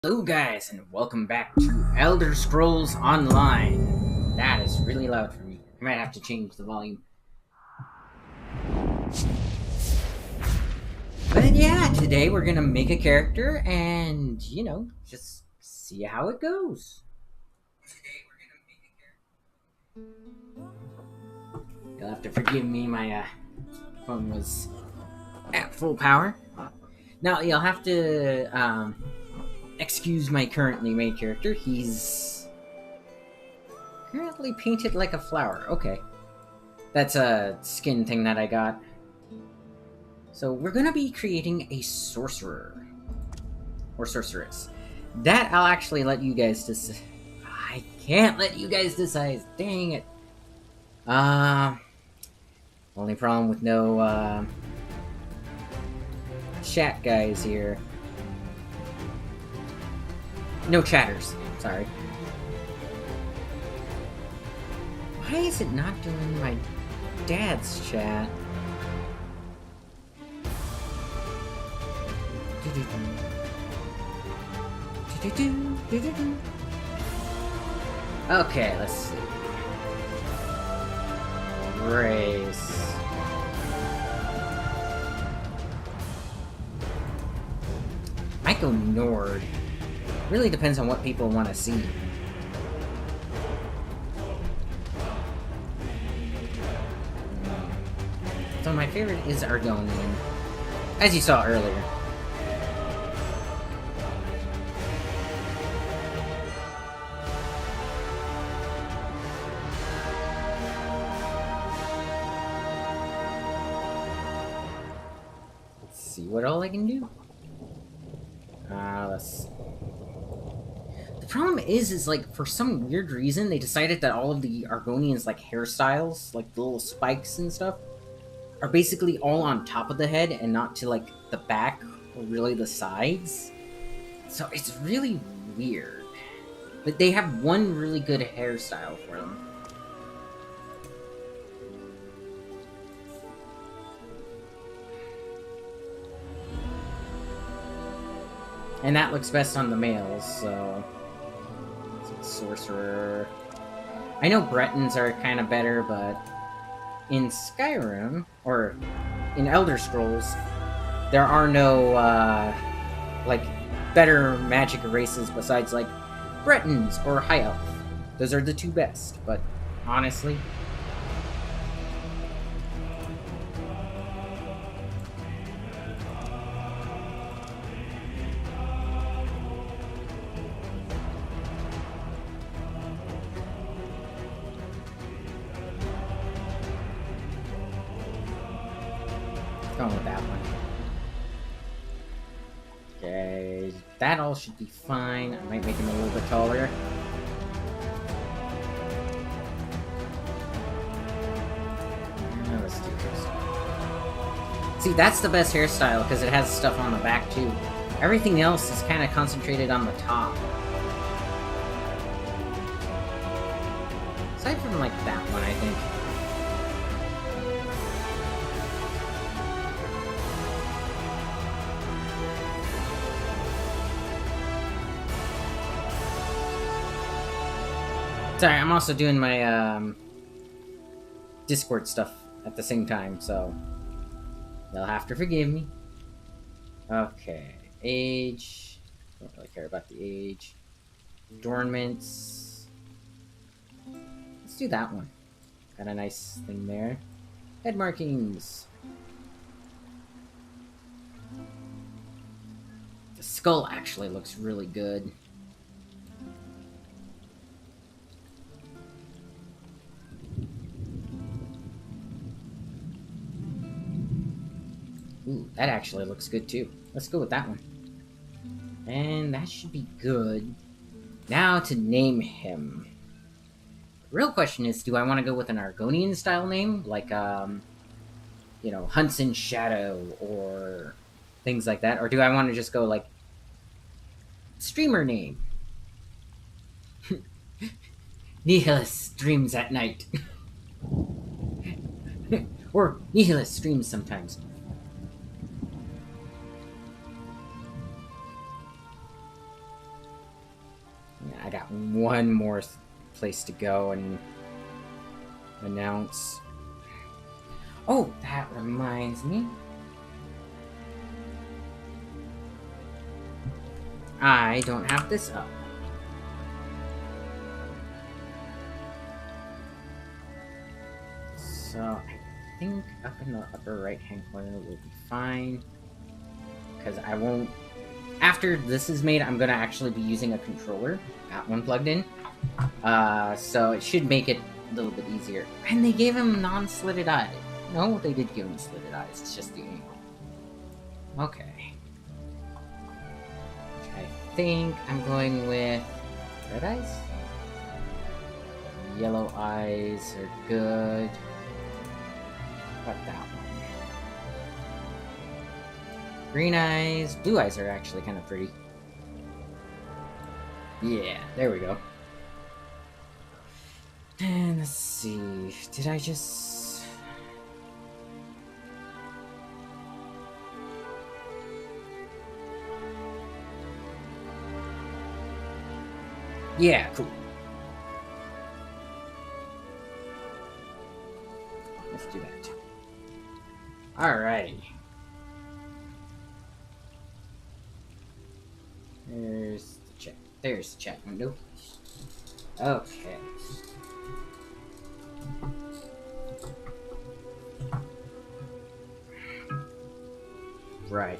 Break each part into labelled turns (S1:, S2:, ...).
S1: Hello guys, and welcome back to Elder Scrolls Online. That is really loud for me. I might have to change the volume. But yeah, today we're gonna make a character and, just see how it goes. You'll have to forgive me, my phone was at full power. Now, you'll have to excuse my currently made character. He's currently painted like a flower. Okay. That's a skin thing that I got. So we're gonna be creating a sorcerer. Or sorceress. That I'll actually let you guys decide. I can't let you guys decide. Dang it. Only problem with no, chat guys here. No chatters. Sorry. Why is it not doing my dad's chat? Okay, let's see. Race. Might go Nord. Really depends on what people want to see. So my favorite is Argonian, as you saw earlier. Let's see what all I can do. Let's. The problem is like for some weird reason they decided that all of the Argonians like hairstyles, like the little spikes and stuff, are basically all on top of the head and not to like the back or really the sides. So it's really weird. But they have one really good hairstyle for them. And that looks best on the males, so... Sorcerer... I know Bretons are kind of better, but... In Skyrim, or in Elder Scrolls, there are no, like, better magic races besides, like, Bretons or High Elf. Those are the two best, but honestly... Going with that one. Okay, that all should be fine. I might make him a little bit taller. Let's do this. See, that's the best hairstyle because it has stuff on the back too. Everything else is kind of concentrated on the top. Aside from like that one, I think. Sorry, I'm also doing my Discord stuff at the same time, so you'll have to forgive me. Okay, age. Don't really care about the age. Adornments. Let's do that one. Got a nice thing there. Head markings. The skull actually looks really good. Ooh, that actually looks good too. Let's go with that one. And that should be good. Now to name him. The real question is, do I want to go with an Argonian style name? Like, Hunts in Shadow or things like that? Or do I want to just go like, streamer name? Nihilus streams at night. Or Nihilus streams sometimes. Yeah, I got one more place to go and announce. Oh, that reminds me. I don't have this up. So I think up in the upper right-hand corner will be fine. Because I won't... After this is made, I'm going to actually be using a controller. Got one plugged in. So it should make it a little bit easier. And they gave him non-slitted eyes. No, they did give him slitted eyes. It's just the angle. Okay. I think I'm going with red eyes. Yellow eyes are good. What about that one? Green eyes. Blue eyes are actually kind of pretty. Yeah, there we go. And let's see. Did I just... Yeah, cool. Let's do that. Alright. There's the chat window. Okay. Right,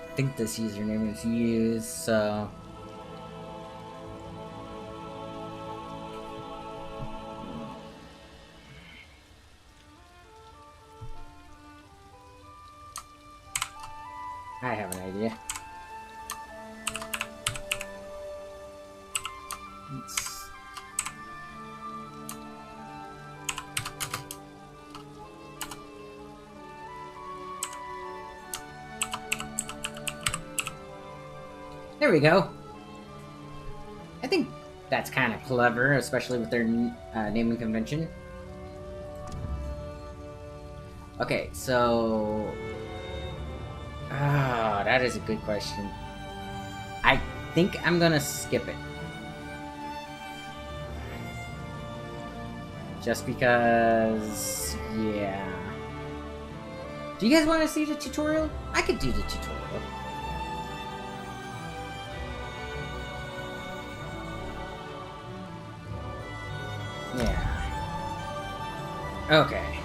S1: I think this username is used, so... I have an idea. There we go. I think that's kind of clever, especially with their naming convention. Okay, so... Ah, that is a good question. I think I'm gonna skip it. Just because... yeah. Do you guys want to see the tutorial? I could do the tutorial. Yeah. Okay.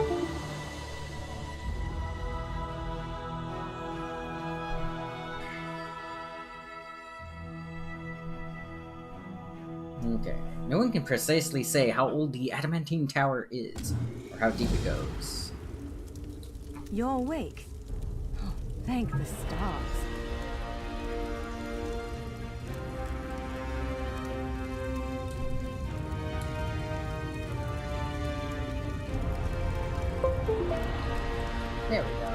S1: Okay. No one can precisely say how old the Adamantine Tower is, or how deep it goes.
S2: You're awake. Thank the stars.
S1: There we go.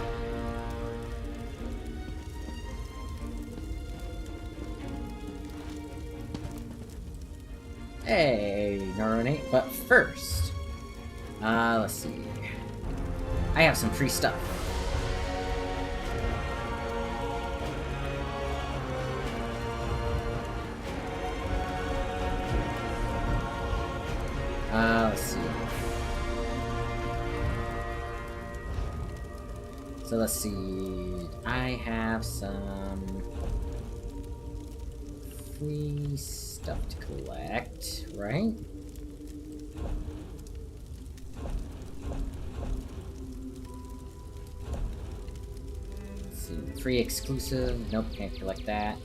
S1: Hey, Neuronate. But first, let's see. I have some free stuff. Let's see. So let's see. I have some free stuff to collect, right? Let's see. Free exclusive. Nope, can't collect that.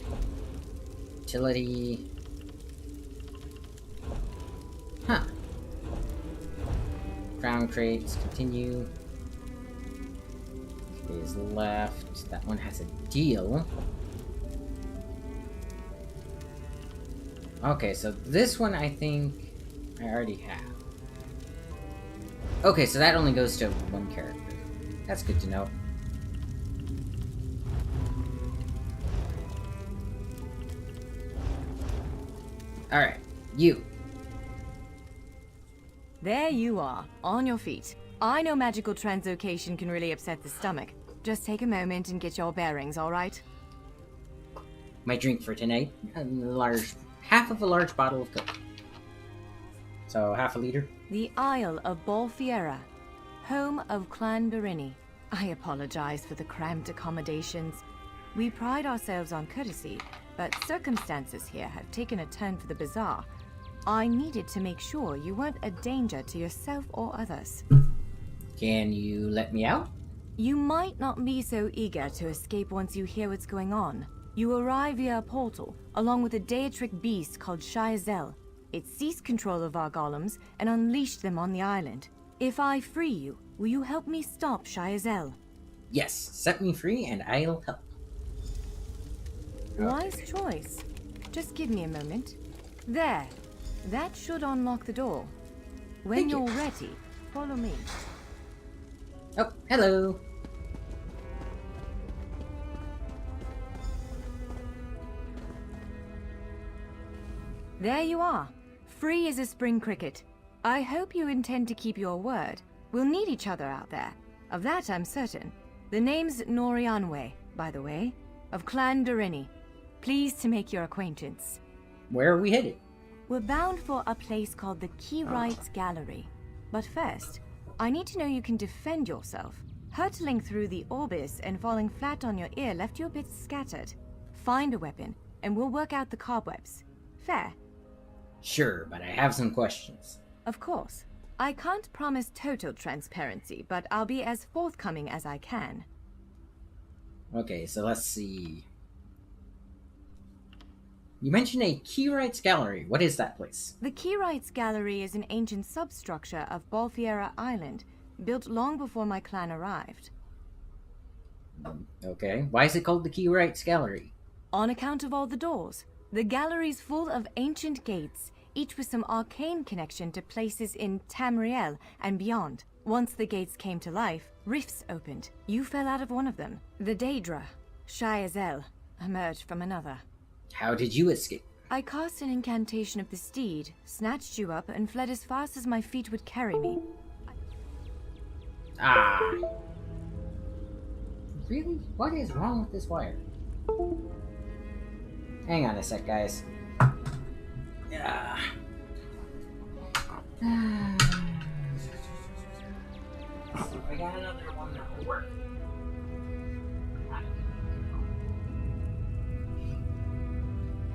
S1: Utility. Huh. Crown crates, continue. Is left. That one has a deal. Okay, so this one I think I already have. Okay, so that only goes to one character. That's good to know. Alright, you.
S2: There you are, on your feet. I know magical translocation can really upset the stomach. Just take a moment and get your bearings, alright?
S1: My drink for tonight, half of a large bottle of Coke. So, half a liter?
S2: The Isle of Bolfiera, home of Clan Barini. I apologize for the cramped accommodations. We pride ourselves on courtesy, but circumstances here have taken a turn for the bizarre. I needed to make sure you weren't a danger to yourself or others.
S1: Can you let me out?
S2: You might not be so eager to escape once you hear what's going on. You arrive via a portal, along with a Daetric beast called Shayazel. It seized control of our golems and unleashed them on the island. If I free you, will you help me stop Shayazel?
S1: Yes, set me free and I'll help.
S2: Wise choice. Just give me a moment. There. That should unlock the door. When
S1: Thank you.
S2: you're ready, follow me.
S1: Oh, hello.
S2: There you are. Free as a spring cricket. I hope you intend to keep your word. We'll need each other out there. Of that I'm certain. The name's Norianwe, by the way, of Clan Durini. Pleased to make your acquaintance.
S1: Where are we headed?
S2: We're bound for a place called the Keyrights Gallery. But first, I need to know you can defend yourself. Hurtling through the Orbis and falling flat on your ear left you a bit scattered. Find a weapon, and we'll work out the cobwebs. Fair?
S1: Sure, but I have some questions.
S2: Of course. I can't promise total transparency, but I'll be as forthcoming as I can.
S1: Okay, so let's see. You mentioned a Keyrights Gallery. What is that place?
S2: The Keyrights Gallery is an ancient substructure of Bolfiera Island, built long before my clan arrived.
S1: Okay, why is it called the Keyrights Gallery?
S2: On account of all the doors. The gallery's full of ancient gates, each with some arcane connection to places in Tamriel and beyond. Once the gates came to life, rifts opened. You fell out of one of them. The Daedra, Shayazel, emerged from another.
S1: How did you escape?
S2: I cast an incantation of the steed, snatched you up, and fled as fast as my feet would carry me.
S1: Ah. Really? What is wrong with this wire? Hang on a sec, guys. Yeah. I got another one that will work.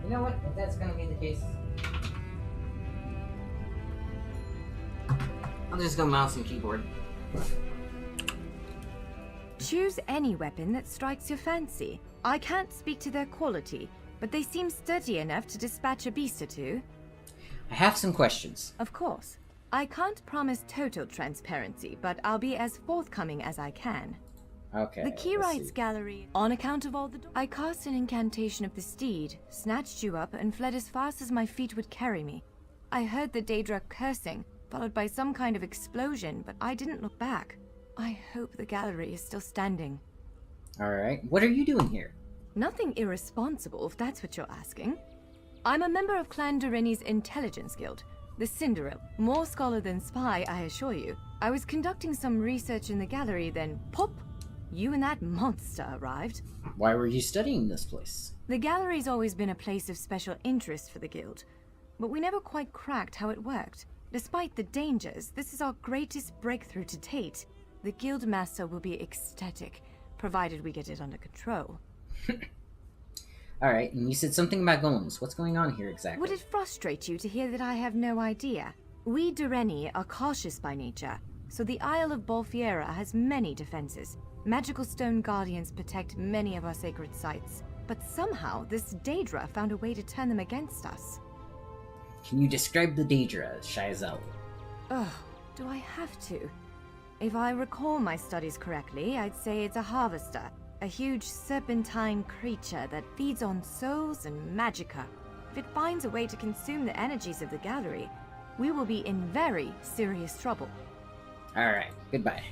S1: You know what? If that's gonna be the case, I'll just go mouse and keyboard.
S2: Choose any weapon that strikes your fancy. I can't speak to their quality, but they seem sturdy enough to dispatch a beast or two.
S1: I have some questions.
S2: Of course. I can't promise total transparency, but I'll be as forthcoming as I can.
S1: Okay.
S2: The
S1: let's
S2: Keyrights
S1: see.
S2: Gallery, on account of all the I cast an incantation of the steed, snatched you up, and fled as fast as my feet would carry me. I heard the Daedra cursing, followed by some kind of explosion, but I didn't look back. I hope the gallery is still standing.
S1: Alright, what are you doing here?
S2: Nothing irresponsible, if that's what you're asking. I'm a member of Clan Durini's Intelligence Guild, the Cinderell. More scholar than spy, I assure you. I was conducting some research in the gallery, then pop! You and that monster arrived.
S1: Why were you studying this place?
S2: The gallery's always been a place of special interest for the guild, but we never quite cracked how it worked. Despite the dangers, this is our greatest breakthrough to date. The guild master will be ecstatic, provided we get it under control.
S1: Alright, and you said something about golems. What's going on here exactly?
S2: Would it frustrate you to hear that I have no idea? We Dureni are cautious by nature, so the Isle of Bolfiera has many defenses. Magical stone guardians protect many of our sacred sites, but somehow this Daedra found a way to turn them against us.
S1: Can you describe the Daedra, Shayazel?
S2: Ugh, do I have to? If I recall my studies correctly, I'd say it's a harvester, a huge serpentine creature that feeds on souls and magicka. If it finds a way to consume the energies of the gallery, we will be in very serious trouble.
S1: Alright, goodbye.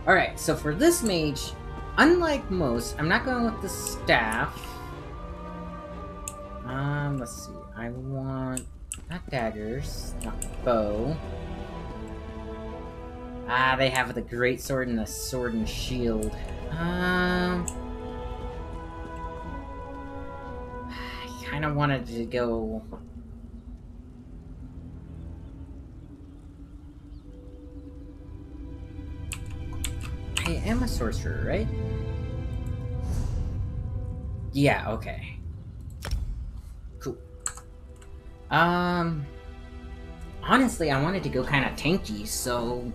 S1: Alright, so for this mage, unlike most, I'm not going with the staff. let's see. I want not daggers, not bow. Ah, they have the great sword and the sword and shield. I kind of wanted to go. I am a sorcerer, right? Yeah, okay. Cool. Honestly, I wanted to go kind of tanky, so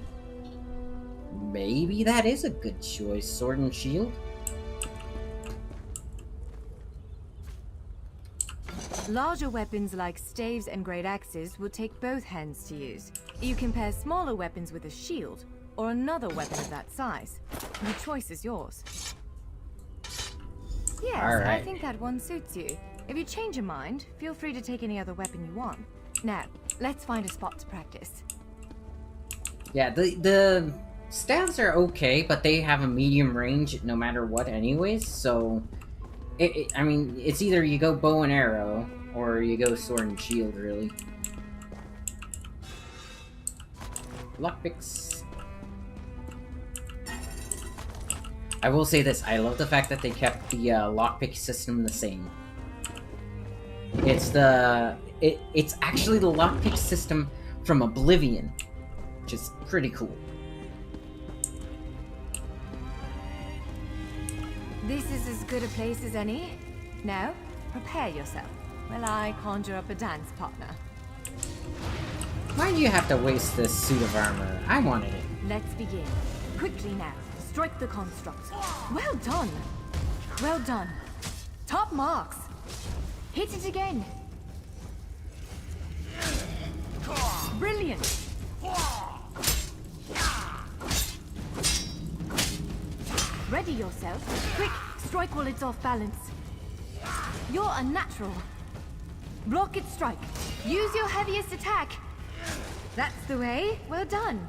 S1: maybe that is a good choice. Sword and shield?
S2: Larger weapons like staves and great axes will take both hands to use. You can pair smaller weapons with a shield, or another weapon of that size. The choice is yours. Yes,
S1: Alright.
S2: I think that one suits you. If you change your mind, feel free to take any other weapon you want. Now, let's find a spot to practice.
S1: Yeah, the stabs are okay, but they have a medium range no matter what anyways, so... I mean, it's either you go bow and arrow, or you go sword and shield, really. Lockpicks. I will say this, I love the fact that they kept the lockpick system the same. It's it's actually the lockpick system from Oblivion, which is pretty cool.
S2: This is as good a place as any. Now, prepare yourself while I conjure up a dance partner.
S1: Why do you have to waste this suit of armor? I wanted it.
S2: Let's begin. Quickly now, strike the construct. Well done. Well done. Top marks. Hit it again. Brilliant. Ready yourself. Quick, strike while it's off balance. You're a natural. Block its strike. Use your heaviest attack. That's the way. Well done.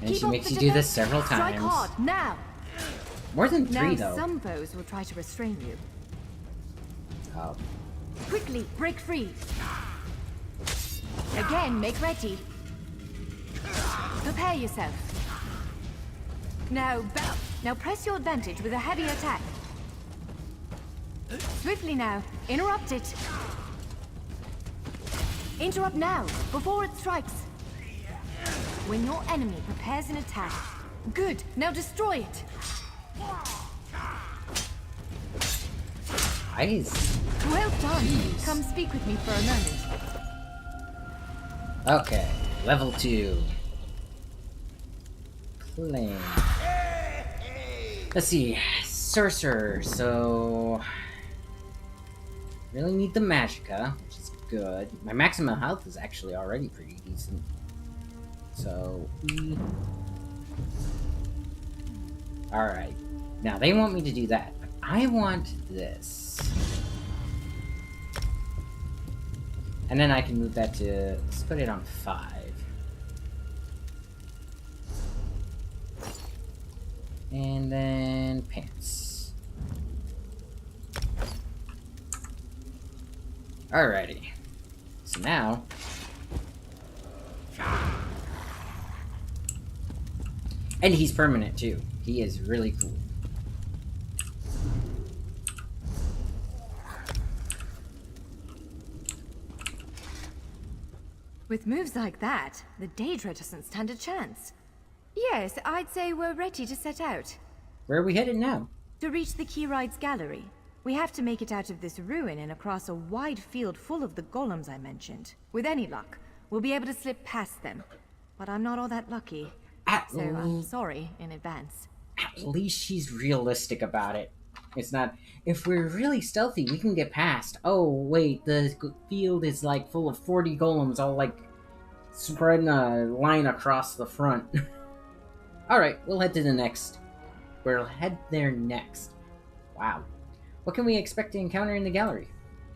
S1: And she makes you do this several times.
S2: Strike hard, now.
S1: More than 3,
S2: Now,
S1: though.
S2: some foes will try to restrain you.
S1: Oh.
S2: Quickly, break free. Again, make ready. Prepare yourself. Now press your advantage with a heavy attack. Swiftly now, interrupt it. Interrupt now, before it strikes. When your enemy prepares an attack. Good, now destroy it.
S1: Nice.
S2: Well done.
S1: Jeez.
S2: Come speak with me for a moment.
S1: Okay, level 2. Claim. Let's see, sorcerer, so... Really need the magicka, which is good. My maximum health is actually already pretty decent. So, alright. Now, they want me to do that, but I want this. And then I can move that to... Let's put it on 5. And then pants. Alrighty. So now... And he's permanent too. He is really cool.
S2: With moves like that, the Daedra doesn't stand a chance. Yes, I'd say we're ready to set out.
S1: Where are we headed now?
S2: To reach the Keyride's gallery, we have to make it out of this ruin and across a wide field full of the golems I mentioned. With any luck, we'll be able to slip past them. But I'm not all that lucky. So I'm sorry in advance.
S1: At least she's realistic about it. It's not, if we're really stealthy, we can get past. Oh, wait, the field is like full of 40 golems all like spreading a line across the front. Alright, we'll head to the next. We'll head there next. Wow. What can we expect to encounter in the gallery?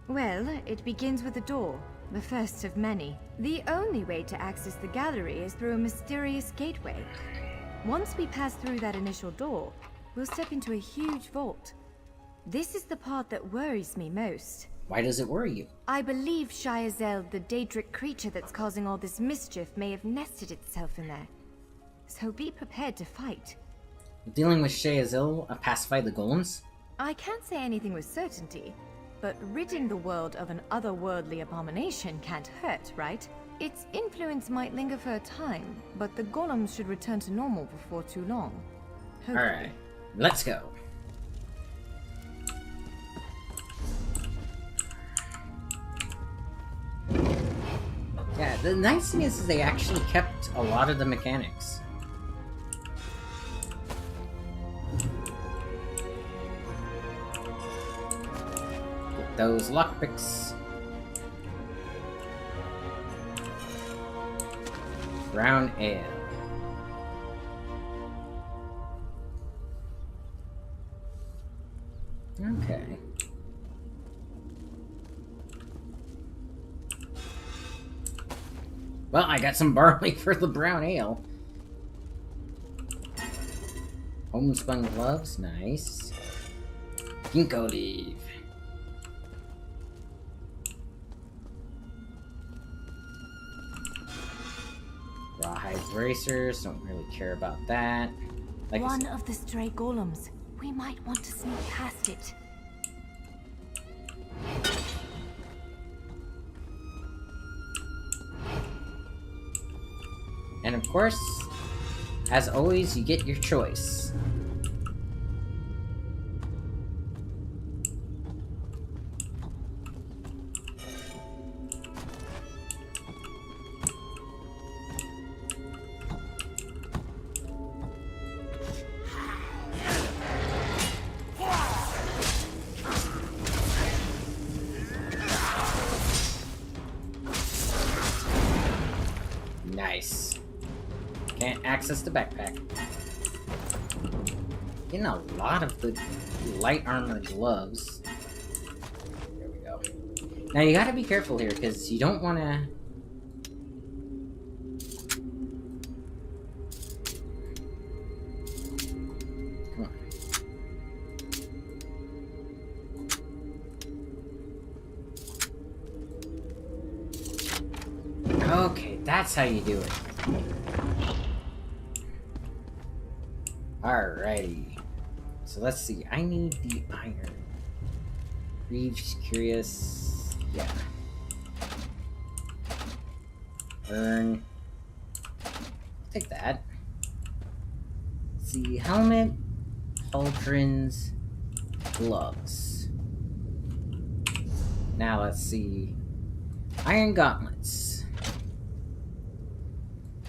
S2: Well, it begins with a door, the first of many. The only way to access the gallery is through a mysterious gateway. Once we pass through that initial door, we'll step into a huge vault. This is the part that worries me most.
S1: Why does it worry you?
S2: I believe Shiazel, the Daedric creature that's causing all this mischief, may have nested itself in there. So be prepared to fight.
S1: Dealing with Sheazil pacify the golems?
S2: I can't say anything with certainty, but ridding the world of an otherworldly abomination can't hurt, right? Its influence might linger for a time, but the golems should return to normal before too long.
S1: Alright, let's go. Yeah, the nice thing is they actually kept a lot of the mechanics. Get those lockpicks. Brown ale. Okay. Well, I got some barley for the brown ale. Homespun gloves, nice. Ginkgo leaf. Rawhide bracers, don't really care about that. Like
S2: one of the stray golems. We might want to sneak past it.
S1: And of course, as always, you get your choice. Nice. Can't access the backpack. Getting a lot of the light armor gloves. There we go. Now you gotta be careful here, because you don't wanna... Come on. Okay, that's how you do it. Alrighty. So let's see. I need the iron. Reeves, curious. Yeah. Burn. Take that. Let's see. Helmet. Pauldrons. Gloves. Now let's see. Iron gauntlets.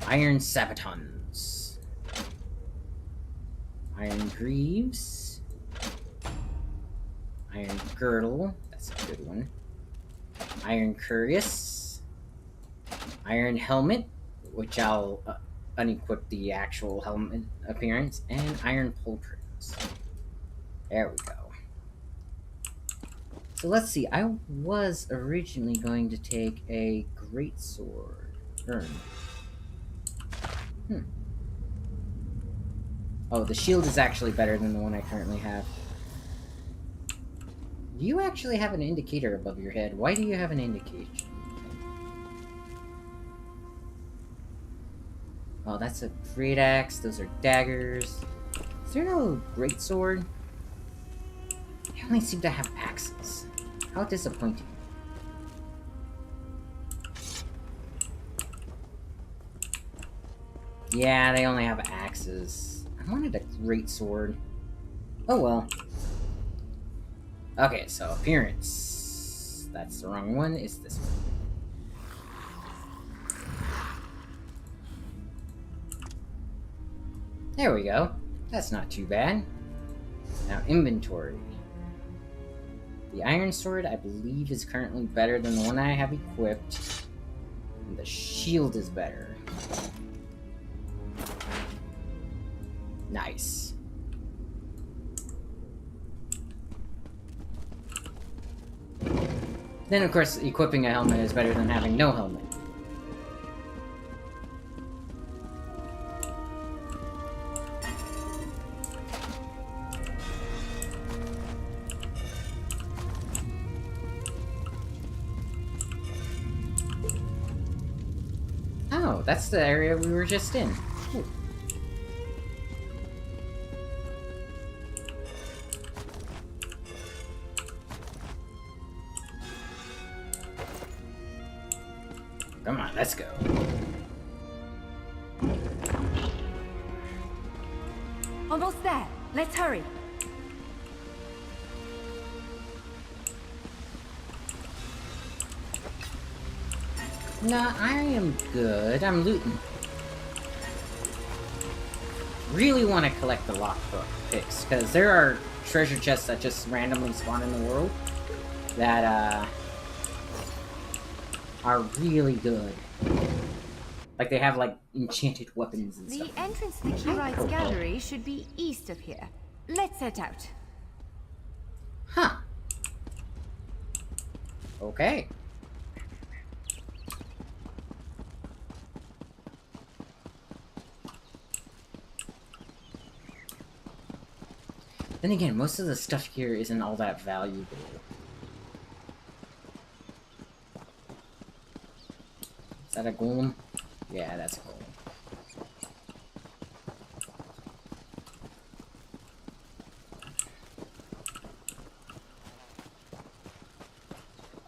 S1: Iron sabatons. Iron greaves. Iron girdle. That's a good one. Iron cuirass. Iron helmet, which I'll unequip the actual helmet appearance. And iron pauldrons. There we go. So let's see. I was originally going to take a greatsword. Oh, the shield is actually better than the one I currently have. Do you actually have an indicator above your head? Why do you have an indication? Oh, that's a great axe. Those are daggers. Is there no greatsword? They only seem to have axes. How disappointing. Yeah, they only have axes. I wanted a greatsword. Oh well. Okay, so appearance. That's the wrong one. It's this one. There we go. That's not too bad. Now inventory. The iron sword, I believe, is currently better than the one I have equipped. And the shield is better. Nice. Then, of course, equipping a helmet is better than having no helmet. that's the area we were just in. Ooh. Come on, let's go.
S2: Almost there. Let's hurry.
S1: Nah, I am good. I'm looting. Really want to collect the lockbook picks, because there are treasure chests that just randomly spawn in the world that are really good. Like they have like enchanted weapons and stuff.
S2: The entrance to the Keyride's gallery should be east of here. Let's set out.
S1: Huh. Okay. Then again, most of the stuff here isn't all that valuable. Is that a golem? Yeah, that's a golem.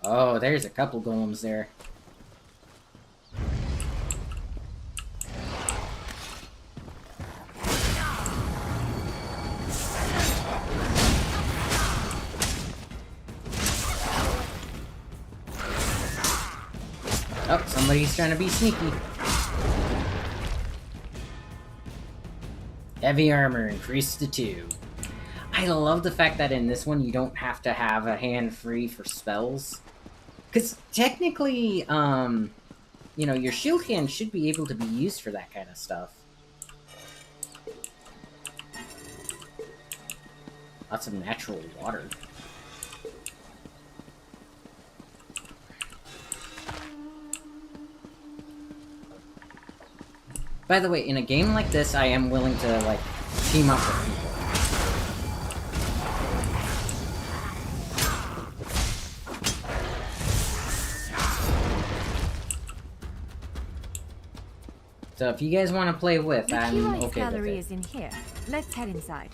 S1: Oh, there's a couple golems there. Oh, somebody's trying to be sneaky. Heavy armor increased to 2. I love the fact that in this one you don't have to have a hand free for spells. Because technically, you know, your shield hand should be able to be used for that kind of stuff. Lots of natural water. By the way, in a game like this, I am willing to, like, team up with people. So if you guys want to play with, I'm okay with it.
S2: The gallery is in here. Let's head inside.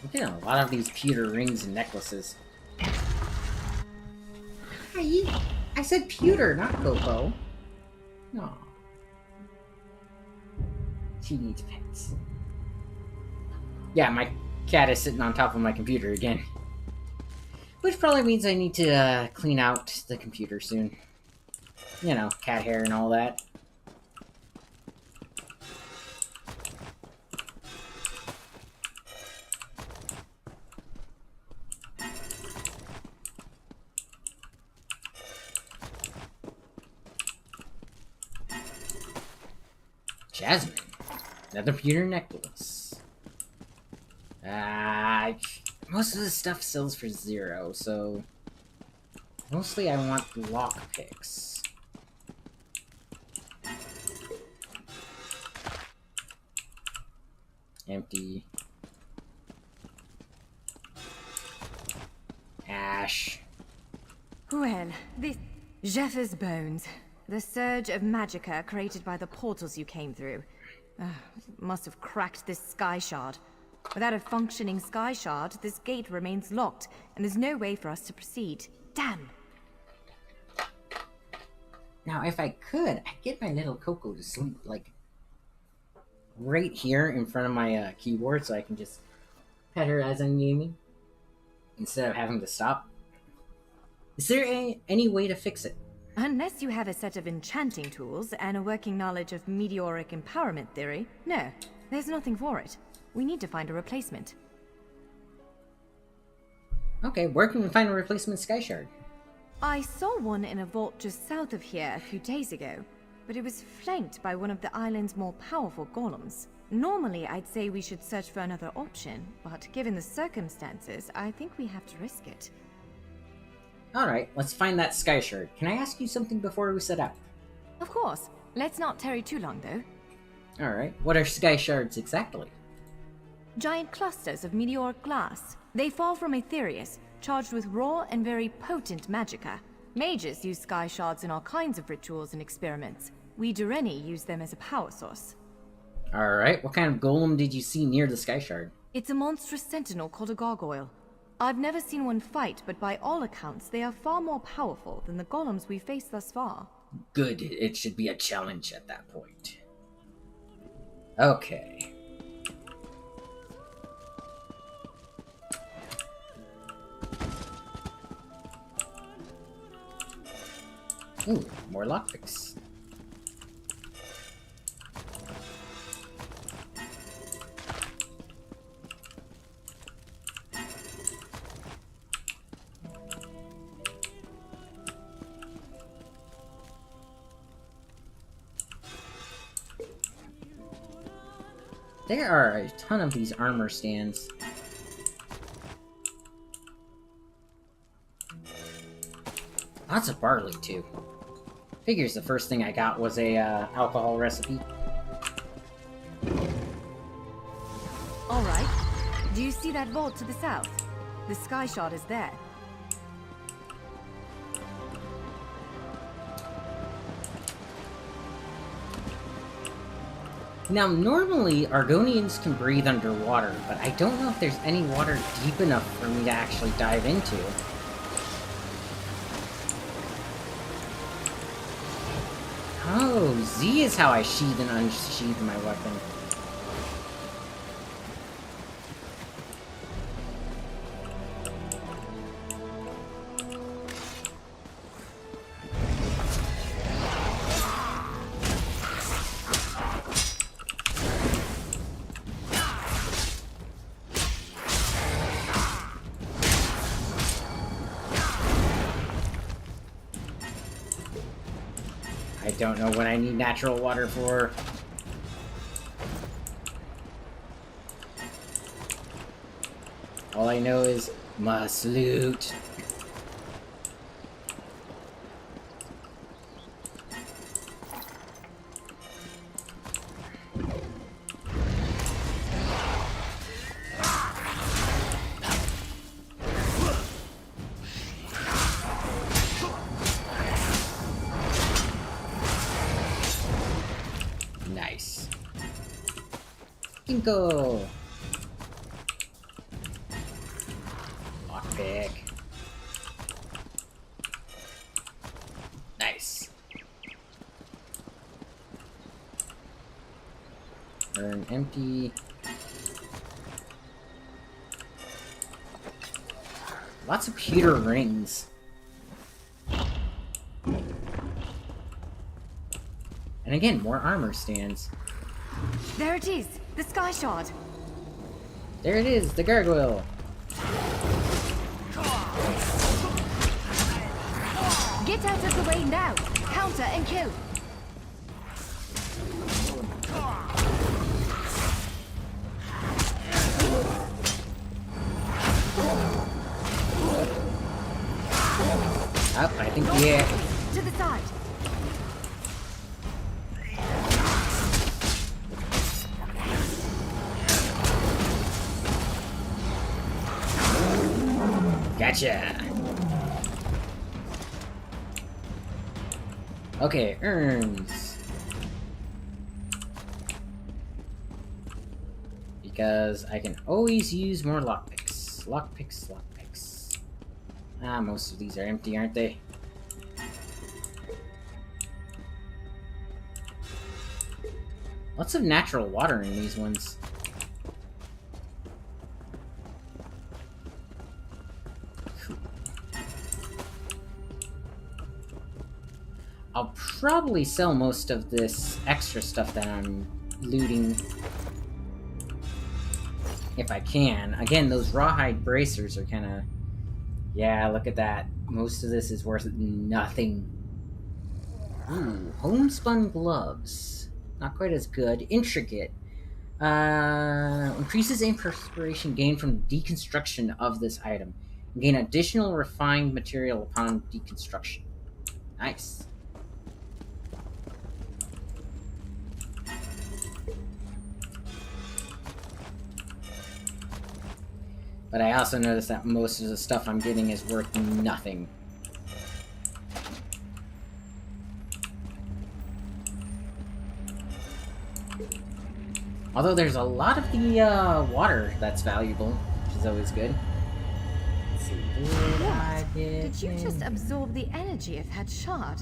S1: I'm getting a lot of these pewter rings and necklaces. I said pewter, not cocoa. No. She needs pets. Yeah, my cat is sitting on top of my computer again. Which probably means I need to clean out the computer soon. You know, cat hair and all that. Jasmine. Another pewter necklace. Most of the stuff sells for 0, so... Mostly I want lockpicks. Empty. Ash.
S2: Well, this... Jeffers' bones. The surge of magicka created by the portals you came through. Must have cracked this Sky Shard. Without a functioning Sky Shard, this gate remains locked, and there's no way for us to proceed. Damn!
S1: Now, if I could, I'd get my little Coco to sleep, like, right here in front of my keyboard, so I can just pet her as I'm gaming, instead of having to stop. Is there any way to fix it?
S2: Unless you have a set of enchanting tools and a working knowledge of meteoric empowerment theory, no, there's nothing for it. We need to find a replacement.
S1: Okay, where can we find a replacement Sky Shard?
S2: I saw one in a vault just south of here a few days ago, but it was flanked by one of the island's more powerful golems. Normally, I'd say we should search for another option, but given the circumstances, I think we have to risk it.
S1: Alright, let's find that Sky Shard. Can I ask you something before we set out?
S2: Of course. Let's not tarry too long, though.
S1: Alright, what are Sky Shards exactly?
S2: Giant clusters of meteoric glass. They fall from Aetherius, charged with raw and very potent magicka. Mages use sky shards in all kinds of rituals and experiments. We Dureni use them as a power source.
S1: Alright, what kind of golem did you see near the Sky Shard?
S2: It's a monstrous sentinel called a gargoyle. I've never seen one fight, but by all accounts, they are far more powerful than the golems we've faced thus far.
S1: Good, it should be a challenge at that point. Okay. Ooh, more lockpicks. There are a ton of these armor stands. Lots of barley, too. Figures the first thing I got was a alcohol recipe.
S2: Alright. Do you see that vault to the south? The Sky Shard is there.
S1: Now, normally, Argonians can breathe underwater, but I don't know if there's any water deep enough for me to actually dive into. Oh, Z is how I sheathe and unsheathe my weapon. I don't know what I need natural water for. All I know is must loot. Nice. Ginkgo! Lockpick. Nice. Burn empty. Lots of pewter rings. And again, more armor stands.
S2: There it is! The Sky Shard!
S1: There it is, the gargoyle!
S2: Get out of the way now! Counter and kill!
S1: Up, I think, yeah.
S2: To the side!
S1: Gotcha! Okay, urns. Because I can always use more lockpicks. Lockpicks, lockpicks. Ah, most of these are empty, aren't they? Lots of natural water in these ones. I'll probably sell most of this extra stuff that I'm looting. If I can. Again, those rawhide bracers are kind of... Yeah, look at that. Most of this is worth nothing. Ooh, homespun gloves. Not quite as good. Intricate. Increases aim perspiration gained from deconstruction of this item. Gain additional refined material upon deconstruction. Nice. But I also noticed that most of the stuff I'm getting is worth nothing. Although there's a lot of the water that's valuable, which is always good. Let's see.
S2: Did you just absorb the energy of that shard?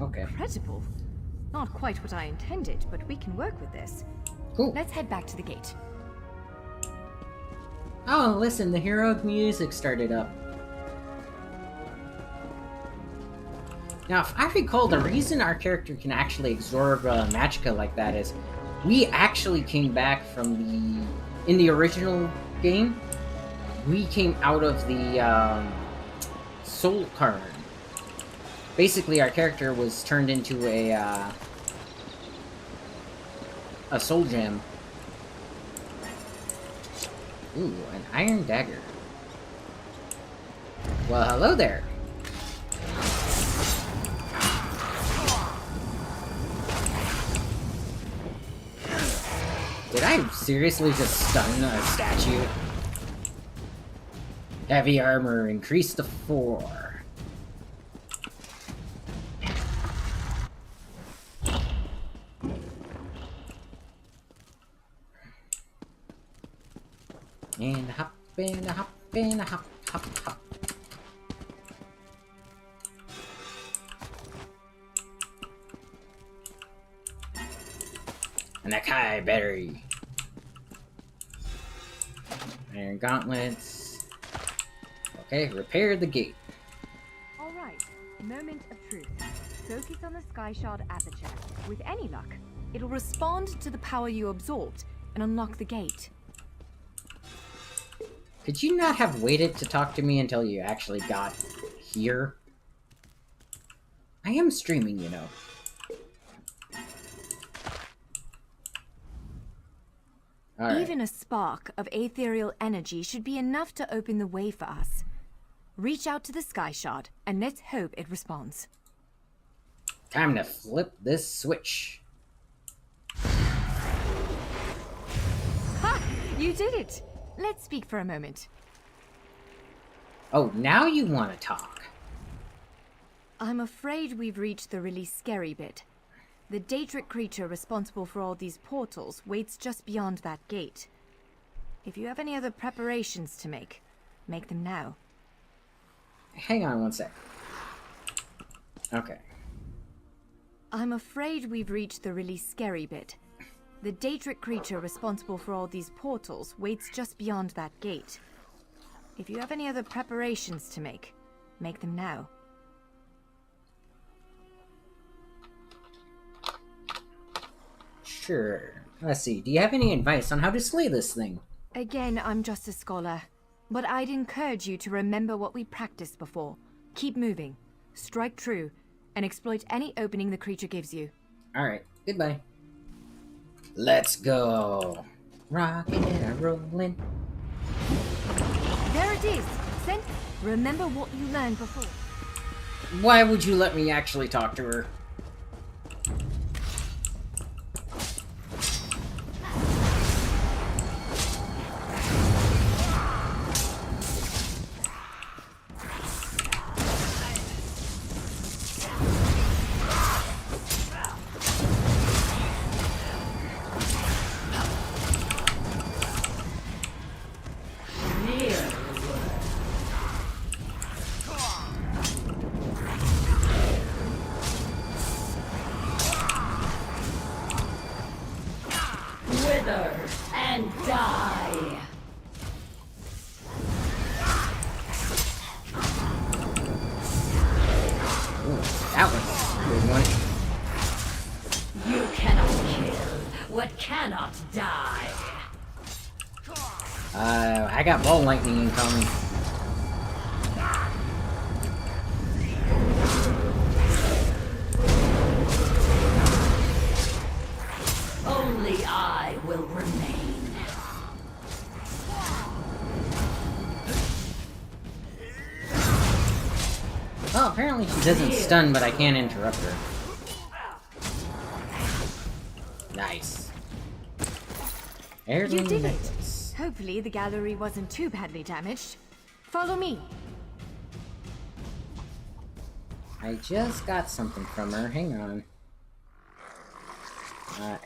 S1: Okay.
S2: Incredible. Not quite what I intended, but we can work with this.
S1: Cool.
S2: Let's head back to the gate.
S1: Oh, listen, the heroic music started up. Now, if I recall, the reason our character can actually absorb magicka like that is we actually came back from in the original game, we came out of the soul card. Basically, our character was turned into a soul gem. Ooh, an iron dagger. Well, hello there. Did I seriously just stun a statue? Heavy armor increased to 4. And a hop, and a hop, and a hop, hop, hop. An Akai berry. Iron gauntlets. Okay, repair the gate.
S2: Alright, moment of truth. Focus on the Sky Shard aperture. With any luck, it'll respond to the power you absorbed and unlock the gate.
S1: Could you not have waited to talk to me until you actually got here? I am streaming, you know. Right.
S2: Even a spark of ethereal energy should be enough to open the way for us. Reach out to the Sky Shard, and let's hope it responds.
S1: Time to flip this switch.
S2: Ha! You did it! Let's speak for a moment.
S1: Oh, now you want to talk.
S2: I'm afraid we've reached the really scary bit. The Daedric creature responsible for all these portals waits just beyond that gate. If you have any other preparations to make them now.
S1: Hang on one sec. Okay.
S2: I'm afraid we've reached the really scary bit. The Daedric creature responsible for all these portals waits just beyond that gate. If you have any other preparations to make them now.
S1: Sure. Let's see. Do you have any advice on how to slay this thing?
S2: Again, I'm just a scholar. But I'd encourage you to remember what we practiced before. Keep moving, strike true, and exploit any opening the creature gives you.
S1: Alright, goodbye. Let's go. Rockin' and rollin'.
S2: There it is! Sent. Remember what you learned before.
S1: Why would you let me actually talk to her?
S3: And die.
S1: Ooh, that was a good one.
S3: You cannot kill what cannot die.
S1: I got ball lightning incoming.
S3: Only I will remain.
S1: Well, apparently she doesn't stun, but I can't interrupt her. Nice. Heirloom
S2: You did
S1: Necklace.
S2: it! Hopefully the gallery wasn't too badly damaged. Follow me!
S1: I just got something from her. Hang on.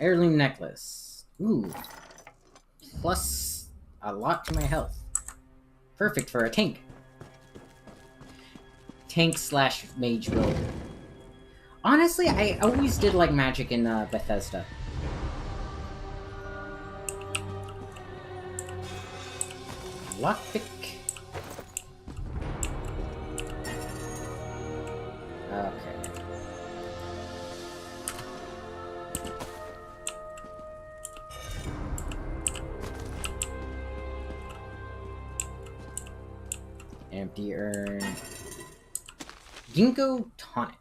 S1: Heirloom Necklace. Ooh. Plus a lot to my health. Perfect for a tank. Tank slash mage build. Honestly, I always did like magic in Bethesda. Lockpick. Okay. Empty urn. Ginkgo tonic.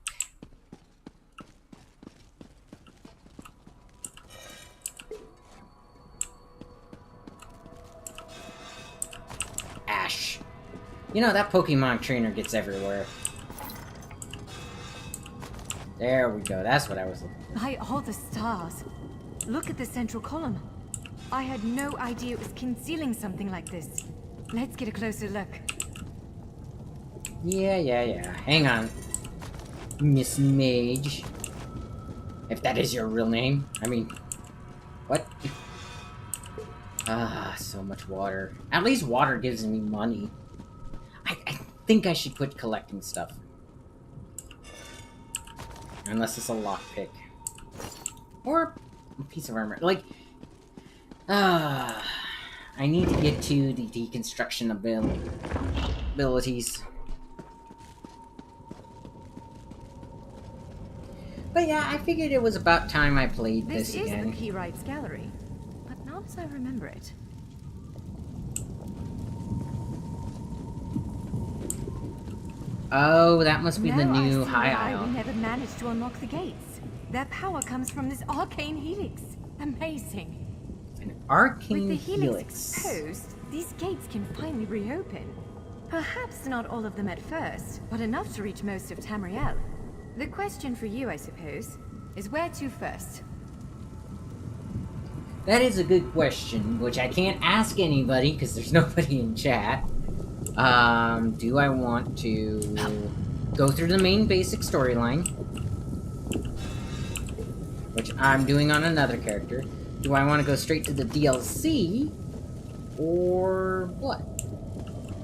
S1: Ash. You know, that Pokemon trainer gets everywhere. There we go. That's what I was looking for.
S2: By all the stars. Look at the central column. I had no idea it was concealing something like this. Let's get a closer look.
S1: Yeah. Hang on. Miss Mage. If that is your real name. I mean, what? Ah, so much water. At least water gives me money. I think I should quit collecting stuff. Unless it's a lockpick. Or a piece of armor. Like, I need to get to the deconstruction abilities. But yeah, I figured it was about time I played this again.
S2: This is the Keyrights Gallery, but not as I remember it.
S1: Oh, that must be the
S2: Now I
S1: new
S2: see
S1: High
S2: why
S1: Isle.
S2: we never managed to unlock the gates. Their power comes from this arcane helix. Amazing.
S1: An arcane
S2: With the helix
S1: helix.
S2: exposed, these gates can finally reopen. Perhaps not all of them at first, but enough to reach most of Tamriel. The question for you, I suppose, is where to first?
S1: That is a good question, which I can't ask anybody because there's nobody in chat. Do I want to go through the main basic storyline, which I'm doing on another character? Do I want to go straight to the DLC, or what?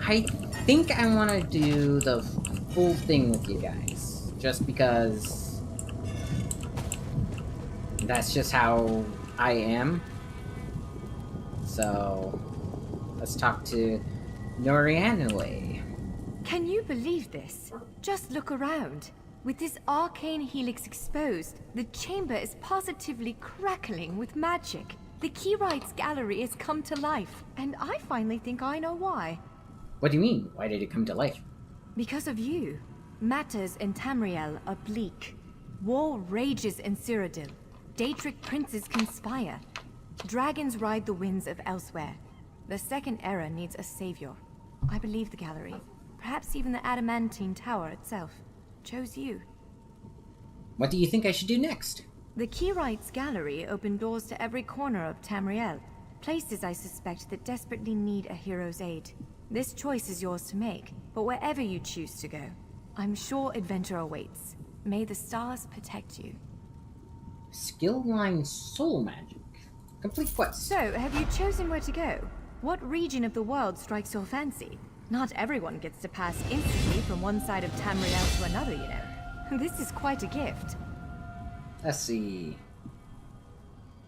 S1: I think I want to do the full thing with you guys, just because that's just how I am. So, let's talk to Norianue.
S2: Can you believe this? Just look around. With this arcane helix exposed, the chamber is positively crackling with magic. The Keyrights Gallery has come to life, and I finally think I know why.
S1: What do you mean? Why did it come to life?
S2: Because of you. Matters in Tamriel are bleak. War rages in Cyrodiil. Daedric princes conspire. Dragons ride the winds of elsewhere. The Second Era needs a savior. I believe the gallery, perhaps even the Adamantine Tower itself, chose you.
S1: What do you think I should do next?
S2: The Keyrights Gallery opened doors to every corner of Tamriel, places I suspect that desperately need a hero's aid. This choice is yours to make, but wherever you choose to go, I'm sure adventure awaits. May the stars protect you.
S1: Skill line soul magic. Complete quest.
S2: So, have you chosen where to go? What region of the world strikes your fancy? Not everyone gets to pass instantly from one side of Tamriel to another, you know. This is quite a gift.
S1: Let's see.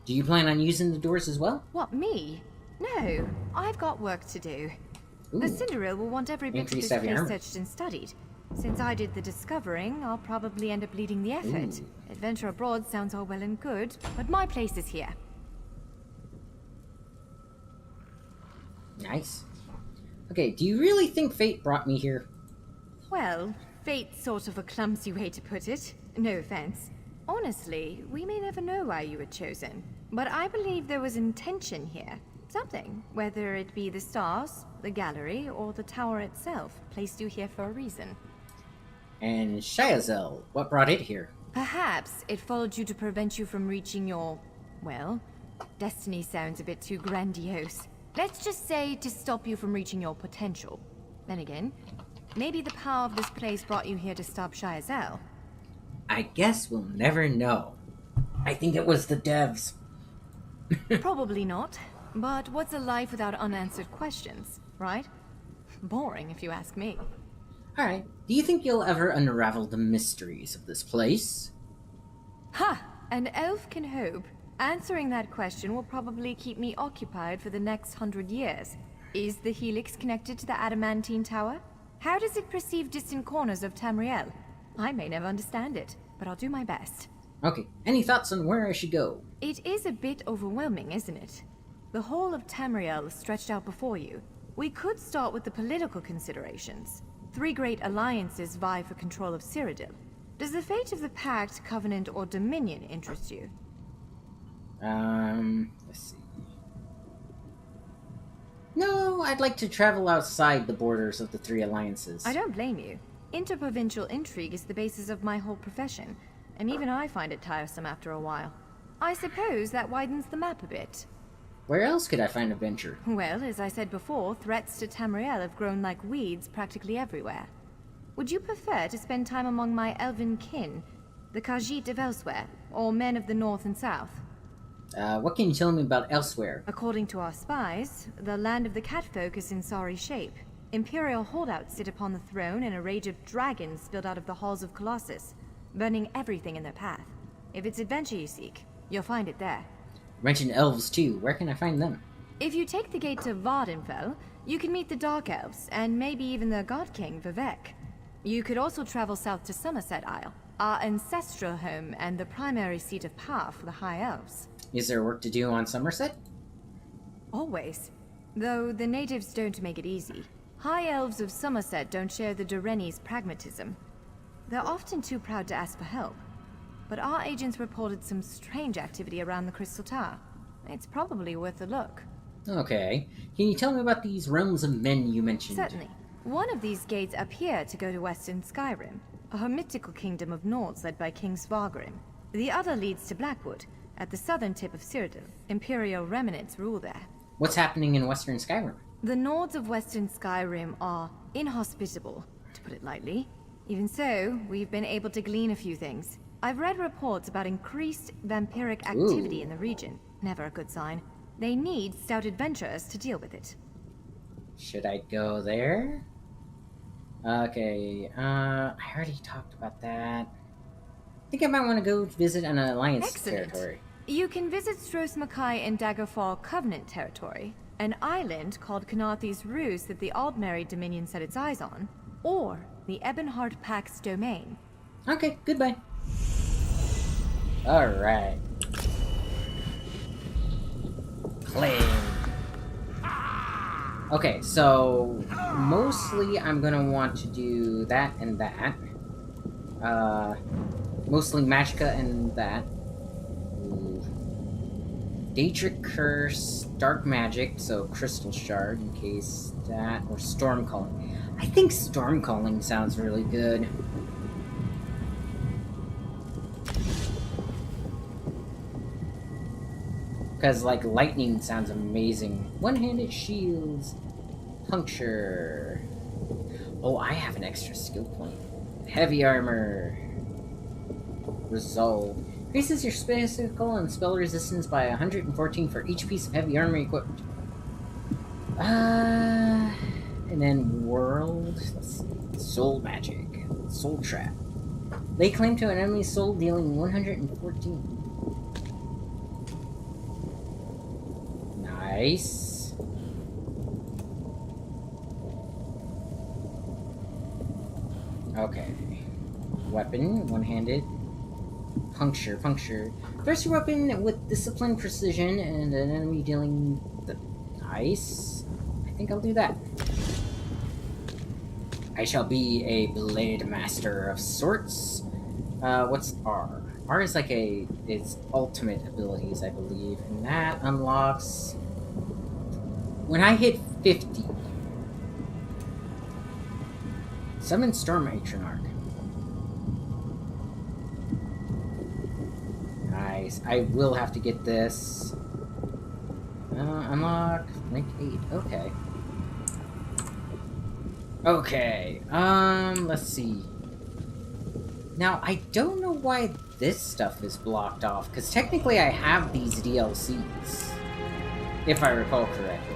S1: Do you plan on using the doors as well?
S2: What, me? No, I've got work to do.
S1: Ooh.
S2: The Cinderil will want every bit of
S1: Increased
S2: this
S1: heavy
S2: place
S1: armor.
S2: searched and studied. Since I did the discovering, I'll probably end up leading the effort.
S1: Ooh.
S2: Adventure abroad sounds all well and good, but my place is here.
S1: Nice. Okay, do you really think fate brought me here?
S2: Well, fate's sort of a clumsy way to put it. No offense. Honestly, we may never know why you were chosen. But I believe there was intention here. Something, whether it be the stars, the gallery, or the tower itself, placed you here for a reason.
S1: And Shayazel, what brought it here?
S2: Perhaps it followed you to prevent you from reaching your... well, destiny sounds a bit too grandiose. Let's just say to stop you from reaching your potential. Then again, maybe the power of this place brought you here to stop Shayazel.
S1: I guess we'll never know. I think it was the devs.
S2: Probably not. But what's a life without unanswered questions, right? Boring, if you ask me.
S1: Alright, do you think you'll ever unravel the mysteries of this place?
S2: Ha! An elf can hope. Answering that question will probably keep me occupied for the next 100 years. Is the Helix connected to the Adamantine Tower? How does it perceive distant corners of Tamriel? I may never understand it, but I'll do my best.
S1: Okay, any thoughts on where I should go?
S2: It is a bit overwhelming, isn't it? The whole of Tamriel is stretched out before you. We could start with the political considerations. 3 great alliances vie for control of Cyrodiil. Does the fate of the Pact, Covenant, or Dominion interest you?
S1: Let's see. No, I'd like to travel outside the borders of the 3 alliances.
S2: I don't blame you. Interprovincial intrigue is the basis of my whole profession, and even I find it tiresome after a while. I suppose that widens the map a bit.
S1: Where else could I find adventure?
S2: Well, as I said before, threats to Tamriel have grown like weeds practically everywhere. Would you prefer to spend time among my elven kin, the Khajiit of elsewhere, or men of the north and south?
S1: What can you tell me about elsewhere?
S2: According to our spies, the land of the catfolk is in sorry shape. Imperial holdouts sit upon the throne, and a rage of dragons spilled out of the halls of Colossus, burning everything in their path. If it's adventure you seek, you'll find it there.
S1: You mentioned elves too. Where can I find them?
S2: If you take the gate to Vardenfell, you can meet the Dark Elves, and maybe even the God King, Vivek. You could also travel south to Somerset Isle, our ancestral home and the primary seat of power for the High Elves.
S1: Is there work to do on Somerset?
S2: Always. Though the natives don't make it easy. High Elves of Somerset don't share the Durrani's pragmatism. They're often too proud to ask for help. But our agents reported some strange activity around the Crystal Tower. It's probably worth a look.
S1: Okay. Can you tell me about these realms of men you mentioned?
S2: Certainly. One of these gates appear to go to Western Skyrim, a hermitical kingdom of Nords led by King Svargrim. The other leads to Blackwood, at the southern tip of Cyrodiil. Imperial remnants rule there.
S1: What's happening in Western Skyrim?
S2: The Nords of Western Skyrim are inhospitable, to put it lightly. Even so, we've been able to glean a few things. I've read reports about increased vampiric activity in the region. Never a good sign. They need stout adventurers to deal with it.
S1: Should I go there? Okay, I already talked about that. I think I might want to go visit an Alliance territory.
S2: You can visit Stros Mackay in Daggerfall Covenant territory, an island called Canathi's Ruse that the Aldmeri Dominion set its eyes on, or the Ebonheart Pact's domain.
S1: Okay, goodbye. Alright. Claim. Okay, so mostly I'm gonna want to do that and that. Mostly Magicka and that. Ooh. Daedric Curse, Dark Magic, so Crystal Shard in case that, or Storm Calling. I think Storm Calling sounds really good. Because, like, lightning sounds amazing. One-handed shields. Puncture. Oh, I have an extra skill point. Heavy armor. Resolve. Increases your physical and spell resistance by 114 for each piece of heavy armor equipped. And then world. Let's see. Soul magic. Soul trap. Lay claim to an enemy's soul, dealing 114. Nice. Okay. Weapon, one-handed. Puncture. First your weapon with discipline, precision, and an enemy dealing the... Nice. I think I'll do that. I shall be a blade master of sorts. What's R? R is like its ultimate abilities, I believe, and that unlocks... When I hit 50... Summon Storm Atronach. Okay, so I will have to get this. Unlock rank 8. Okay. Okay. Let's see. Now, I don't know why this stuff is blocked off, because technically I have these DLCs, if I recall correctly.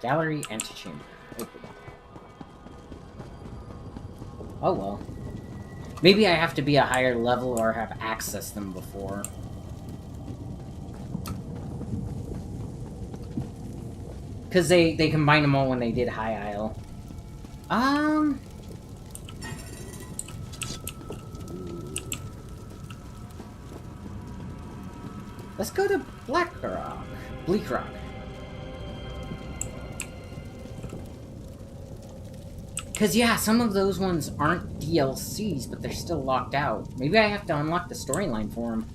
S1: Gallery antechamber. Open. Oh well. Maybe I have to be a higher level or have accessed them before. Because they combined them all when they did High Isle. Let's go to Bleak Rock. Because, yeah, some of those ones aren't DLCs, but they're still locked out. Maybe I have to unlock the storyline for them.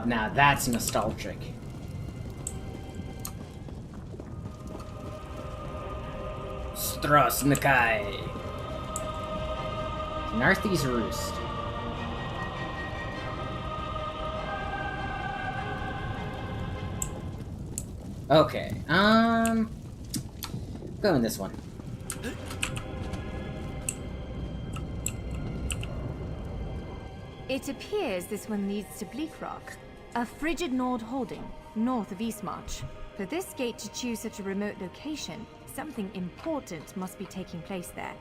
S1: Now that's nostalgic. Stras Nakai. Narthi's Roost. Okay, go in this one.
S2: It appears this one leads to Bleak Rock, a frigid Nord holding, north of Eastmarch. For this gate to choose such a remote location, something important must be taking place there.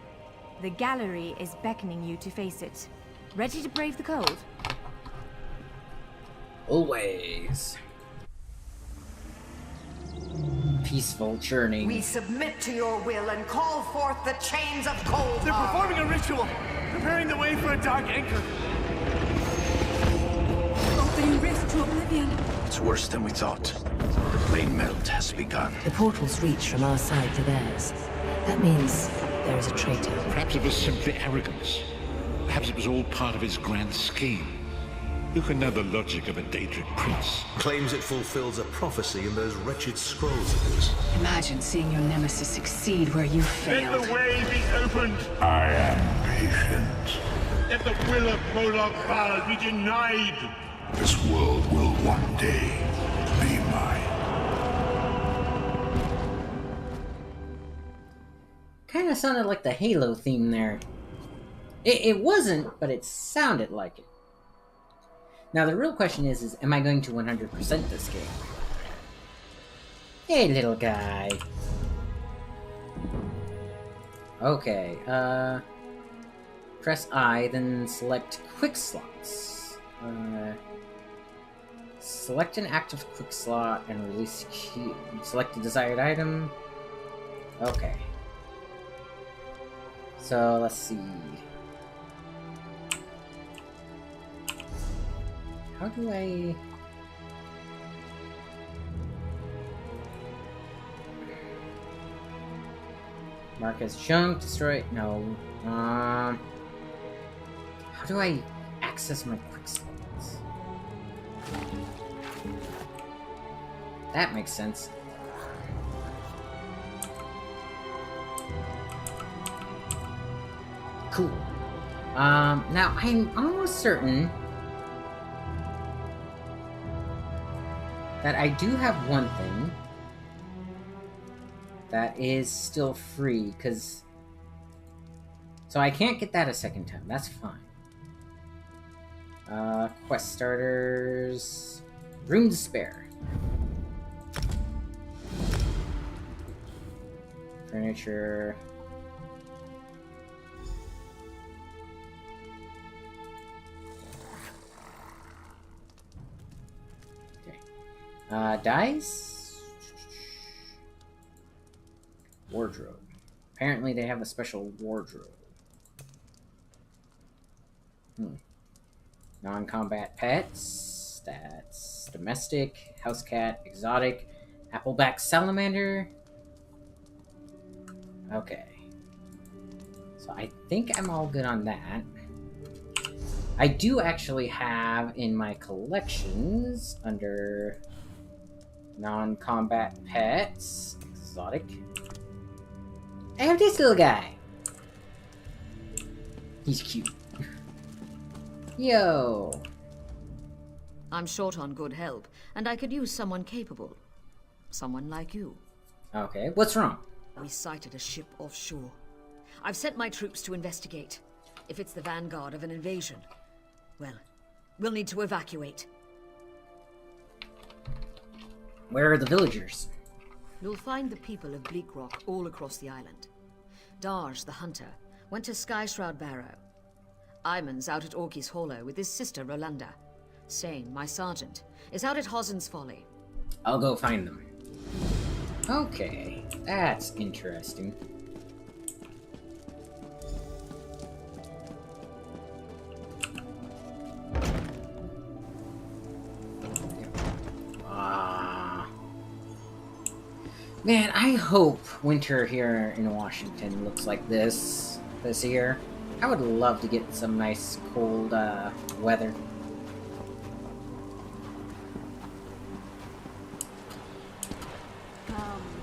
S2: The gallery is beckoning you to face it. Ready to brave the cold?
S1: Always. Peaceful churning.
S4: We submit to your will and call forth the chains of cold.
S5: They're performing a ritual, preparing the way for a dark anchor.
S6: Opening rift to oblivion.
S7: It's worse than we thought. The plane melt has begun.
S8: The portals reach from our side to theirs. That means there is a traitor.
S9: Perhaps it was simply arrogance. Perhaps it was all part of his grand scheme. Who can know the logic of a daedric prince?
S10: Claims it fulfills a prophecy in those wretched scrolls of his.
S6: Imagine seeing your nemesis succeed where you failed.
S5: Let the way be opened!
S9: I am patient.
S5: Let the will of Moloch Baal be denied!
S9: This world will one day be mine.
S1: Kinda sounded like the Halo theme there. It wasn't, but it sounded like it. Now the real question is am I going to 100% this game? Hey, little guy. Okay, press I, then select quick slots. Select an active quick slot and release Q. Select the desired item. Okay. So, let's see. How do I... Mark as junk, destroy... No. How do I access my quick slots? That makes sense. Cool. Now I'm almost certain that I do have one thing that is still free, because... So I can't get that a second time, that's fine. Quest starters... Room to spare. Furniture... Dice? Wardrobe. Apparently they have a special wardrobe. Non-combat pets. That's domestic, house cat, exotic, appleback salamander. Okay. So I think I'm all good on that. I do actually have in my collections, under non-combat pets, exotic, I have this little guy. He's cute. Yo.
S11: I'm short on good help, and I could use someone capable. Someone like you.
S1: Okay, what's wrong?
S11: We sighted a ship offshore. I've sent my troops to investigate. If it's the vanguard of an invasion, well, we'll need to evacuate.
S1: Where are the villagers?
S11: You'll find the people of Bleak Rock all across the island. Darj, the hunter, went to Shroud Barrow. Iman's out at Orky's Hollow with his sister Rolanda. Sane, my sergeant, is out at Hosen's Folly.
S1: I'll go find them. Okay, that's interesting. Man, I hope winter here in Washington looks like this year. I would love to get some nice cold weather.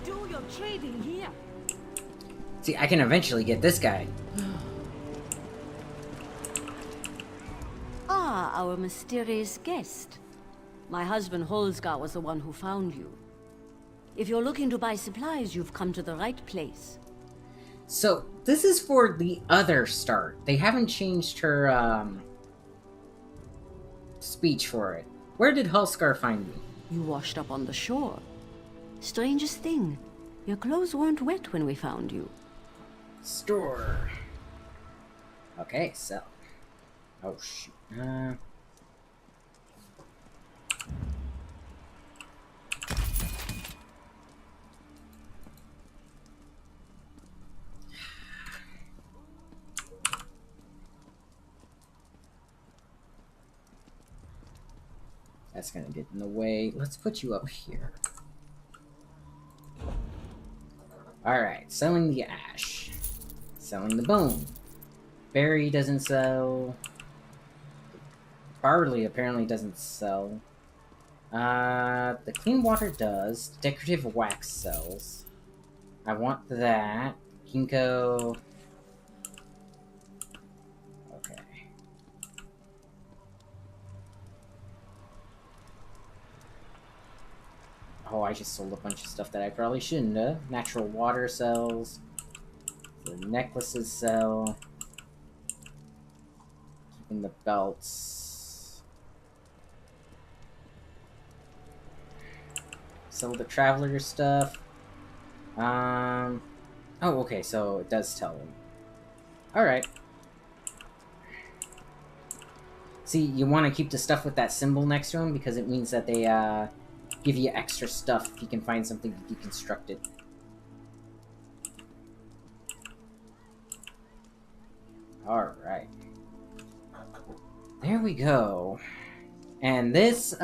S3: Do your trading here.
S1: See, I can eventually get this guy.
S12: Ah, our mysterious guest. My husband Holsgar was the one who found you. If you're looking to buy supplies, you've come to the right place.
S1: So, this is for the other start. They haven't changed her, speech for it. Where did Holsgar find me?
S12: You washed up on the shore. Strangest thing, your clothes weren't wet when we found you.
S1: Store. Okay, sell. Oh, shoot. That's gonna get in the way. Let's put you up here. Alright, selling the ash. Selling the bone. Berry doesn't sell. Barley apparently doesn't sell. The clean water does. Decorative wax sells. I want that. Ginkgo. Okay. Oh, I just sold a bunch of stuff that I probably shouldn't have. Natural water sells. The necklaces sell. Keeping the belts. Sell the traveler stuff. Oh, okay, so it does tell them. Alright. See, you want to keep the stuff with that symbol next to them because it means that they, give you extra stuff if you can find something to deconstruct it. Alright. There we go. And this,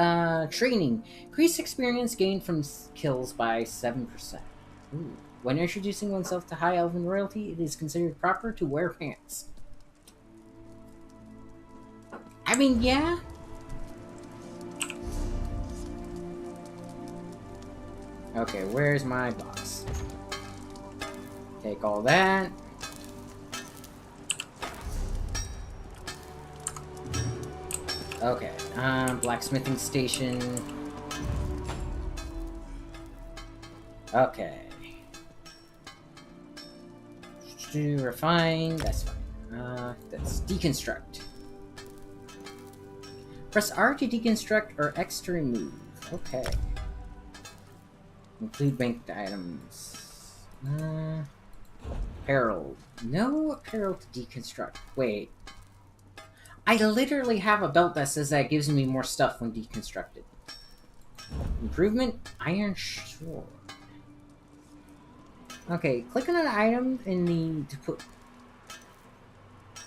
S1: training. Increase experience gained from kills by 7%. Ooh. When introducing oneself to High Elven royalty, it is considered proper to wear pants. I mean, yeah. Okay, where's my box? Take all that. Okay, blacksmithing station. Okay. Refine, that's fine. That's deconstruct. Press R to deconstruct or X to remove. Okay. Include banked items. Apparel. No apparel to deconstruct. Wait. I literally have a belt that says that gives me more stuff when deconstructed. Improvement? Iron Sword. Okay, click on an item in the...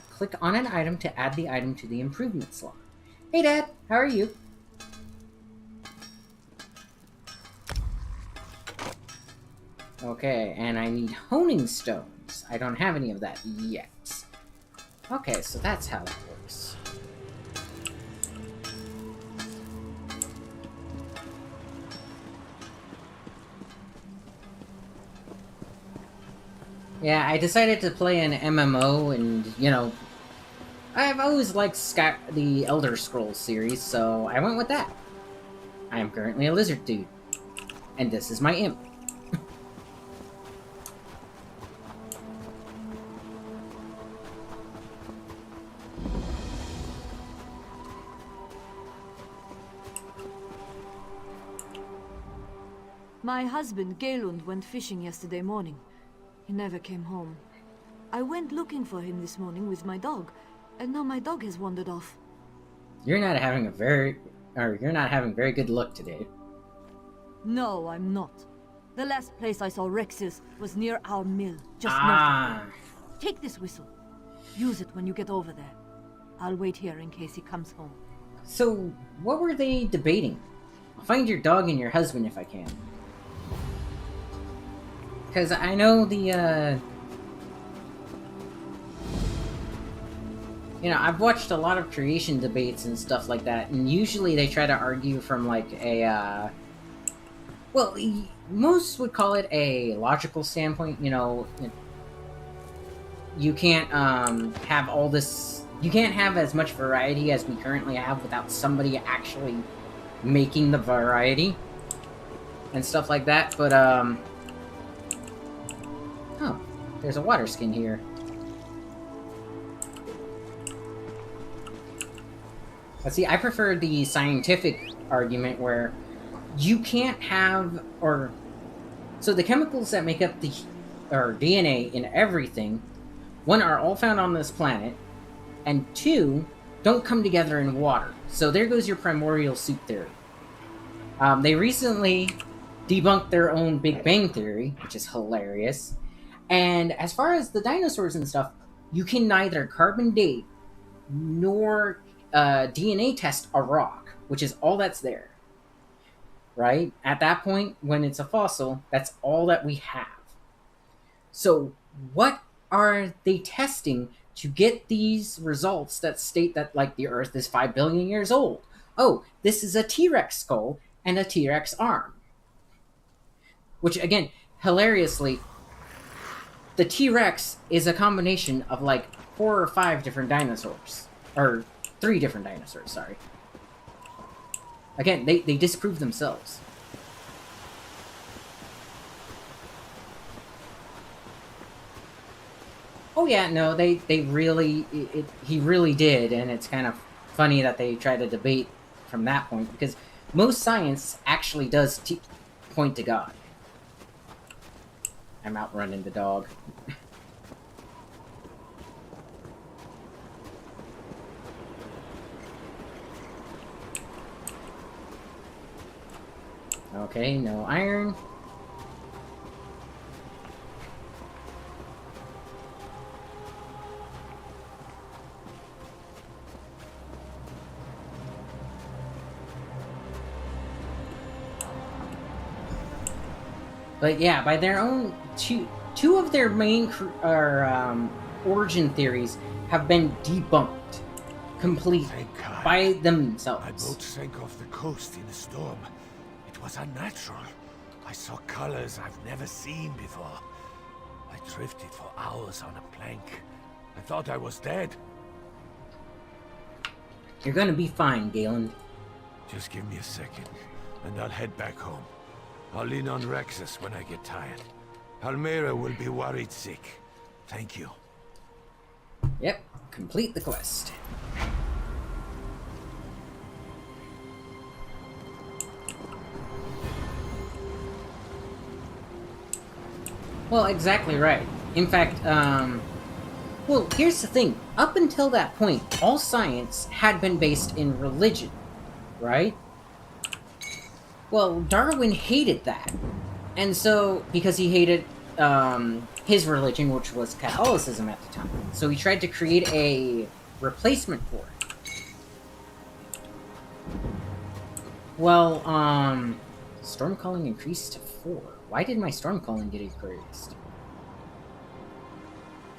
S1: Click on an item to add the item to the improvement slot. Hey Dad, how are you? Okay, and I need honing stones. items. I don't have any of that yet. Okay, so that's how that works. Yeah, I decided to play an MMO, and, you know, I've always liked the Elder Scrolls series, so I went with that. I am currently a lizard dude. And this is my imp.
S3: My husband, Galund, went fishing yesterday morning. He never came home. I went looking for him this morning with my dog, and now my dog has wandered off.
S1: You're not having very good luck today.
S3: No, I'm not. The last place I saw Rex's was near our mill, just north of here. Take this whistle. Use it when you get over there. I'll wait here in case he comes home.
S1: So, what were they debating? I'll find your dog and your husband if I can. Because I know the, you know, I've watched a lot of creation debates and stuff like that, and usually they try to argue from, like, a, well, most would call it a logical standpoint, you know. You can't, have all this... You can't have as much variety as we currently have without somebody actually making the variety and stuff like that, but, oh, there's a water skin here. But see, I prefer the scientific argument where you can't have, or... So the chemicals that make up the DNA in everything, one, are all found on this planet, and two, don't come together in water. So there goes your primordial soup theory. They recently debunked their own Big Bang theory, which is hilarious. And as far as the dinosaurs and stuff, you can neither carbon date nor DNA test a rock, which is all that's there. Right? At that point, when it's a fossil, that's all that we have. So, what are they testing to get these results that state that, like, the Earth is 5 billion years old? Oh, this is a T-Rex skull and a T-Rex arm. Which, again, hilariously, the T-Rex is a combination of, like, 4 or 5 different dinosaurs. Or 3 different dinosaurs, sorry. Again, they disprove themselves. Oh yeah, no, they really... he really did, and it's kind of funny that they try to debate from that point, because most science actually does point to God. I'm outrunning the dog. Okay, no iron. But yeah, by their own... Two of their main origin theories have been debunked completely by themselves.
S13: My boat sank off the coast in a storm. It was unnatural. I saw colors I've never seen before. I drifted for hours on a plank. I thought I was dead.
S1: You're gonna be fine, Galen.
S13: Just give me a second, and I'll head back home. I'll lean on Rexus when I get tired. Almera will be worried sick. Thank you.
S1: Yep, complete the quest. Well, exactly right. In fact, well, here's the thing. Up until that point, all science had been based in religion, right? Well, Darwin hated that. And so, because he hated his religion, which was Catholicism at the time, so he tried to create a replacement for it. Well, storm calling increased to 4. Why did my storm calling get increased?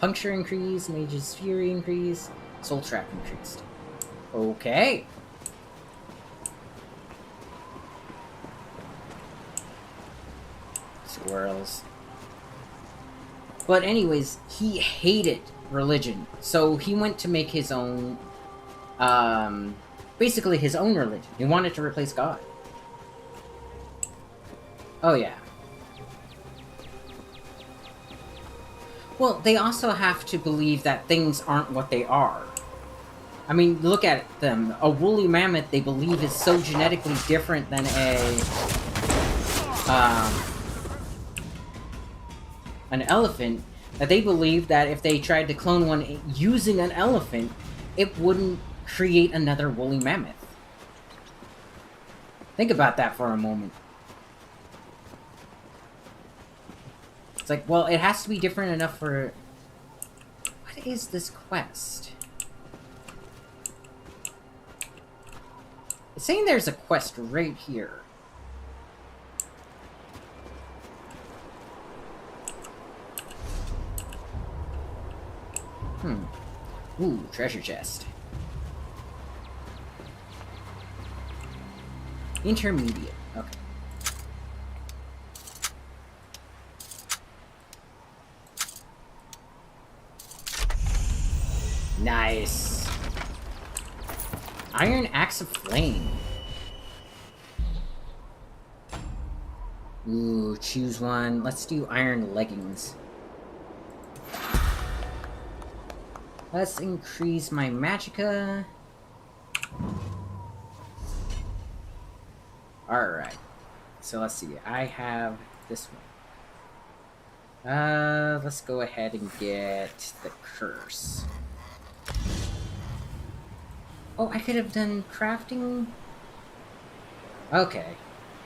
S1: Puncture increased, Mage's Fury increased, Soul Trap increased. Okay. Swirls. But anyways, he hated religion, so he went to make his own, basically his own religion. He wanted to replace God. Oh yeah. Well, they also have to believe that things aren't what they are. I mean, look at them. A woolly mammoth, they believe, is so genetically different than an elephant, that they believe that if they tried to clone one using an elephant, it wouldn't create another woolly mammoth. Think about that for a moment. It's like, well, it has to be different enough for... What is this quest? It's saying there's a quest right here. Ooh, treasure chest. Intermediate. Okay. Nice. Iron Axe of Flame. Ooh, choose one. Let's do Iron Leggings. Let's increase my magicka. Alright. So let's see. I have this one. Let's go ahead and get the curse. Oh, I could have done crafting? Okay.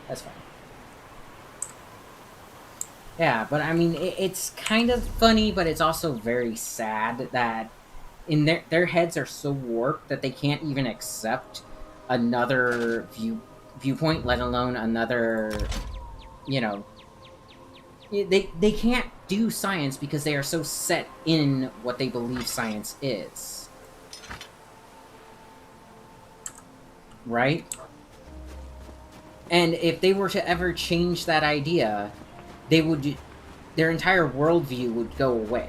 S1: That's fine. Yeah, but I mean, it's kind of funny, but it's also very sad that in their heads are so warped that they can't even accept another viewpoint, let alone another, you know, they can't do science because they are so set in what they believe science is. Right? And if they were to ever change that idea, they would, their entire worldview would go away.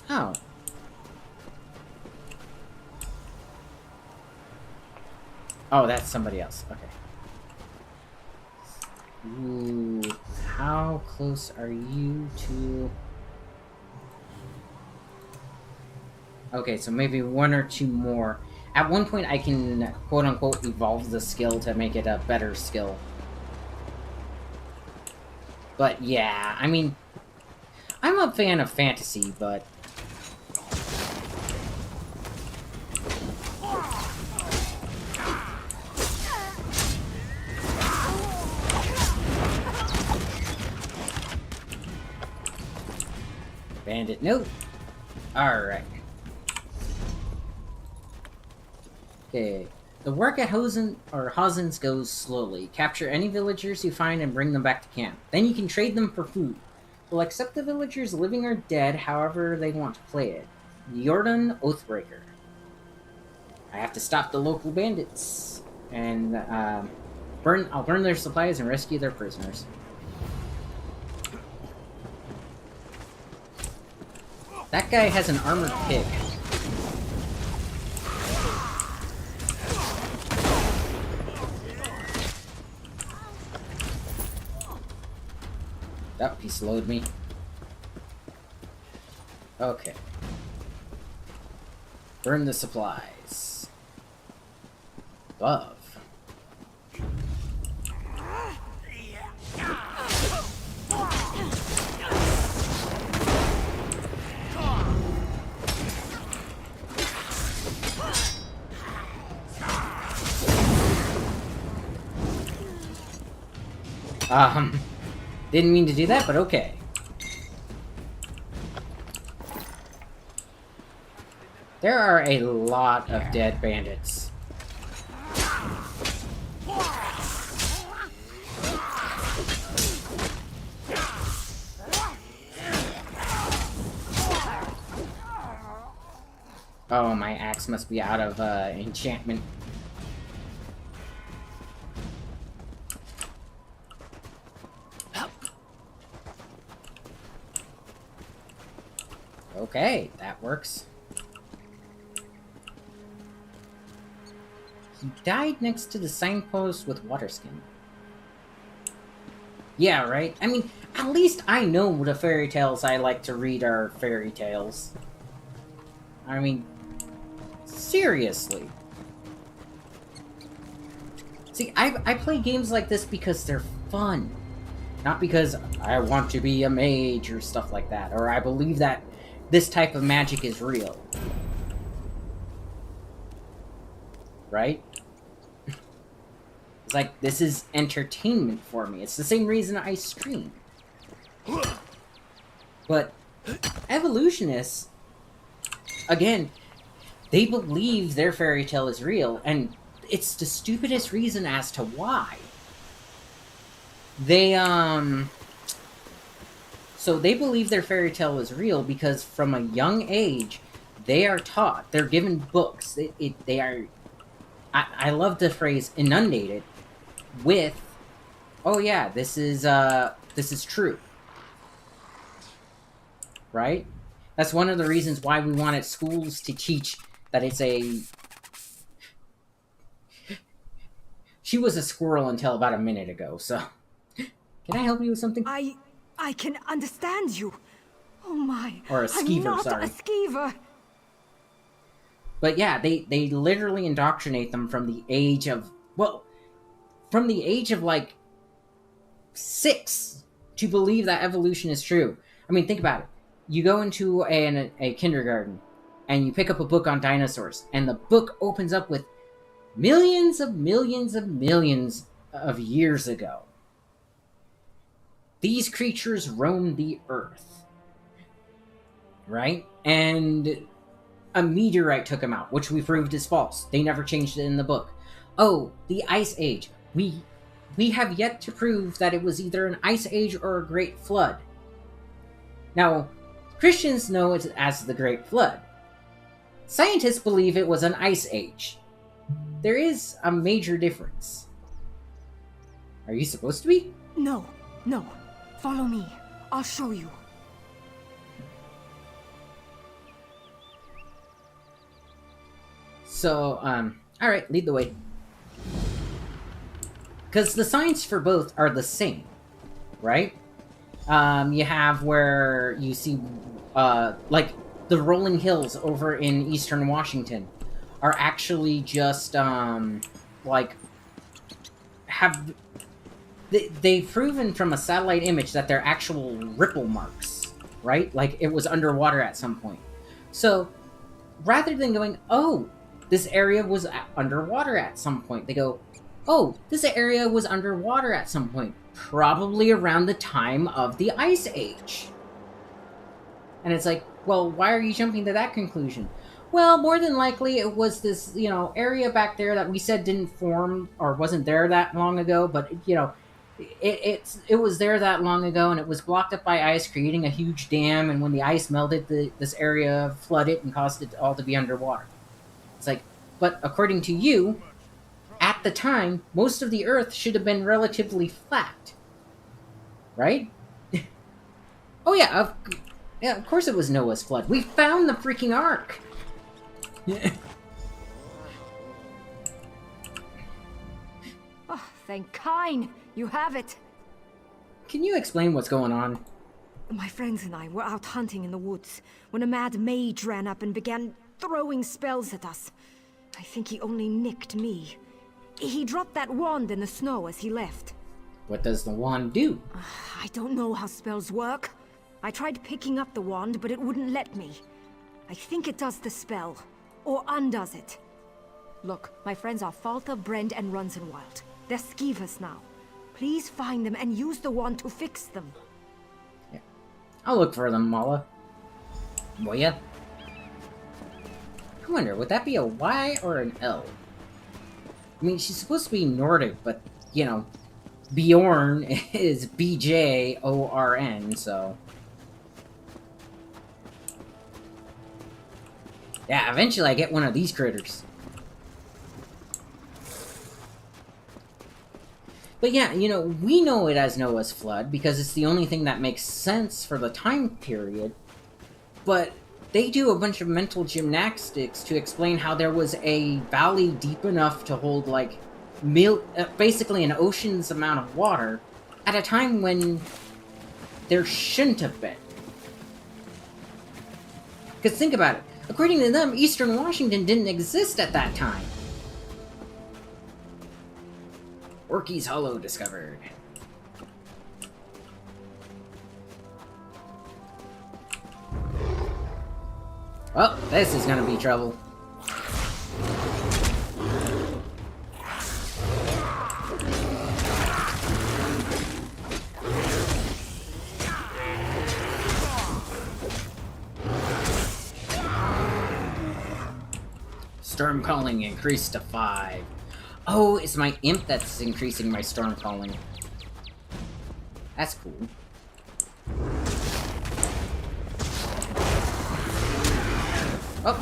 S1: Oh. Oh, that's somebody else. Okay. Ooh, how close are you to... Okay, so maybe one or two more. At one point, I can, quote-unquote, evolve the skill to make it a better skill. But yeah, I mean... I'm a fan of fantasy, but... Bandit, nope. Alright. Okay. The work at Hosen's goes slowly. Capture any villagers you find and bring them back to camp. Then you can trade them for food. We'll accept the villagers living or dead however they want to play it. Jordan Oathbreaker. I have to stop the local bandits. And, I'll burn their supplies and rescue their prisoners. That guy has an armored pig. Oh, he slowed me. Okay. Burn the supplies. Above. Didn't mean to do that, but okay. There are a lot of dead bandits. Oh, my axe must be out of enchantment. Okay, that works. He died next to the signpost with water skin. Yeah, right? I mean, at least I know the fairy tales I like to read are fairy tales. I mean, seriously. See, I play games like this because they're fun. Not because I want to be a mage or stuff like that, or I believe that this type of magic is real. Right? It's like, this is entertainment for me. It's the same reason I stream. But evolutionists, again, they believe their fairy tale is real, and it's the stupidest reason as to why. So they believe their fairy tale is real because from a young age, they are taught, they're given books, they are, I love the phrase, inundated with, oh yeah, this is true. Right? That's one of the reasons why we wanted schools to teach that it's a... She was a squirrel until about a minute ago, so... Can I help you with something?
S3: I can understand you. Oh my.
S1: Or a skeever,
S3: I'm not
S1: sorry.
S3: a skeever.
S1: But yeah, they literally indoctrinate them from the age of... Well, from the age of, like, 6 to believe that evolution is true. I mean, think about it. You go into a kindergarten, and you pick up a book on dinosaurs, and the book opens up with millions of years ago. These creatures roamed the Earth. Right? And a meteorite took them out, which we proved is false. They never changed it in the book. Oh, the Ice Age. We have yet to prove that it was either an Ice Age or a Great Flood. Now, Christians know it as the Great Flood. Scientists believe it was an Ice Age. There is a major difference. Are you supposed to be?
S3: No. Follow me. I'll show you.
S1: So, alright, lead the way. Because the signs for both are the same, right? You have where you see, like, the rolling hills over in eastern Washington are actually just, like, have... They've proven from a satellite image that they're actual ripple marks, right? Like, it was underwater at some point. So, rather than going, oh, this area was underwater at some point, they go, oh, this area was underwater at some point, probably around the time of the Ice Age. And it's like, well, why are you jumping to that conclusion? Well, more than likely it was this, you know, area back there that we said didn't form or wasn't there that long ago, but, you know, it was there that long ago, and it was blocked up by ice, creating a huge dam, and when the ice melted, this area flooded and caused it all to be underwater. It's like, but according to you, at the time, most of the Earth should have been relatively flat. Right? Oh yeah, of course it was Noah's flood. We found the freaking Ark!
S3: Oh, thank Kine! You have it!
S1: Can you explain what's going on?
S3: My friends and I were out hunting in the woods when a mad mage ran up and began throwing spells at us. I think he only nicked me. He dropped that wand in the snow as he left.
S1: What does the wand do?
S3: I don't know how spells work. I tried picking up the wand, but it wouldn't let me. I think it does the spell, or undoes it. Look, my friends are Faltha, Brend, and Runsenwild. They're skeevers now. Please find them and use the wand to fix them.
S1: Yeah. I'll look for them, Mala. Will ya? I wonder, would that be a Y or an L? I mean, she's supposed to be Nordic, but, you know, Bjorn is B-J-O-R-N, so... Yeah, eventually I get one of these critters. But yeah, you know, we know it as Noah's Flood because it's the only thing that makes sense for the time period. But they do a bunch of mental gymnastics to explain how there was a valley deep enough to hold, like, basically an ocean's amount of water at a time when there shouldn't have been. Because think about it. According to them, Eastern Washington didn't exist at that time. Orky's Hollow discovered. Well, this is gonna be trouble. Storm calling increased to 5. Oh, it's my imp that's increasing my storm calling. That's cool. Oh!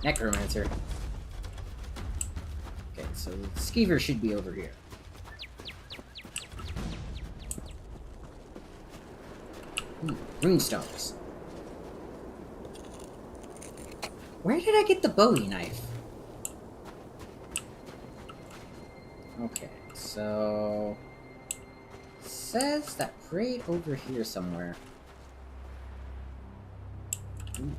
S1: Necromancer. Okay, so Skeever should be over here. Ooh, runestones. Where did I get the Bowie knife? Okay, so... it says that right over here somewhere. Ooh.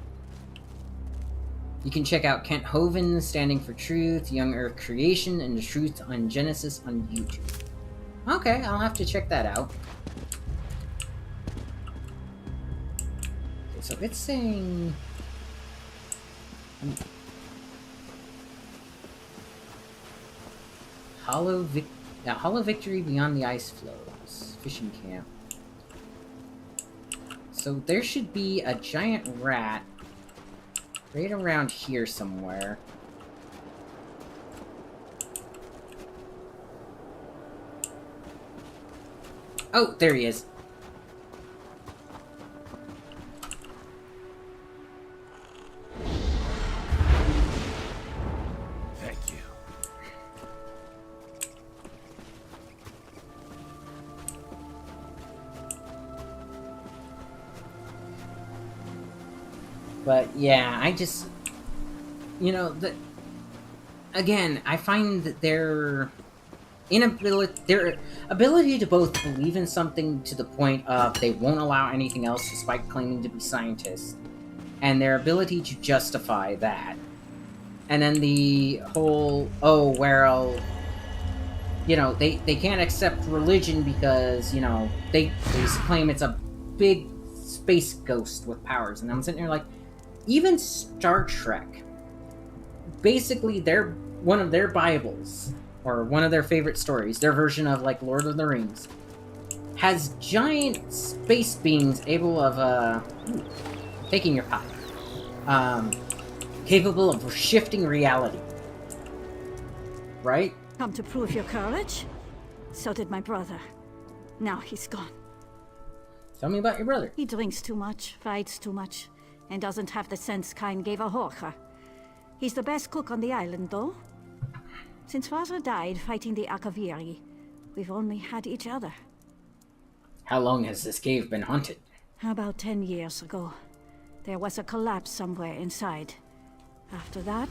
S1: You can check out Kent Hovind, Standing for Truth, Young Earth Creation, and The Truth on Genesis on YouTube. Okay, I'll have to check that out. Okay, so it's saying... Hollow Victory Beyond the Ice Flows. Fishing camp. So there should be a giant rat right around here somewhere. Oh, there he is. But yeah, I just, you know, again, I find that their ability to both believe in something to the point of they won't allow anything else despite claiming to be scientists, and their ability to justify that, and then the whole, oh, well, you know, they can't accept religion because, you know, they claim it's a big space ghost with powers, and I'm sitting there like, even Star Trek, basically one of their Bibles, or one of their favorite stories, their version of, like, Lord of the Rings, has giant space beings able of, taking your pie, capable of shifting reality. Right?
S14: Come to prove your courage? So did my brother. Now he's gone.
S1: Tell me about your brother.
S14: He drinks too much, fights too much, and doesn't have the sense Kain gave a Horcha. He's the best cook on the island, though. Since father died fighting the Akaviri, we've only had each other.
S1: How long has this cave been haunted?
S14: About 10 years ago. There was a collapse somewhere inside. After that,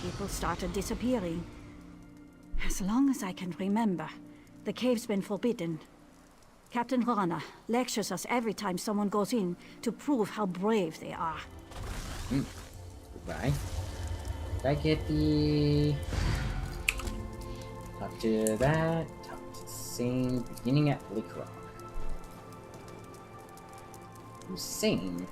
S14: people started disappearing. As long as I can remember, the cave's been forbidden. Captain Rana lectures us every time someone goes in to prove how brave they are.
S1: Goodbye. Did I get the... Talk to that. Talk to the same. Beginning at Bleak Rock. Insane.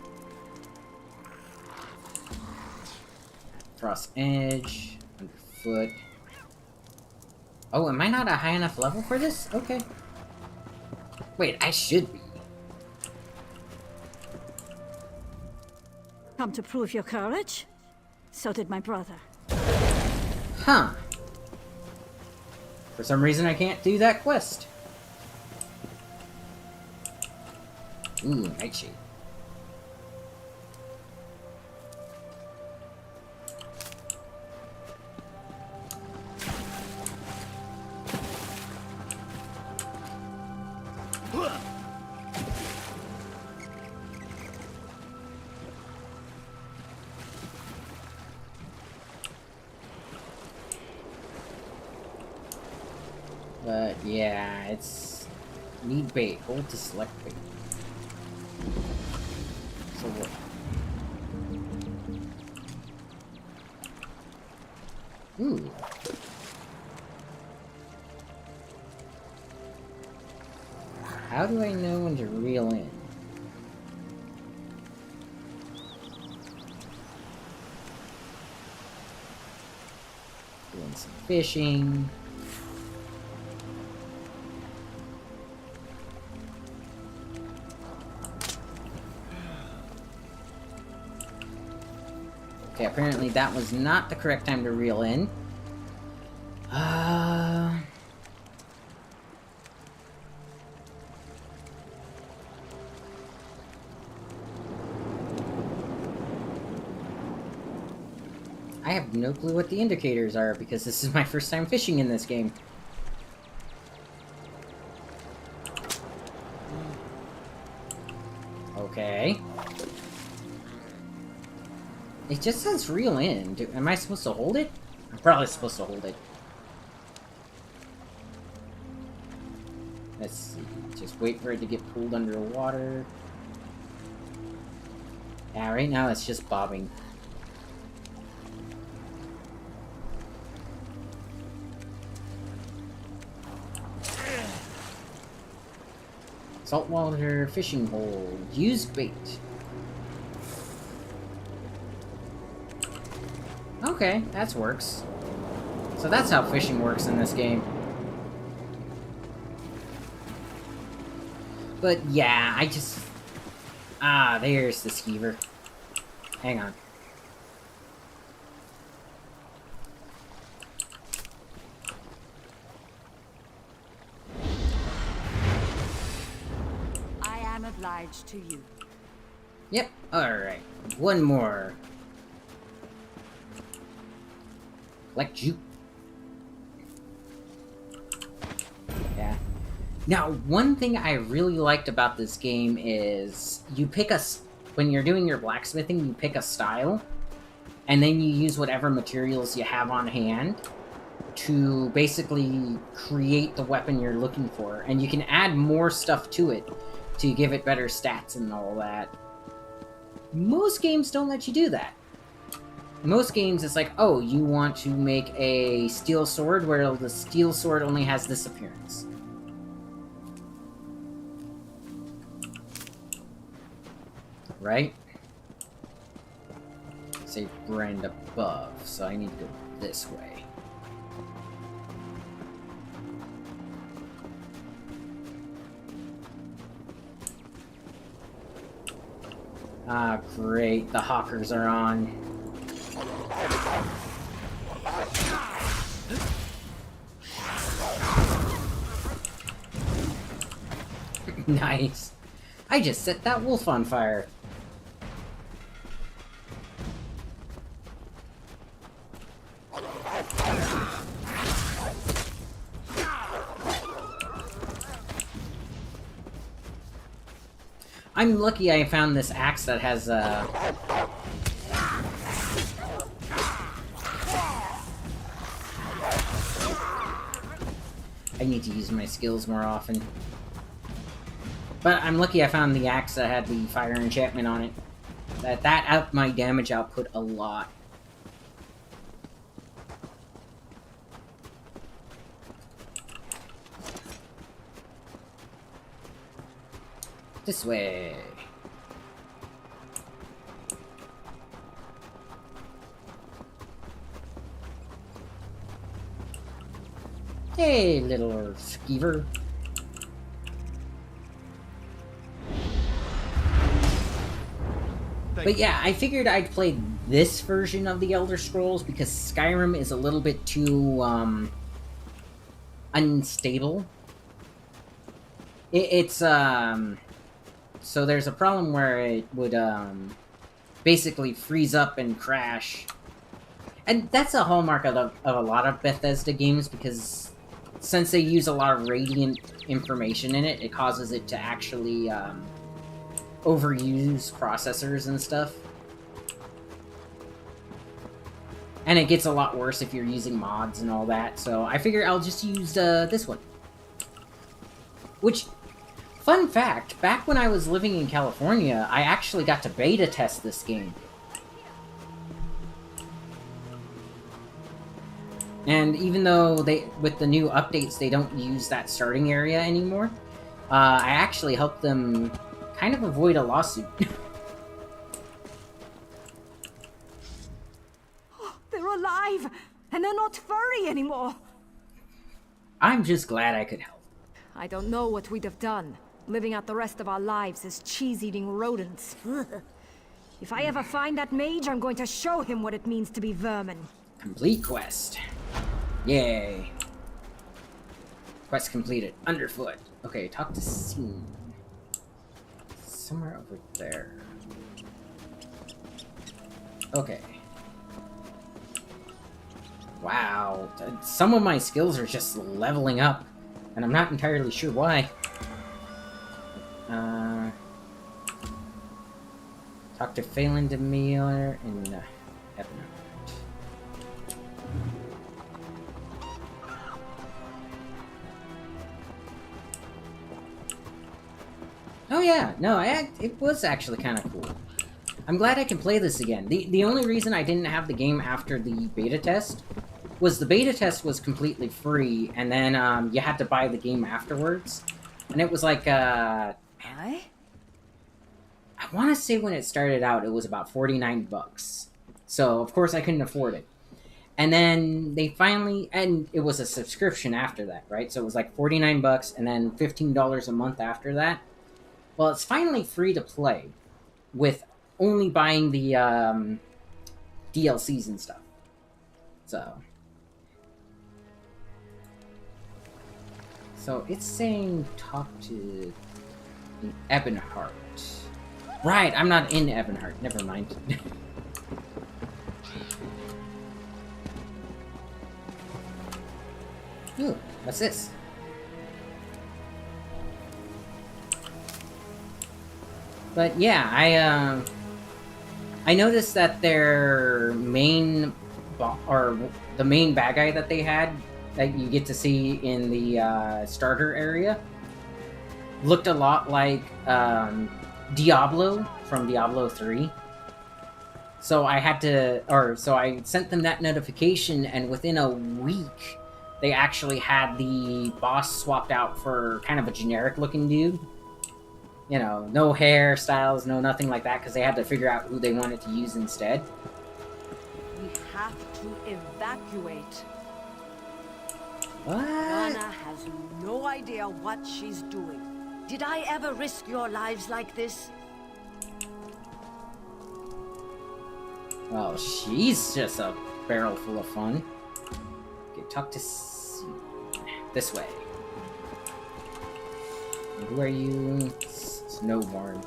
S1: Frost Edge. Underfoot. Oh, am I not a high enough level for this? Okay. Wait, I should be.
S14: Come to prove your courage? So did my brother.
S1: Huh. For some reason, I can't do that quest. Ooh, Nightshade. But yeah, it's need bait. Hold to select bait. So what? Ooh. How do I know when to reel in? Doing some fishing. Okay, apparently that was not the correct time to reel in. I have no clue what the indicators are because this is my first time fishing in this game. Okay. It just says reel in. Am I supposed to hold it? I'm probably supposed to hold it. Let's see. Just wait for it to get pulled underwater. Yeah, right now it's just bobbing. Saltwater fishing hole. Use bait. Okay, that works. So that's how fishing works in this game. But yeah, I just... Ah, there's the skeever. Hang on.
S3: I am obliged to you.
S1: Yep, alright. One more. Collect you. Yeah. Now, one thing I really liked about this game is you pick a... When you're doing your blacksmithing, you pick a style, and then you use whatever materials you have on hand to basically create the weapon you're looking for. And you can add more stuff to it to give it better stats and all that. Most games don't let you do that. Most games, it's like, oh, you want to make a steel sword where the steel sword only has this appearance. Right? Say brand above, so I need to go this way. Ah, great. The hawkers are on. Nice. I just set that wolf on fire. I'm lucky I found this axe that has I need to use my skills more often. But I'm lucky I found the axe that had the fire enchantment on it. That upped my damage output a lot. This way. Hey, little skeever. But yeah, I figured I'd play this version of the Elder Scrolls because Skyrim is a little bit too, unstable. It's, so there's a problem where it would, basically freeze up and crash. And that's a hallmark of a lot of Bethesda games, because since they use a lot of radiant information in it, it causes it to actually, overuse processors and stuff. And it gets a lot worse if you're using mods and all that, so I figure I'll just use this one. Which, fun fact, back when I was living in California, I actually got to beta test this game. And even though with the new updates, they don't use that starting area anymore, I actually helped them kind of avoid a lawsuit.
S3: They're alive, and they're not furry anymore.
S1: I'm just glad I could help.
S3: I don't know what we'd have done, living out the rest of our lives as cheese-eating rodents. If I ever find that mage, I'm going to show him what it means to be vermin.
S1: Complete quest. Yay. Quest completed. Underfoot. Okay, talk to Scene. Somewhere over there. Okay. Wow. Some of my skills are just leveling up, and I'm not entirely sure why. Talk to Phelan Demir and Ebner. Oh yeah, no, it was actually kind of cool. I'm glad I can play this again. The only reason I didn't have the game after the beta test was the beta test was completely free, and then you had to buy the game afterwards. And it was like, I want to say when it started out, it was about 49 bucks. So, of course, I couldn't afford it. And then they finally, and it was a subscription after that, right? So it was like 49 bucks and then $15 a month after that. Well, it's finally free to play with only buying the DLCs and stuff. So it's saying talk to Ebonheart. Right, I'm not in Ebonheart. Never mind. Ooh, what's this? But yeah, I noticed that their main or the main bad guy that they had that you get to see in the starter area looked a lot like Diablo from Diablo 3. So I had to, so I sent them that notification, and within a week, they actually had the boss swapped out for kind of a generic-looking dude. You know, no hairstyles, no nothing like that, because they had to figure out who they wanted to use instead.
S3: We have to evacuate.
S1: What?
S11: Lana has no idea what she's doing. Did I ever risk your lives like this?
S1: Well, she's just a barrel full of fun. Okay, talk to this way. Who are you? Snowborn.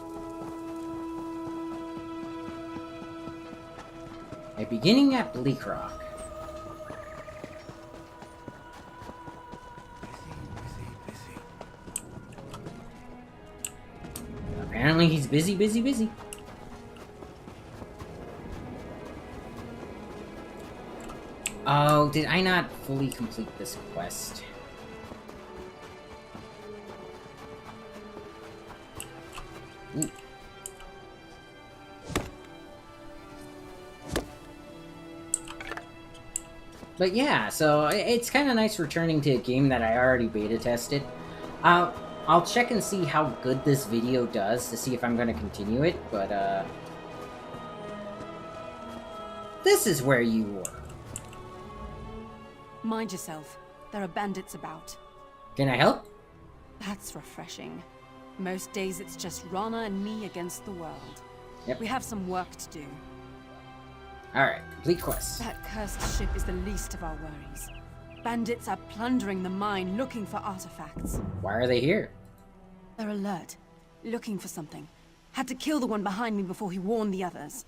S1: A beginning at Bleak Rock. Apparently he's busy. Oh, did I not fully complete this quest? Ooh. But yeah, so it's kind of nice returning to a game that I already beta tested. I'll check and see how good this video does to see if I'm going to continue it, but this is where you were.
S3: Mind yourself.
S15: There are bandits about.
S1: Can I help?
S15: That's refreshing. Most days it's just Rana and me against the world.
S1: Yep.
S15: We have some work to do.
S1: Alright, complete quest.
S15: That cursed ship is the least of our worries. Bandits are plundering the mine, looking for artifacts.
S1: Why are they here?
S15: They're alert, looking for something. Had to kill the one behind me before he warned the others.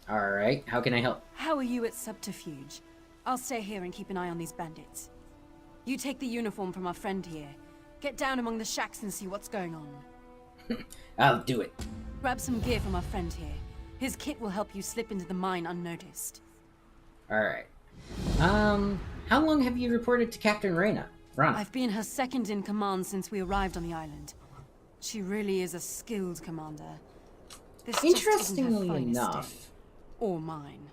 S1: Alright, how can I help?
S15: How are you at Subterfuge? I'll stay here and keep an eye on these bandits. You take the uniform from our friend here. Get down among the shacks and see what's going on.
S1: I'll do it.
S15: Grab some gear from our friend here. His kit will help you slip into the mine unnoticed.
S1: Alright. How long have you reported to Captain Rana?
S15: I've been her second in command since we arrived on the island. She really is a skilled commander. This
S1: Interestingly
S15: just isn't her finest
S1: enough.
S15: day. Or mine.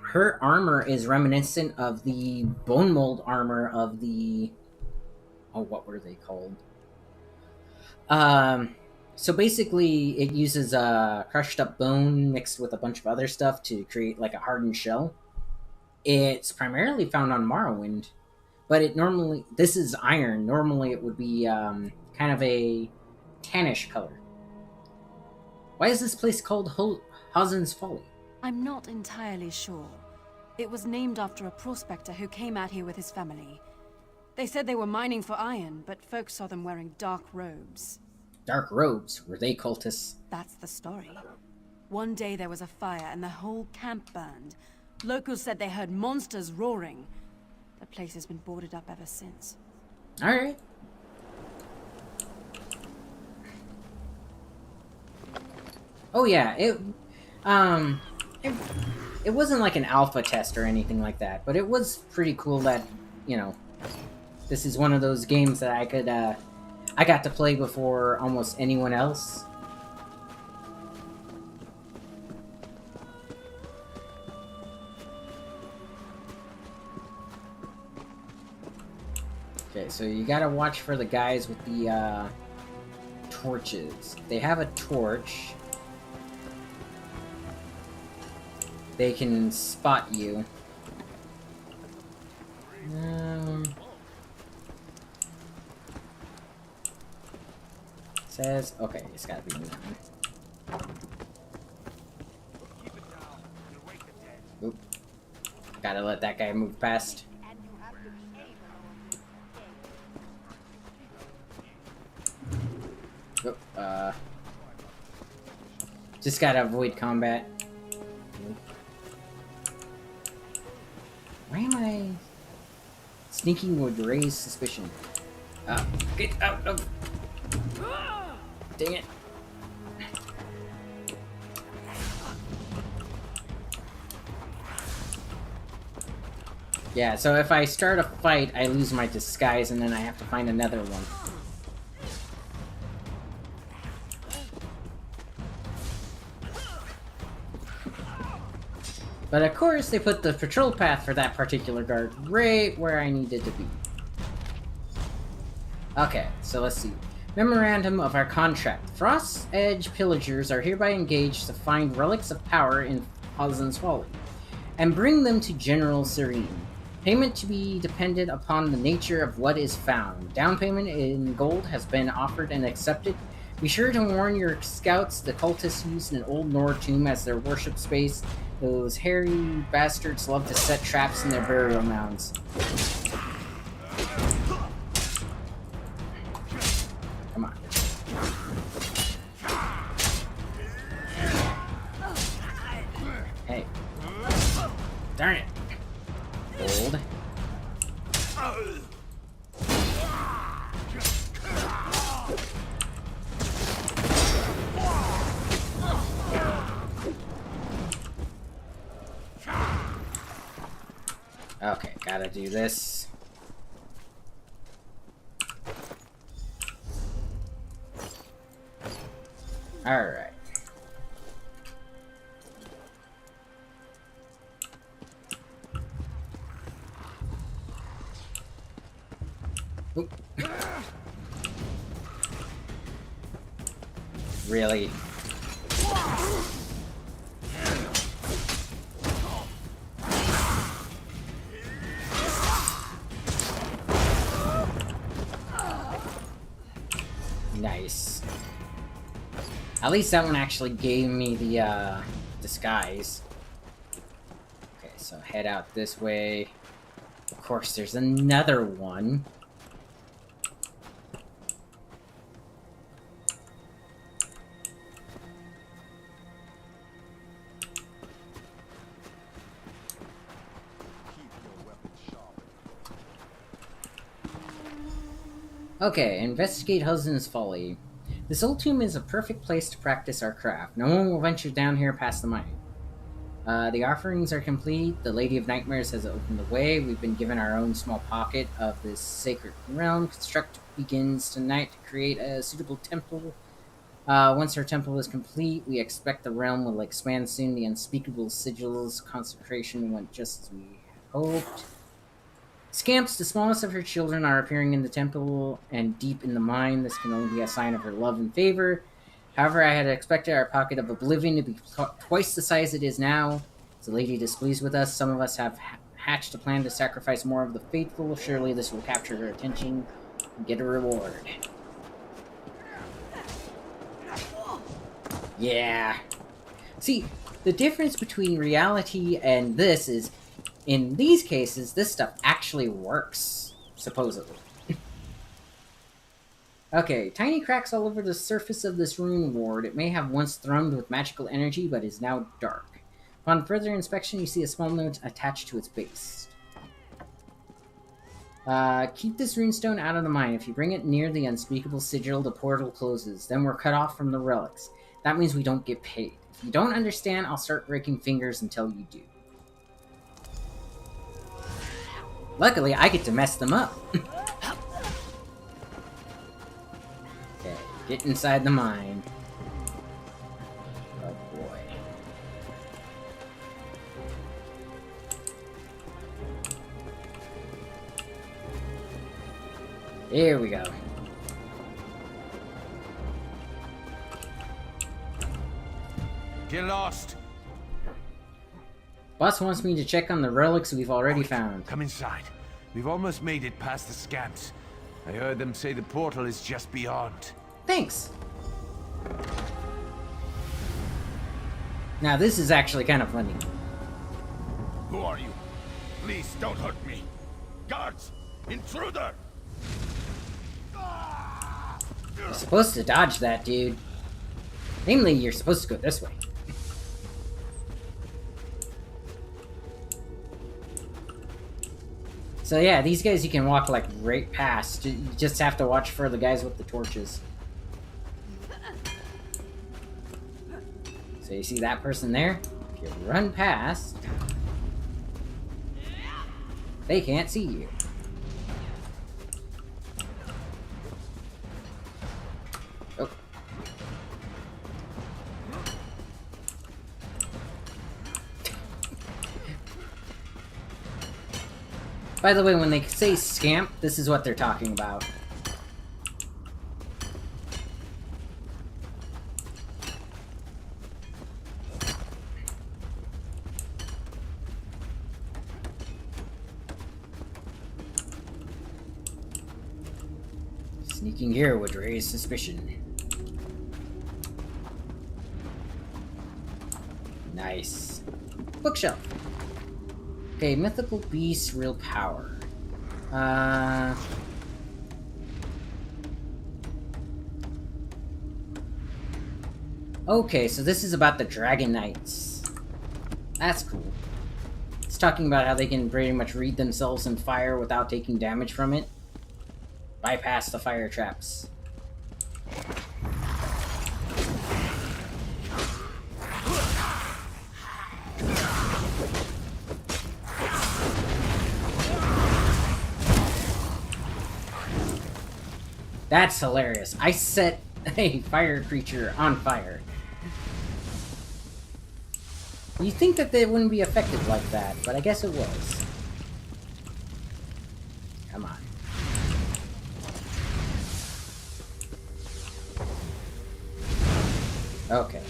S1: Her armor is reminiscent of the bone mold armor of the... Oh, what were they called? So basically, it uses crushed up bone mixed with a bunch of other stuff to create like a hardened shell. It's primarily found on Morrowind, but it normally... This is iron. Normally it would be kind of a tannish color. Why is this place called Hazen's Folly?
S15: I'm not entirely sure. It was named after a prospector who came out here with his family. They said they were mining for iron, but folks saw them wearing dark robes.
S1: Dark robes? Were they cultists?
S15: That's the story. One day there was a fire and the whole camp burned. Locals said they heard monsters roaring. The place has been boarded up ever since.
S1: Alright. Oh yeah, it wasn't like an alpha test or anything like that, but it was pretty cool that, you know, this is one of those games that I got to play before almost anyone else. Okay, so you gotta watch for the guys with the torches. If they have a torch, they can spot you. Says, okay, it's gotta be moving. Oop. Gotta let that guy move past. Oop, just gotta avoid combat. Why am I... Sneaking would raise suspicion. Get out of... Dang it. Yeah, so if I start a fight, I lose my disguise and then I have to find another one. But of course, they put the patrol path for that particular guard right where I needed to be. Okay, so let's see. Memorandum of Our Contract. Frost's Edge pillagers are hereby engaged to find relics of power in Hazen's Folly, and bring them to General Serene. Payment to be dependent upon the nature of what is found. Down payment in gold has been offered and accepted. Be sure to warn your scouts the cultists used an old Nord tomb as their worship space. Those hairy bastards love to set traps in their burial mounds. Come on. Hey. Darn it. Hold. Okay, gotta do this. Alright. Oop. Really? Nice. At least that one actually gave me the disguise. Okay, so head out this way. Of course, there's another one. Okay, investigate Husband's Folly. This old tomb is a perfect place to practice our craft. No one will venture down here past the mine. The offerings are complete. The Lady of Nightmares has opened the way. We've been given our own small pocket of this sacred realm. Construct begins tonight to create a suitable temple. Once our temple is complete, we expect the realm will expand soon. The unspeakable sigils consecration went just as we hoped. Scamps, the smallest of her children, are appearing in the temple and deep in the mine. This can only be a sign of her love and favor. However, I had expected our pocket of oblivion to be twice the size it is now. Is the lady displeased with us? Some of us have hatched a plan to sacrifice more of the faithful. Surely this will capture her attention and get a reward. Yeah. See, the difference between reality and this is, in these cases, this stuff actually works, supposedly. Okay, tiny cracks all over the surface of this rune ward. It may have once thrummed with magical energy, but is now dark. Upon further inspection, you see a small note attached to its base. Keep this runestone out of the mine. If you bring it near the unspeakable sigil, the portal closes. Then we're cut off from the relics. That means we don't get paid. If you don't understand, I'll start breaking fingers until you do. Luckily, I get to mess them up. Okay, get inside the mine. Oh boy. Here we go.
S13: Get lost.
S1: Boss wants me to check on the relics we've already found.
S13: Come inside. We've almost made it past the scamps. I heard them say the portal is just beyond.
S1: Thanks. Now this is actually kind of funny.
S5: Who are you? Please don't hurt me. Guards! Intruder!
S1: You're supposed to dodge that, dude. Namely, you're supposed to go this way. So yeah, these guys you can walk like right past. You just have to watch for the guys with the torches. So you see that person there? If you run past, they can't see you. Oh. By the way, when they say scamp, this is what they're talking about. Sneaking here would raise suspicion. Nice. Bookshelf. Okay, mythical beast, real power. Okay, so this is about the Dragon Knights. That's cool. It's talking about how they can pretty much read themselves in fire without taking damage from it. Bypass the fire traps. That's hilarious. I set a fire creature on fire. You'd think that they wouldn't be affected like that, but I guess it was. Come on. Okay.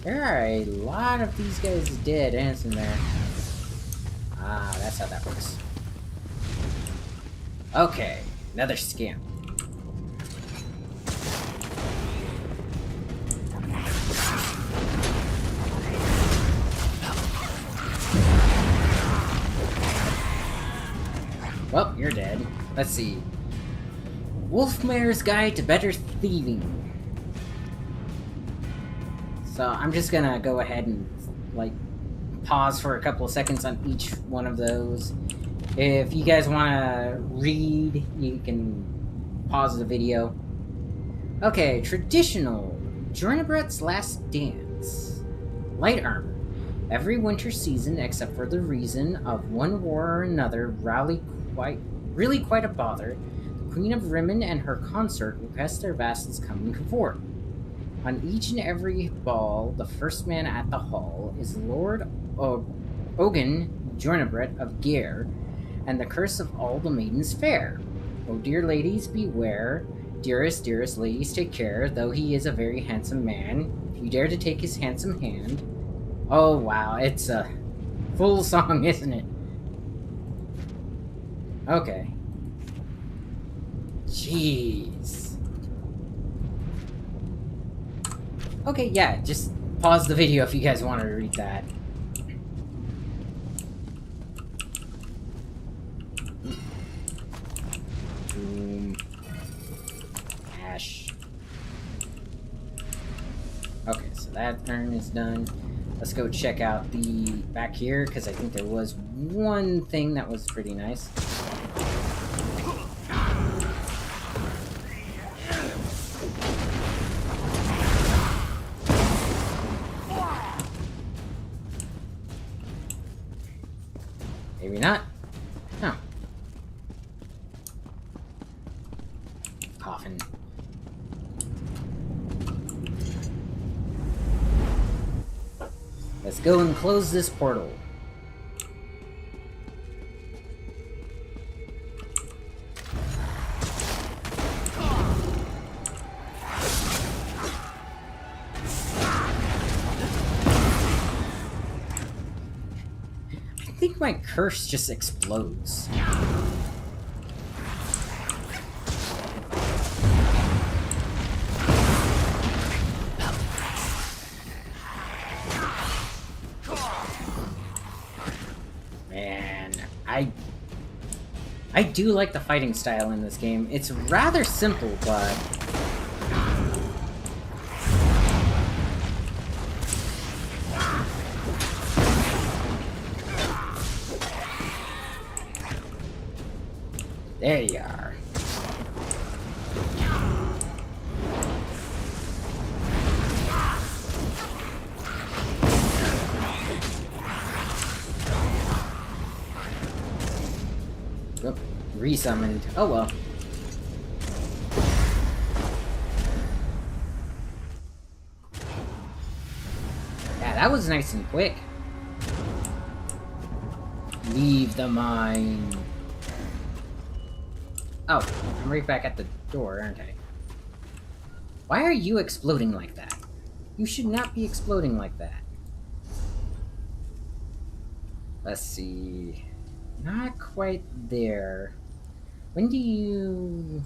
S1: There are a lot of these guys dead, isn't there? Ah, that's how that works. Okay, another scam. Well, you're dead. Let's see. Wolfmare's Guide to Better Thieving. So I'm just gonna go ahead and, like, pause for a couple of seconds on each one of those. If you guys want to read, you can pause the video. Okay, traditional. Jornabret's Last Dance. Light armor. Every winter season, except for the reason of one war or another, really quite a bother, the Queen of Rimmon and her consort request their vassals come before. On each and every ball, the first man at the hall is Lord Ogun Jornabret of Gare, and the curse of all the maidens fair. Oh, dear ladies, beware. Dearest, dearest ladies, take care, though he is a very handsome man. If you dare to take his handsome hand... Oh, wow, it's a full song, isn't it? Okay. Jeez. Okay, yeah, just pause the video if you guys want to read that. Boom. Ash. Okay, so that turn is done. Let's go check out the back here, because I think there was one thing that was pretty nice. Maybe not. Huh. Coffin. Let's go and close this portal. I think my curse just explodes. Man, I do like the fighting style in this game. It's rather simple, but... There you are. Oop, resummoned. Oh well. Yeah, that was nice and quick. Leave the mine. Oh, I'm right back at the door, aren't I? Why are you exploding like that? You should not be exploding like that. Let's see. Not quite there. When do you...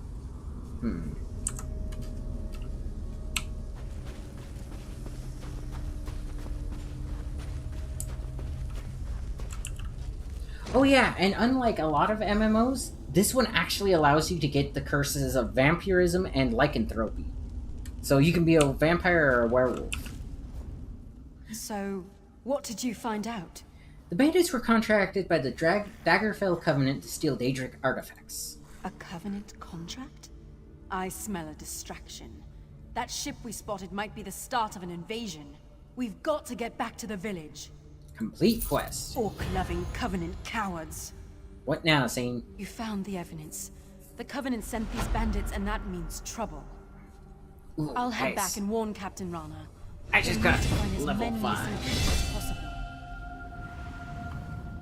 S1: Oh yeah, and unlike a lot of MMOs, this one actually allows you to get the curses of vampirism and lycanthropy. So you can be a vampire or a werewolf.
S15: So, what did you find out?
S1: The bandits were contracted by the Daggerfell Covenant to steal Daedric artifacts.
S15: A Covenant contract? I smell a distraction. That ship we spotted might be the start of an invasion. We've got to get back to the village.
S1: Complete quest.
S15: Orc-loving Covenant cowards.
S1: What now, Zane?
S15: You found the evidence. The Covenant sent these bandits, and that means trouble.
S1: Ooh,
S15: I'll head
S1: nice.
S15: back and warn Captain Rana.
S1: I just got level 5.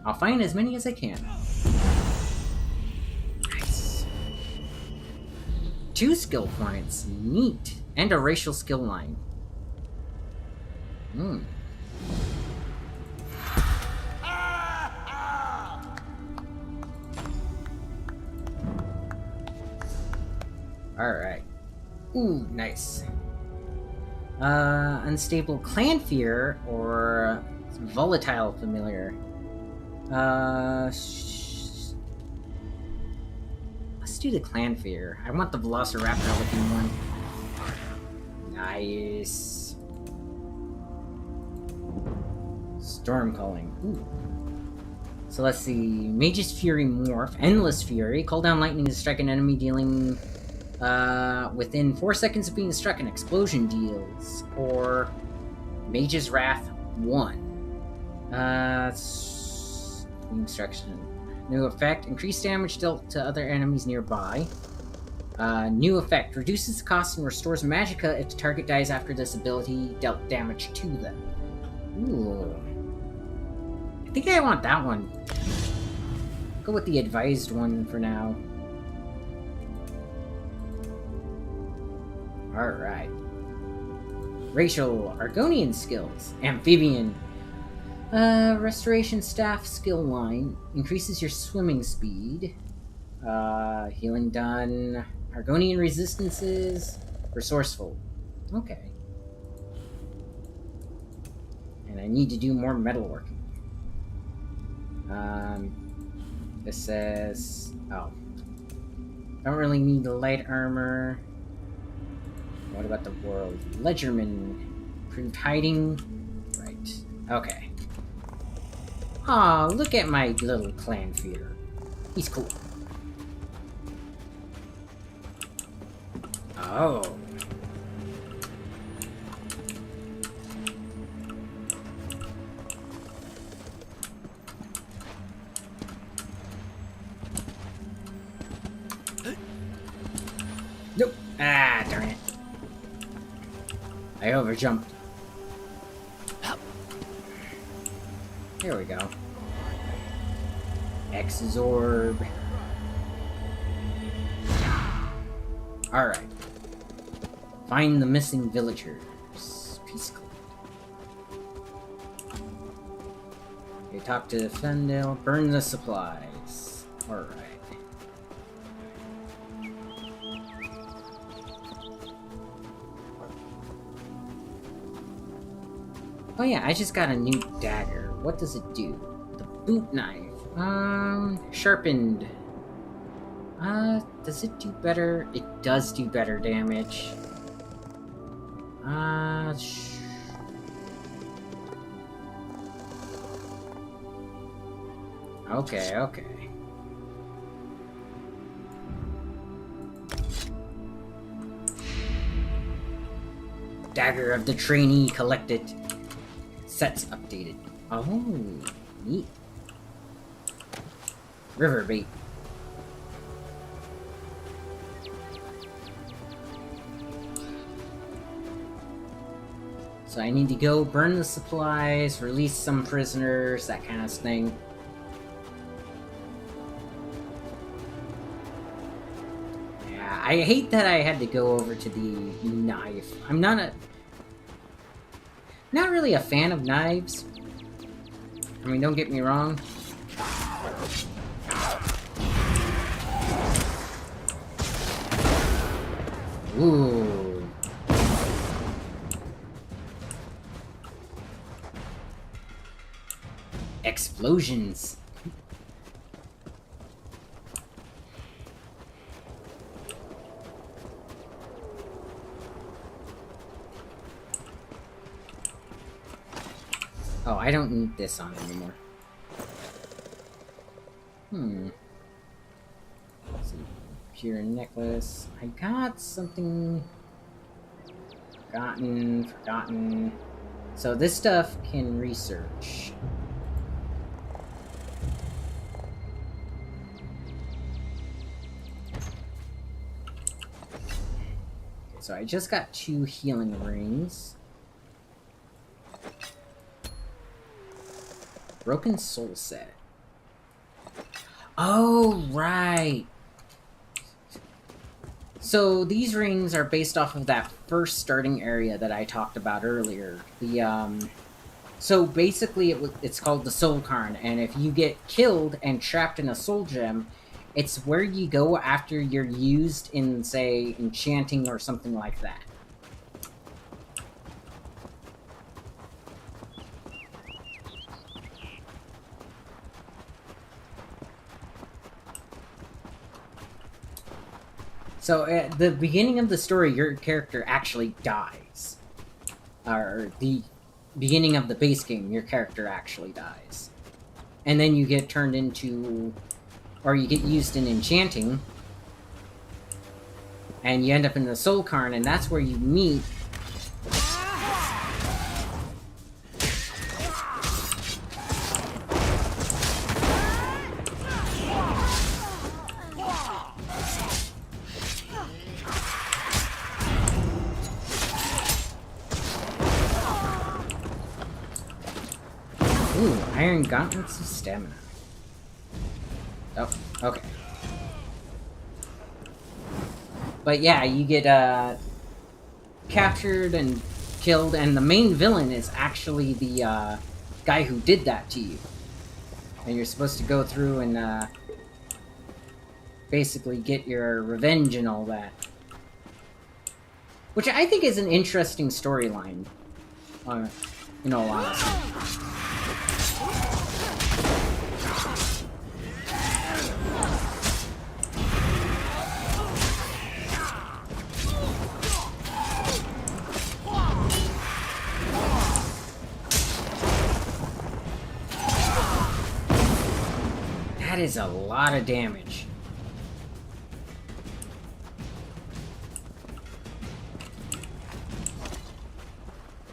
S1: I'll find as many as I can. Nice. 2 skill points. Neat. And a racial skill line. Hmm. Alright. Ooh, nice. Unstable clan fear or volatile familiar. Let's do the clan fear. I want the velociraptor looking one. Nice. Storm calling. Ooh. So let's see. Mage's Fury Morph. Endless Fury. Call down lightning to strike an enemy dealing within 4 seconds of being struck, an explosion deals. Or Mage's Wrath 1. Instruction. New effect. Increased damage dealt to other enemies nearby. New effect. Reduces the cost and restores magicka if the target dies after this ability dealt damage to them. Ooh. I think I want that one. Go with the advised one for now. Alright. Racial Argonian skills. Amphibian. Restoration staff skill line. Increases your swimming speed. Healing done. Argonian resistances. Resourceful. Okay. And I need to do more metalworking. This says... Oh. Don't really need the light armor. What about the world? Ledgerman. Improved hiding. Right. Okay. Aw, look at my little clan fear. He's cool. Oh. Nope. Ah, darn it. I overjumped. There we go. X-Zorb. Alright. Find the missing villagers. Peace Club. Okay, talk to Fendel. Burn the supplies. Alright. Oh yeah, I just got a new dagger. What does it do? The boot knife. Sharpened. Does it do better? It does do better damage. Okay, okay. Dagger of the trainee collected. Sets updated. Oh, neat. River bait. So I need to go burn the supplies, release some prisoners, that kind of thing. Yeah, I hate that I had to go over to the knife. I'm not really a fan of knives. I mean, don't get me wrong. Ooh. Explosions. Oh, I don't need this on anymore. Let's see. Pure necklace. I got something... Forgotten. So this stuff can research. Okay, so I just got 2 healing rings. Broken Soul Set. Oh, right! So these rings are based off of that first starting area that I talked about earlier. So basically it's called the Soul Cairn, and if you get killed and trapped in a soul gem, it's where you go after you're used in, say, enchanting or something like that. So at the beginning of the story, your character actually dies. Or the beginning of the base game, your character actually dies. And then you get turned into... or you get used in enchanting. And you end up in the Soul Cairn, and that's where you meet... Ooh, Iron Gauntlets of Stamina. Oh, okay. But yeah, you get captured and killed, and the main villain is actually the guy who did that to you. And you're supposed to go through and basically get your revenge and all that. Which I think is an interesting storyline, in all honesty. That is a lot of damage.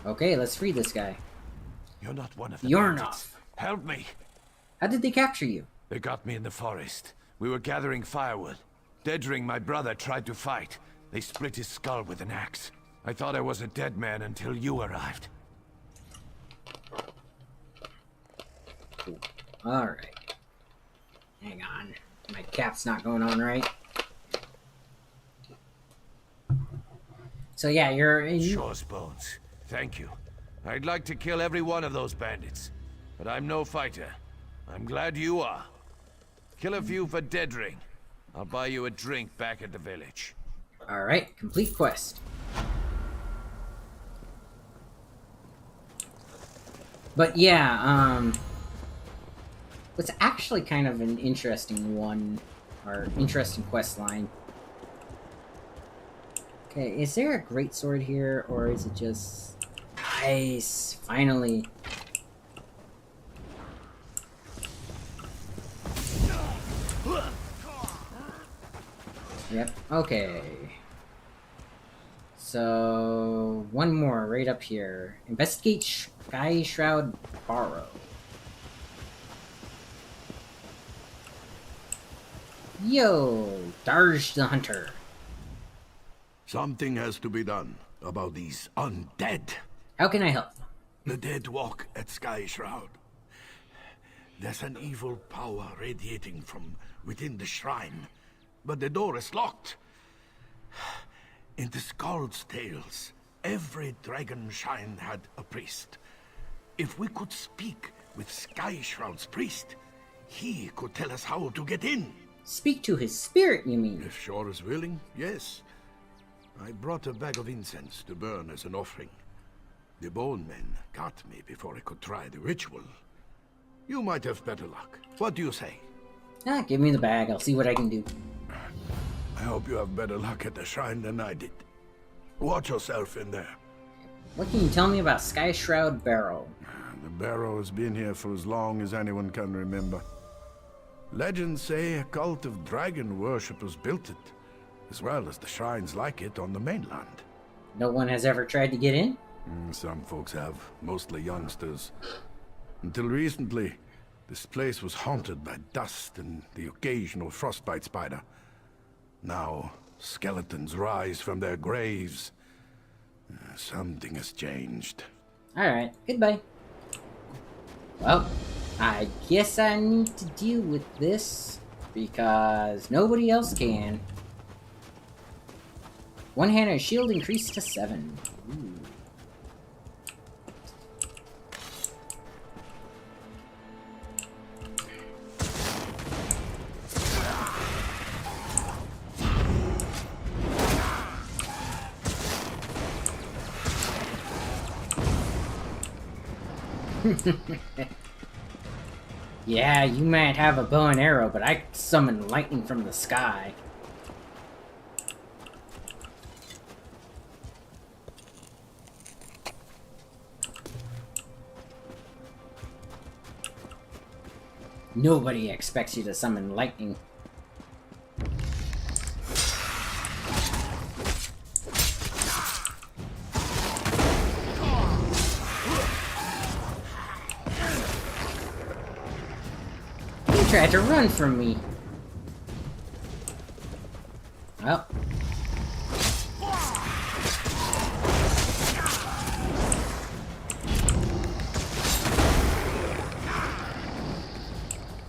S1: Okay, let's free this guy.
S13: You're not one of them.
S1: You're not.
S13: Help me.
S1: How did they capture you?
S13: They got me in the forest. We were gathering firewood. Dedring, my brother, tried to fight. They split his skull with an axe. I thought I was a dead man until you arrived.
S1: Cool. Alright. Hang on. My cap's not going on right. So yeah, you're in...
S13: Sure, Bones. Thank you. I'd like to kill every one of those bandits, but I'm no fighter. I'm glad you are. Kill a few for Dedring. I'll buy you a drink back at the village.
S1: Alright, complete quest. But yeah, what's actually kind of an interesting one, or interesting quest line. Okay, is there a greatsword here, or is it just... Nice! Finally! Yep, okay. So... one more, right up here. Investigate Sky Shroud Barrow. Yo! Darge the Hunter.
S10: Something has to be done about these undead.
S1: How can I help?
S10: The dead walk at Sky Shroud. There's an evil power radiating from within the shrine, but the door is locked. In the Skald's tales, every dragon shrine had a priest. If we could speak with Sky Shroud's priest, he could tell us how to get in.
S1: Speak to his spirit, you mean?
S10: If Shore is willing, yes. I brought a bag of incense to burn as an offering. The bone men got me before I could try the ritual. You might have better luck. What do you say?
S1: Ah, give me the bag. I'll see what I can do.
S10: I hope you have better luck at the shrine than I did. Watch yourself in there.
S1: What can you tell me about Sky Shroud Barrow?
S10: The barrow has been here for as long as anyone can remember. Legends say a cult of dragon worshippers built it, as well as the shrines like it on the mainland.
S1: No one has ever tried to get in?
S10: Some folks have, mostly youngsters. Until recently, this place was haunted by dust and the occasional frostbite spider. Now, skeletons rise from their graves. Something has changed.
S1: Alright, goodbye. Well, I guess I need to deal with this, because nobody else can. One-handed shield increased to 7. Ooh. Yeah, you might have a bow and arrow, but I summon lightning from the sky. Nobody expects you to summon lightning. You tried to run from me. Well.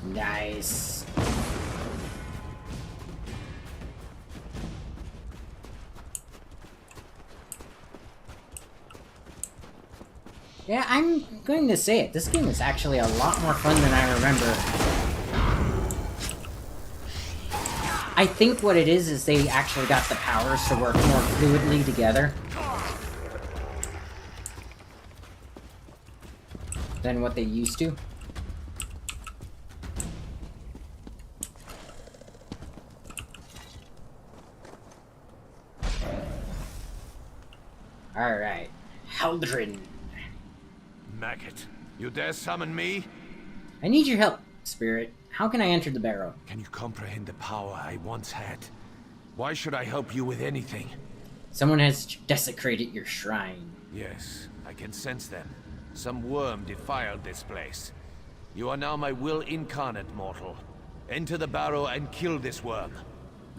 S1: Nice. Yeah, I'm going to say it. This game is actually a lot more fun than I remember. I think what it is they actually got the powers to work more fluidly together than what they used to. Alright. Haldrin.
S13: Maggot, you dare summon me?
S1: I need your help, Spirit. How can I enter the barrow?
S13: Can you comprehend the power I once had? Why should I help you with anything?
S1: Someone has desecrated your shrine.
S13: Yes, I can sense them. Some worm defiled this place. You are now my will incarnate, mortal. Enter the barrow and kill this worm.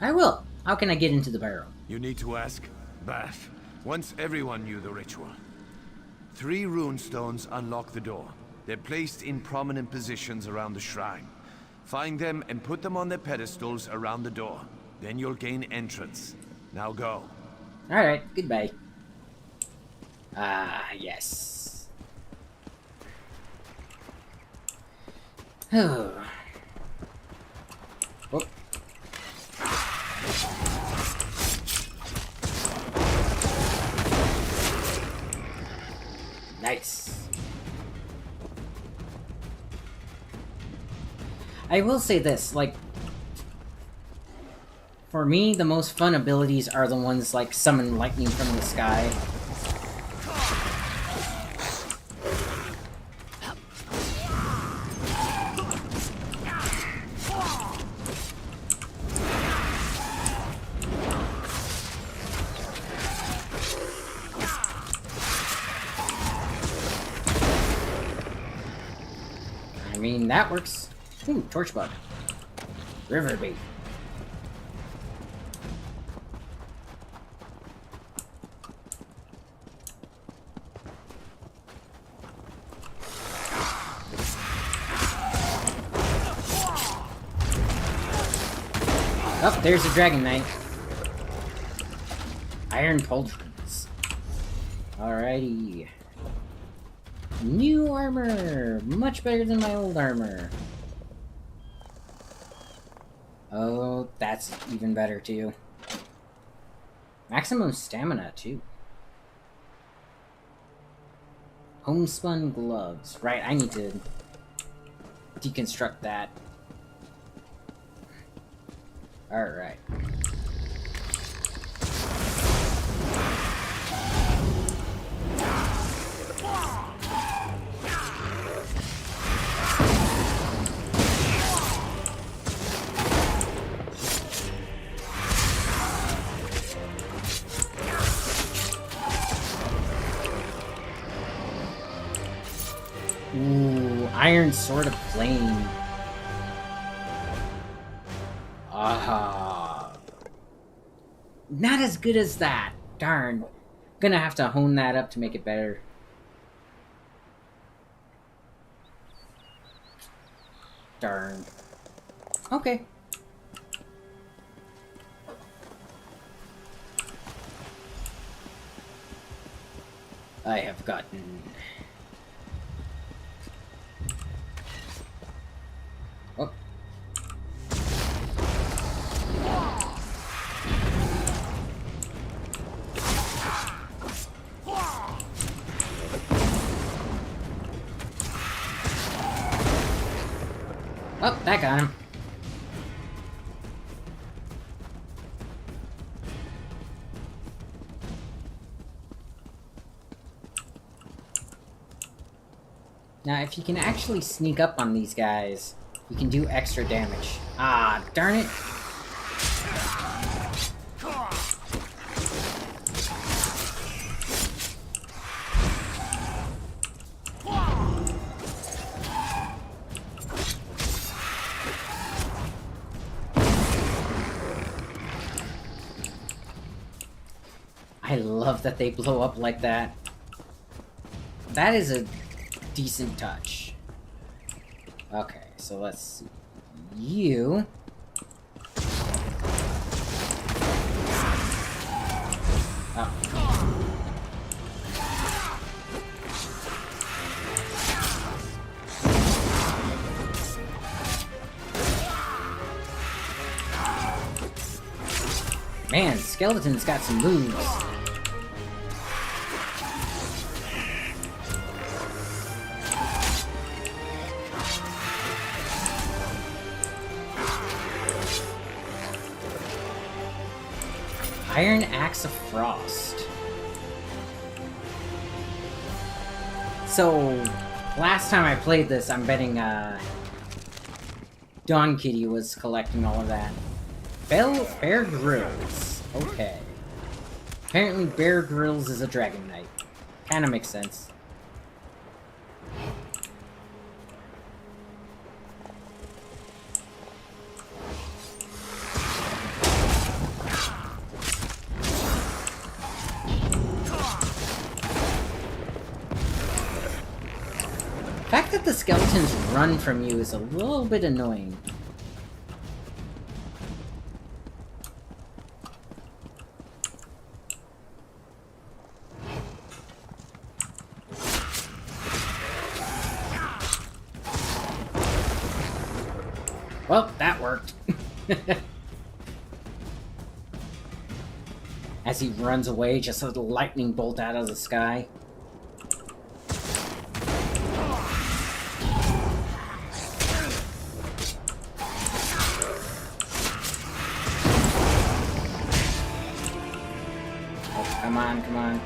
S1: I will. How can I get into the barrow?
S13: You need to ask Bath. Once everyone knew the ritual. 3 rune stones unlock the door. They're placed in prominent positions around the shrine. Find them and put them on their pedestals around the door. Then you'll gain entrance. Now go.
S1: Alright, goodbye. Ah, yes. Oh. Whoop. Nice. I will say this, like, for me, the most fun abilities are the ones like summon lightning from the sky. I mean, that works. Ooh, torch bug. River bait. Oh, there's a dragon knight. Iron pauldrons. Alrighty. New armor! Much better than my old armor. Oh, that's even better too. Maximum stamina too. Homespun gloves. Right, I need to deconstruct that. Alright. Ooh, Iron Sword of Flame. Aha. Not as good as that. Darn. Gonna have to hone that up to make it better. Darn. Okay. I have gotten... Oh. Oh, that got him. Now, if you can actually sneak up on these guys, you can do extra damage. Ah, darn it! I love that they blow up like that. That is a decent touch. Okay, so let's see. You... Oh. Man, Skeleton's got some moves. Iron Axe of Frost. So, last time I played this, I'm betting, Dawn Kitty was collecting all of that. Bear Grylls. Okay. Apparently Bear Grylls is a Dragon Knight. Kinda makes sense. The fact that the skeletons run from you is a little bit annoying. Well, that worked. As he runs away, just a lightning bolt out of the sky. Oh, come on, come on.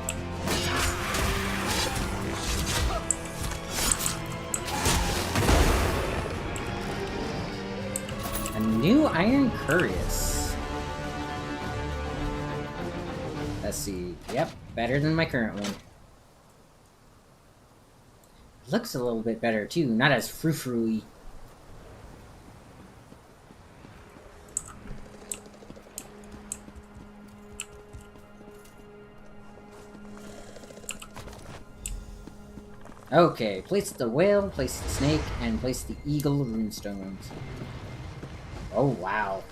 S1: A new Iron Cuirass. Let's see. Yep, better than my current one. Looks a little bit better too, not as frou-frou-y. Okay, place the whale, place the snake, and place the eagle runestones. Oh, wow.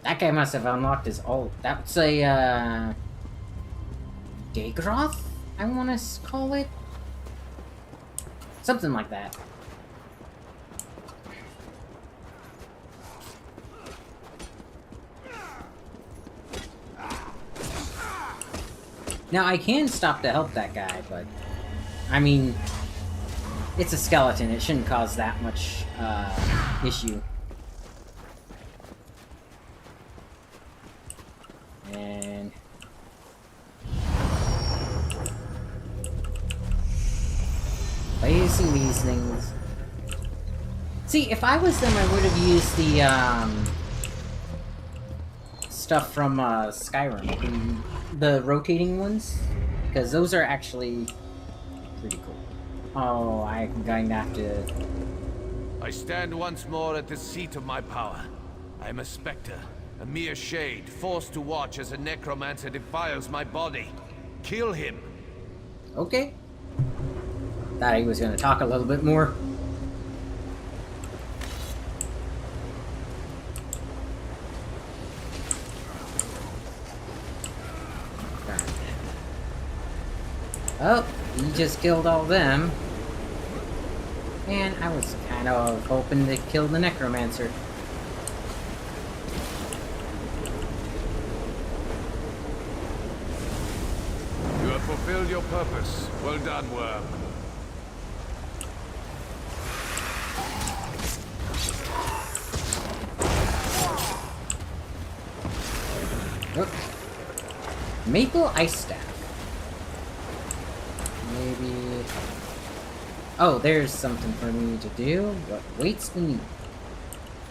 S1: That guy must have unlocked his ult. That's a, Dagroth, I want to call it? Something like that. Now, I can stop to help that guy, but... I mean... It's a skeleton, it shouldn't cause that much, issue. And... placing these things... See, if I was them, I would have used the, stuff from, Skyrim. The rotating ones. Because those are actually pretty cool. Oh, I'm going to have to...
S13: I stand once more at the seat of my power. I am a specter, a mere shade, forced to watch as a necromancer defiles my body. Kill him!
S1: Okay. Thought he was going to talk a little bit more. Oh, he just killed all them. And I was kind of hoping to kill the Necromancer.
S5: You have fulfilled your purpose. Well done, Worm.
S1: Oop. Maple Ice Staff. Maybe... Oh, there's something for me to do. What waits me?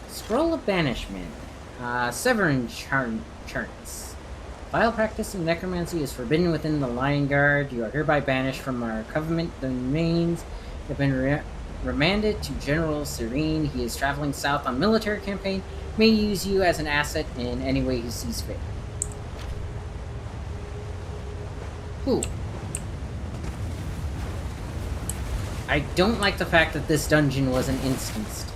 S1: Scroll of Banishment. Severin Charts. Vile practice of necromancy is forbidden within the Lion Guard. You are hereby banished from our Covenant domains. You have been remanded to General Serene. He is traveling south on military campaign. May use you as an asset in any way he sees fit. Cool. I don't like the fact that this dungeon wasn't instanced.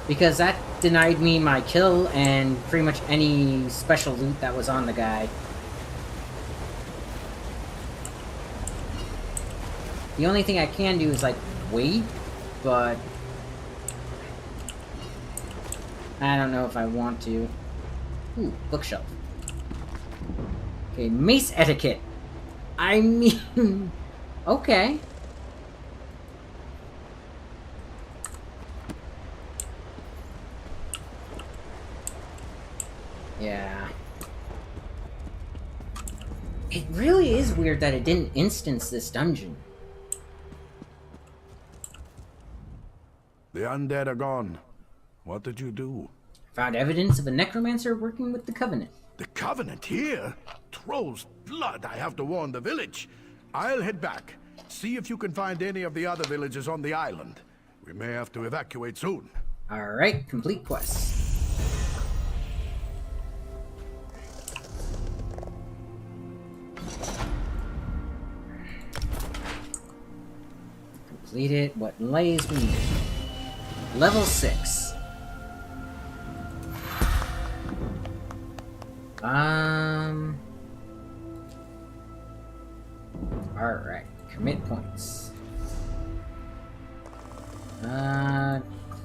S1: Because that denied me my kill and pretty much any special loot that was on the guy. The only thing I can do is, like, wait, but... I don't know if I want to. Ooh, bookshelf. Okay, mace etiquette. I mean... okay. Yeah. It really is weird that it didn't instance this dungeon.
S10: The undead are gone. What did you do?
S1: Found evidence of a necromancer working with the Covenant.
S10: The Covenant here? Troll's blood, I have to warn the village. I'll head back. See if you can find any of the other villages on the island. We may have to evacuate soon.
S1: Alright, complete quest. Completed what lays me. Level 6. Alright. Commit points.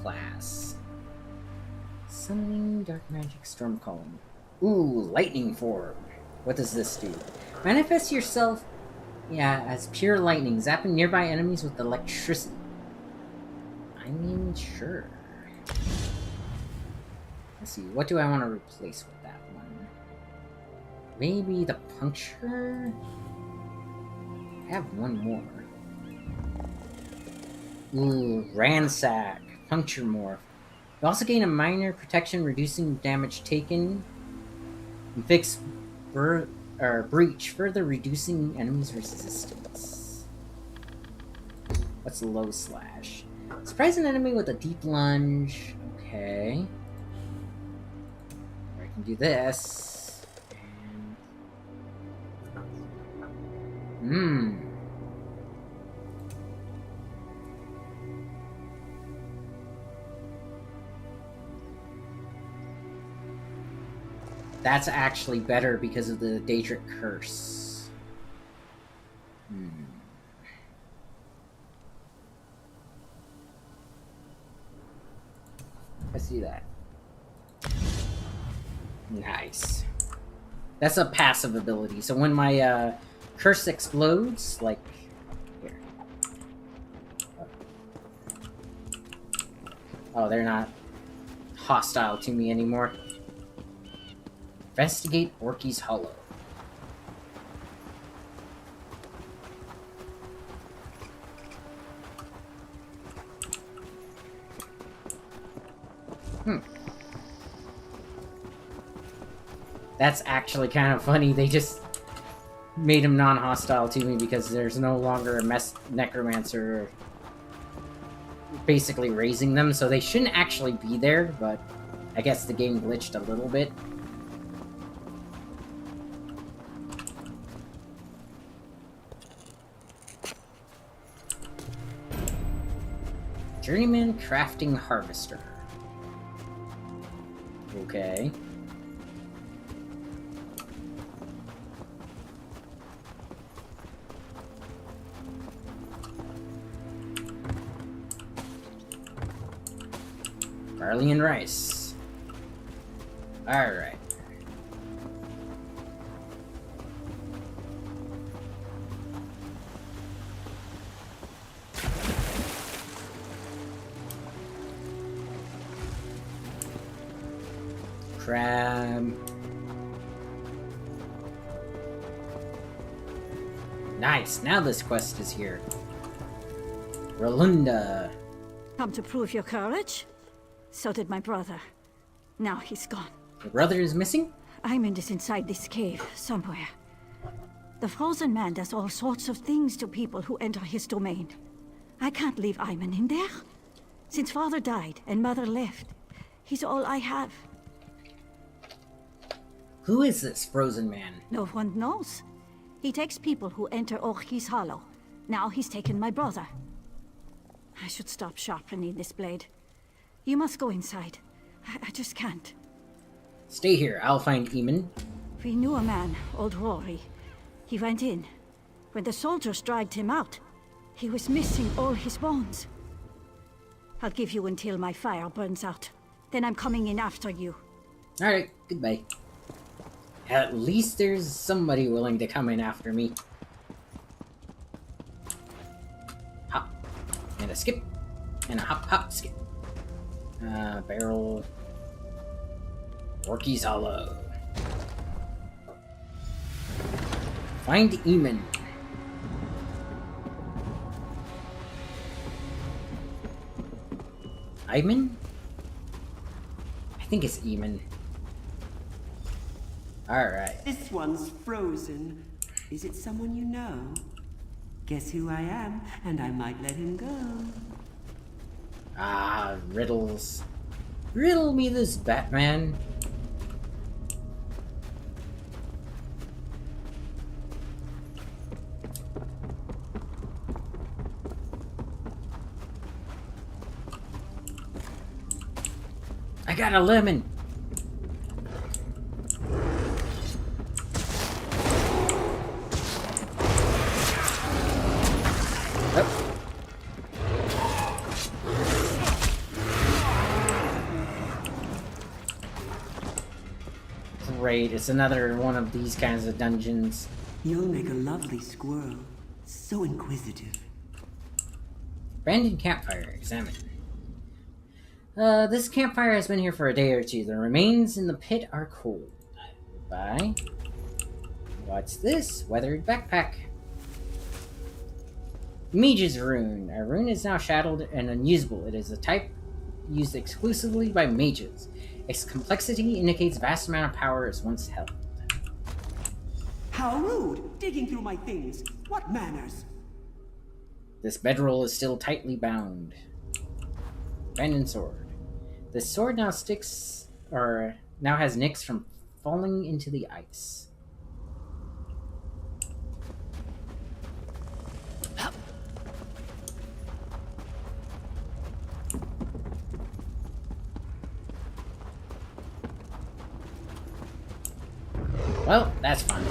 S1: Class. Summoning Dark Magic Storm Column. Ooh, Lightning Form. What does this do? Manifest yourself, as pure lightning, zapping nearby enemies with electricity. I mean, sure. Let's see, what do I want to replace with that one? Maybe the puncture? I have one more. Ooh, ransack. Puncture morph. You also gain a minor protection, reducing damage taken. And fix breach, further reducing enemies' resistance. What's low slash? Surprise an enemy with a deep lunge. Okay. I can do this. That's actually better because of the Daedric Curse. Let's do that. Nice. That's a passive ability, so when my curse explodes, like... here. Oh, they're not hostile to me anymore. Investigate Orky's Hollow. That's actually kind of funny. They just made him non-hostile to me because there's no longer a necromancer basically raising them, so they shouldn't actually be there, but I guess the game glitched a little bit. Journeyman Crafting Harvester. Okay. Barley and rice. Alright. Crab. Nice, now this quest is here. Rolunda.
S14: Come to prove your courage? So did my brother. Now he's gone.
S1: Your brother is missing?
S14: Aymond is inside this cave, somewhere. The Frozen Man does all sorts of things to people who enter his domain. I can't leave Aymond in there. Since father died and mother left, he's all I have.
S1: Who is this Frozen Man?
S14: No one knows. He takes people who enter Orkey's Hollow. Now he's taken my brother. I should stop sharpening this blade. You must go inside. I just can't.
S1: Stay here, I'll find Eamon.
S14: We knew a man, old Rory. He went in. When the soldiers dragged him out, he was missing all his bones. I'll give you until my fire burns out. Then I'm coming in after you.
S1: Alright, goodbye. At least there's somebody willing to come in after me. Hop. And a skip. And a hop, hop, skip. Barrel. Orkey's Hollow. Find Eamon. Eamon? I think it's Eamon. Alright.
S16: This one's frozen. Is it someone you know? Guess who I am, and I might let him go.
S1: Ah, riddles. Riddle me this, Batman. I got a lemon. Great, it's another one of these kinds of dungeons.
S16: You'll make a lovely squirrel. So inquisitive.
S1: Abandoned campfire, examine. This campfire has been here for a day or two. The remains in the pit are cold. Goodbye. What's this? Weathered backpack. Mage's Rune. A rune is now shadowed and unusable. It is a type used exclusively by mages. Its complexity indicates vast amount of power is once held.
S16: How rude! Digging through my things. What manners?
S1: This bedroll is still tightly bound. Abandoned sword. This sword now now has nicks from falling into the ice. Well, that's fun.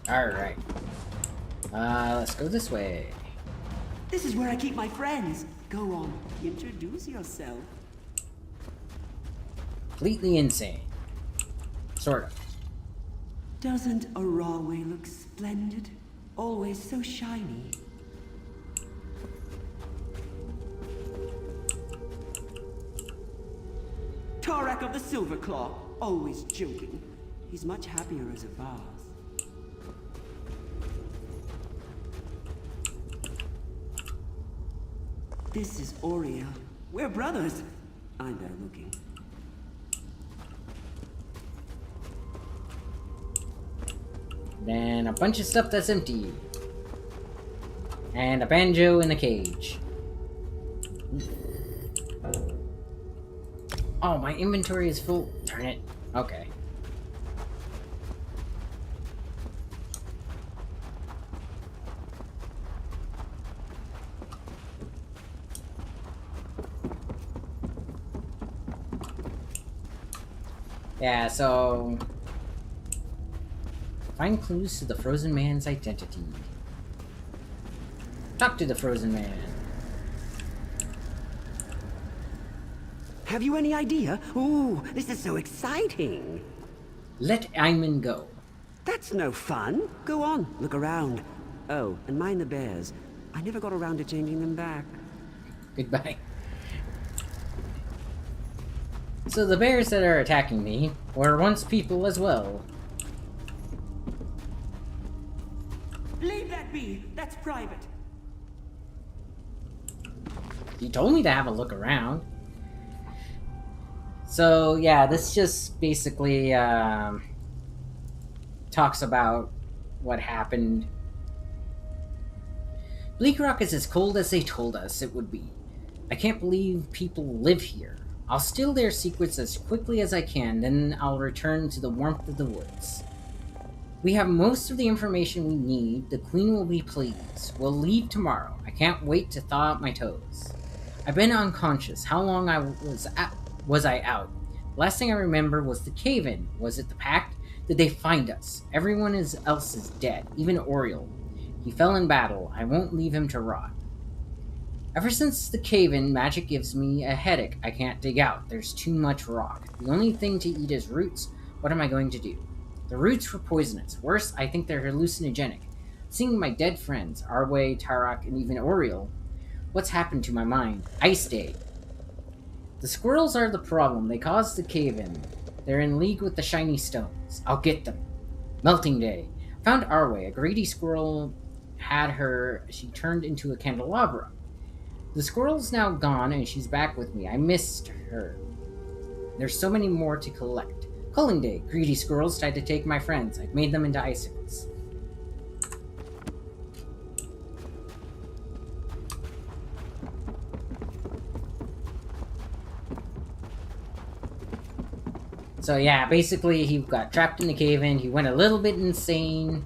S1: Alright. Let's go this way.
S16: This is where I keep my friends. Go on, introduce yourself.
S1: Completely insane. Sort of.
S16: Doesn't a Rawway look splendid? Always so shiny. Tarak of the Silverclaw, always joking. He's much happier as a vase. This is Aurea. We're brothers. I'm better looking.
S1: Then a bunch of stuff that's empty. And a banjo in a cage. Oh, my inventory is full. Darn it. Okay. Yeah, so... Find clues to the frozen man's identity. Talk to the frozen man.
S16: Have you any idea? Ooh, this is so exciting.
S1: Let Ayman go.
S16: That's no fun. Go on, look around. Oh, and mind the bears. I never got around to changing them back.
S1: Goodbye. So the bears that are attacking me were once people as well.
S16: Leave that be. That's private.
S1: He told me to have a look around. So yeah, this just basically talks about what happened. Bleak Rock is as cold as they told us it would be. I can't believe people live here. I'll steal their secrets as quickly as I can, then I'll return to the warmth of the woods. We have most of the information we need. The Queen will be pleased. We'll leave tomorrow. I can't wait to thaw out my toes. I've been unconscious. How long was I out? Last thing I remember was the cave-in. Was it the Pact? Did they find us? Everyone else is dead, even Oriel. He fell in battle. I won't leave him to rot. Ever since the cave-in, magic gives me a headache I can't dig out. There's too much rock. The only thing to eat is roots. What am I going to do? The roots were poisonous. Worse, I think they're hallucinogenic. Seeing my dead friends, Arwe, Tarak, and even Oriel, what's happened to my mind? Ice Day. The squirrels are the problem. They caused the cave-in. They're in league with the shiny stones. I'll get them. Melting Day. Found Arwe. A greedy squirrel had her. She turned into a candelabra. The squirrel's now gone and she's back with me. I missed her. There's so many more to collect. Culling Day. Greedy squirrels tried to take my friends. I've made them into icicles. So yeah, basically he got trapped in the cave-in. He went a little bit insane.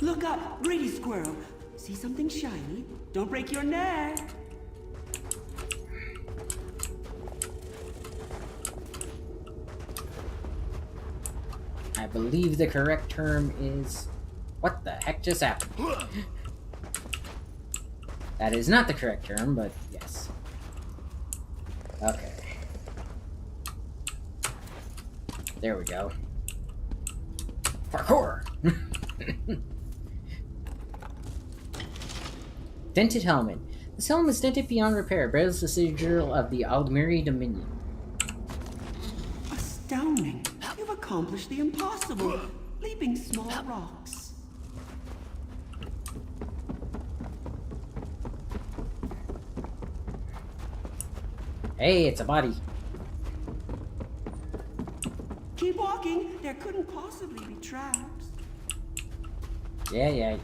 S16: Look up, greedy squirrel. See something shiny? Don't break your neck.
S1: I believe the correct term is... What the heck just happened? That is not the correct term, but yes. Okay. There we go. Parkour! Dented helmet. This helmet is dented beyond repair. Bears the sigil of the Aldmeri Dominion.
S16: Astounding. You've accomplished the impossible. Leaping small rocks.
S1: Hey, it's a body.
S16: Keep walking. There couldn't possibly be traps.
S1: Yeah.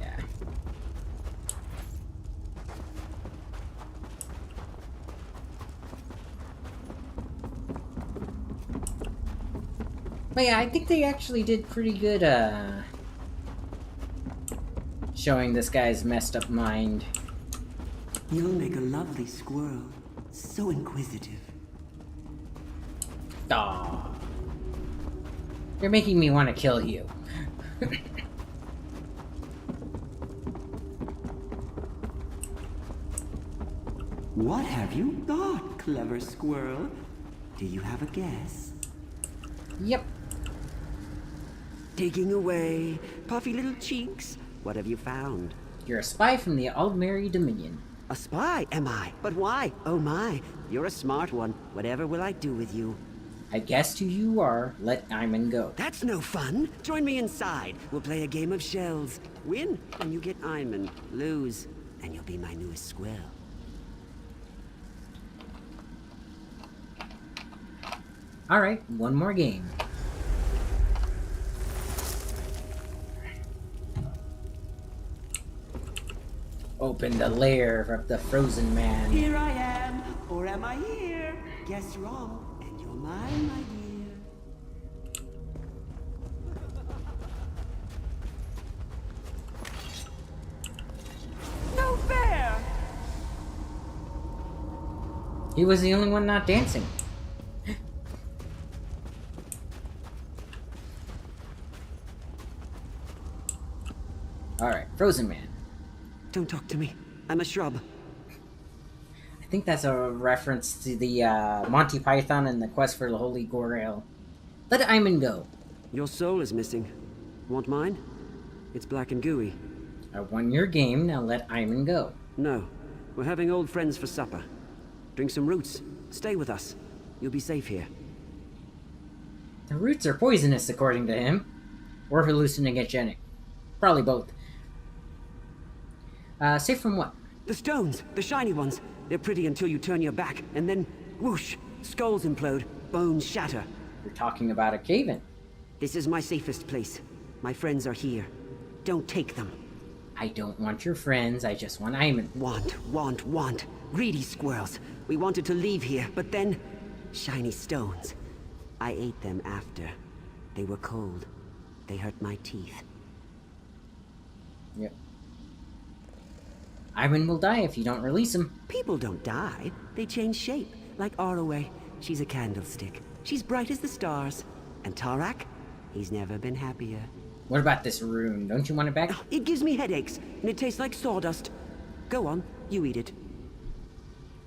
S1: But yeah, I think they actually did pretty good, showing this guy's messed up mind.
S16: You'll make a lovely squirrel. So inquisitive.
S1: Aw. You're making me want to kill you.
S16: What have you got, clever squirrel? Do you have a guess?
S1: Yep.
S16: Digging away, puffy little cheeks. What have you found?
S1: You're a spy from the Aldmeri Dominion.
S16: A spy, am I? But why? Oh my, you're a smart one. Whatever will I do with you?
S1: I guessed who you are. Let Ayman go.
S16: That's no fun. Join me inside. We'll play a game of shells. Win, and you get Ayman. Lose, and you'll be my newest squirrel.
S1: Alright, one more game. Open the lair of the frozen man.
S16: Here I am, or am I here? Guess wrong, and you're mine, my dear. No fair!
S1: He was the only one not dancing. Alright, Frozen Man.
S16: Don't talk to me. I'm a shrub.
S1: I think that's a reference to the Monty Python and the Quest for the Holy Grail. Let Iman go.
S16: Your soul is missing. Want mine? It's black and gooey.
S1: I won your game, now let Iman go.
S16: No. We're having old friends for supper. Drink some roots. Stay with us. You'll be safe here.
S1: The roots are poisonous, according to him. Or hallucinogenic. Probably both. Safe from what?
S16: The stones! The shiny ones! They're pretty until you turn your back, and then, whoosh! Skulls implode, bones shatter.
S1: You're talking about a cave-in.
S16: This is my safest place. My friends are here. Don't take them.
S1: I don't want your friends, I just want Iman.
S16: Want. Greedy squirrels. We wanted to leave here, but then... shiny stones. I ate them after. They were cold. They hurt my teeth.
S1: Yep. Iman will die if you don't release him.
S16: People don't die. They change shape. Like Arroway. She's a candlestick. She's bright as the stars. And Tarak? He's never been happier.
S1: What about this rune? Don't you want it back?
S16: It gives me headaches, and it tastes like sawdust. Go on, you eat it.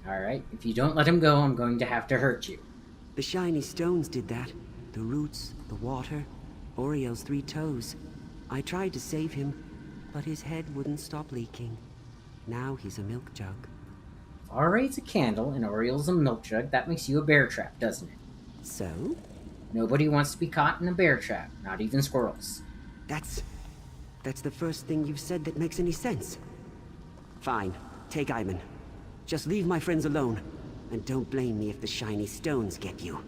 S1: Alright, if you don't let him go, I'm going to have to hurt you.
S16: The shiny stones did that. The roots, the water, Oriel's 3 toes. I tried to save him, but his head wouldn't stop leaking. Now he's a milk jug.
S1: If Ara's a candle and Oriel's a milk jug, that makes you a bear trap, doesn't it?
S16: So?
S1: Nobody wants to be caught in a bear trap, not even squirrels.
S16: That's the first thing you've said that makes any sense. Fine, take Iman. Just leave my friends alone, and don't blame me if the shiny stones get you.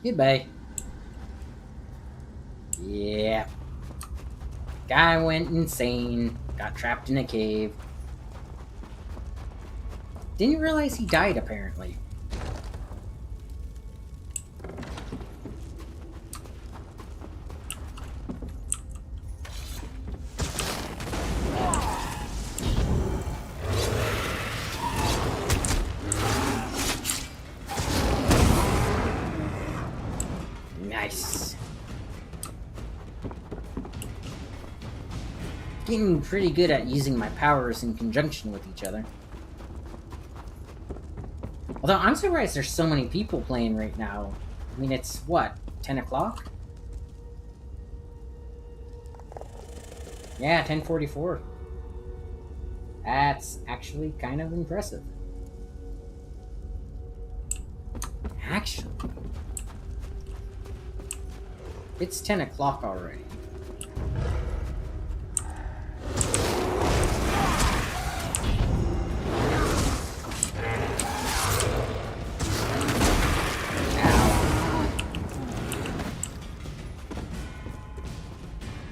S1: Goodbye. Yeah. Guy went insane, got trapped in a cave. Didn't realize he died, apparently. Nice. Getting pretty good at using my powers in conjunction with each other. Although I'm surprised there's so many people playing right now. I mean, it's what, 10 o'clock? Yeah, 10:44. That's actually kind of impressive. Actually, it's 10 o'clock already.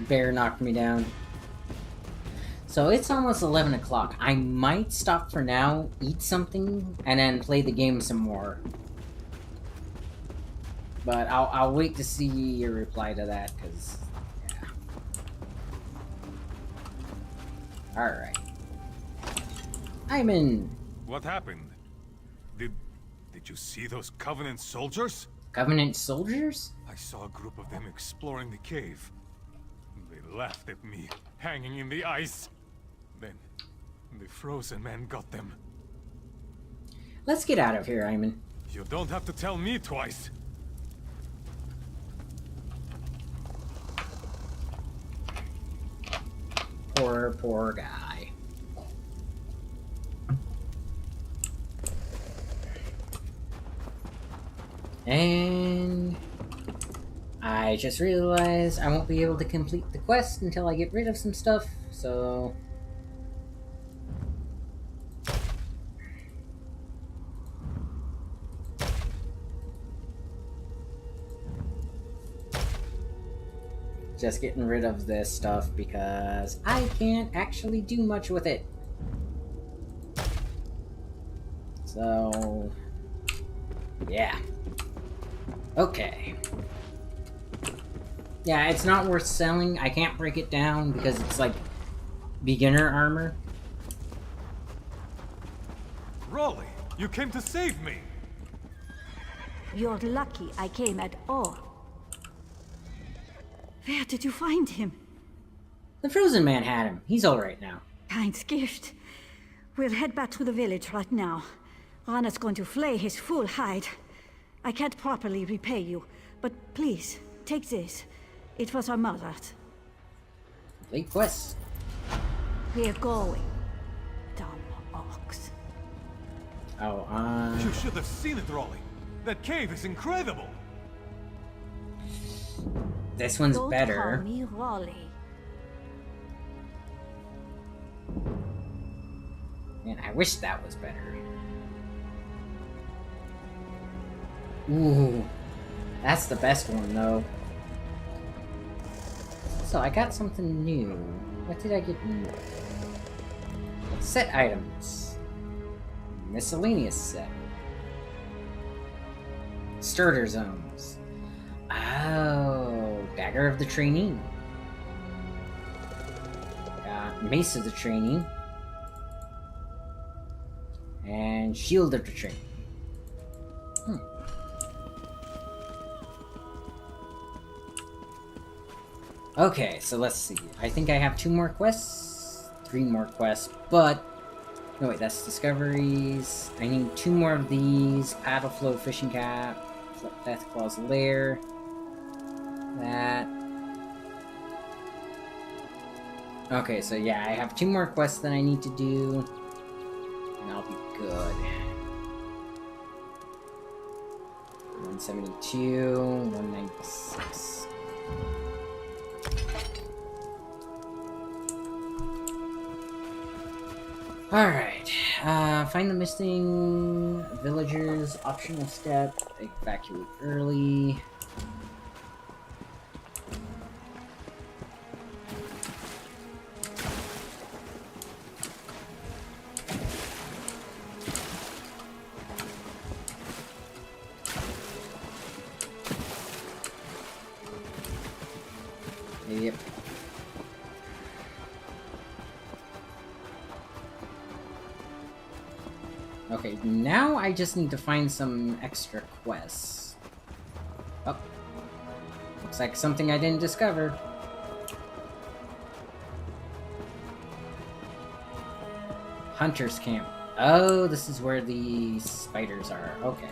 S1: Bear knocked me down. So it's almost 11 o'clock. I might stop for now, eat something, and then play the game some more. But I'll wait to see your reply to that, because, yeah. Alright. Iman!
S5: What happened? Did you see those Covenant soldiers?
S1: Covenant soldiers?
S5: I saw a group of them exploring the cave. They laughed at me, hanging in the ice. Then, the Frozen Man got them.
S1: Let's get out of here, Iman.
S5: You don't have to tell me twice.
S1: Poor guy. And I just realized I won't be able to complete the quest until I get rid of some stuff, so... Just getting rid of this stuff because I can't actually do much with it. So... yeah. Okay. Yeah, it's not worth selling. I can't break it down because it's like beginner armor.
S5: Raleigh, you came to save me!
S14: You're lucky I came at all. Where did you find him?
S1: The frozen man had him. He's alright now.
S14: Kind's gift. We'll head back to the village right now. Rana's going to flay his full hide. I can't properly repay you, but please, take this. It was our mother's.
S1: Late quest.
S14: We're going. Dumb ox.
S1: Oh,
S5: You should have seen it, Rolly. That cave is incredible.
S1: This one's
S14: Don't
S1: better.
S14: Call me Rolly.
S1: Man, I wish that was better. Ooh, that's the best one though. So I got something new. What did I get new? Set items. Miscellaneous set. Starter zones. Oh, Dagger of the Trainee. Mace of the Trainee. And Shield of the Trainee. Okay, so let's see. I think I have 2 more quests. 3 more quests, but... No, wait, that's discoveries. I need 2 more of these. Paddle Flow Fishing Cap. Deathclaw's Lair. That. Okay, so yeah, I have 2 more quests that I need to do. And I'll be good. 172, 196. Alright, find the missing villagers, optional step, evacuate early. Yep. Okay, now I just need to find some extra quests. Oh. Looks like something I didn't discover. Hunter's Camp. Oh, this is where the spiders are. Okay.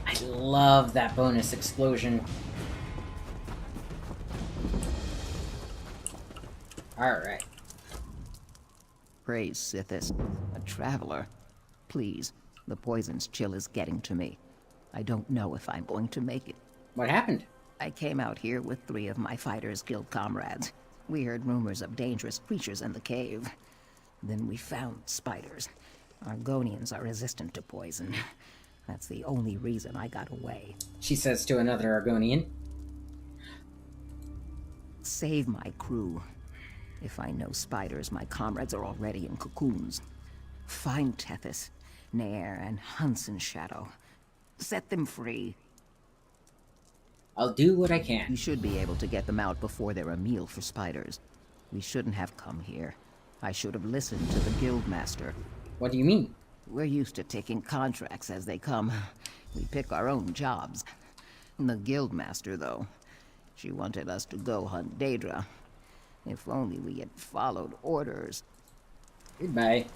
S1: I love that bonus explosion. Alright.
S17: Praise Sithis. A traveler. Please, the poison's chill is getting to me. I don't know if I'm going to make it.
S1: What happened?
S17: I came out here with 3 of my Fighters Guild comrades. We heard rumors of dangerous creatures in the cave. Then we found spiders. Argonians are resistant to poison. That's the only reason I got away.
S1: She says to another Argonian.
S17: Save my crew. If I know spiders, my comrades are already in cocoons. Find Tethys, Nair, and Hunson's Shadow. Set them free.
S1: I'll do what I can.
S17: You should be able to get them out before they're a meal for spiders. We shouldn't have come here. I should have listened to the Guildmaster.
S1: What do you mean?
S17: We're used to taking contracts as they come. We pick our own jobs. The Guildmaster, though, she wanted us to go hunt Daedra. If only we had followed orders.
S1: Goodbye.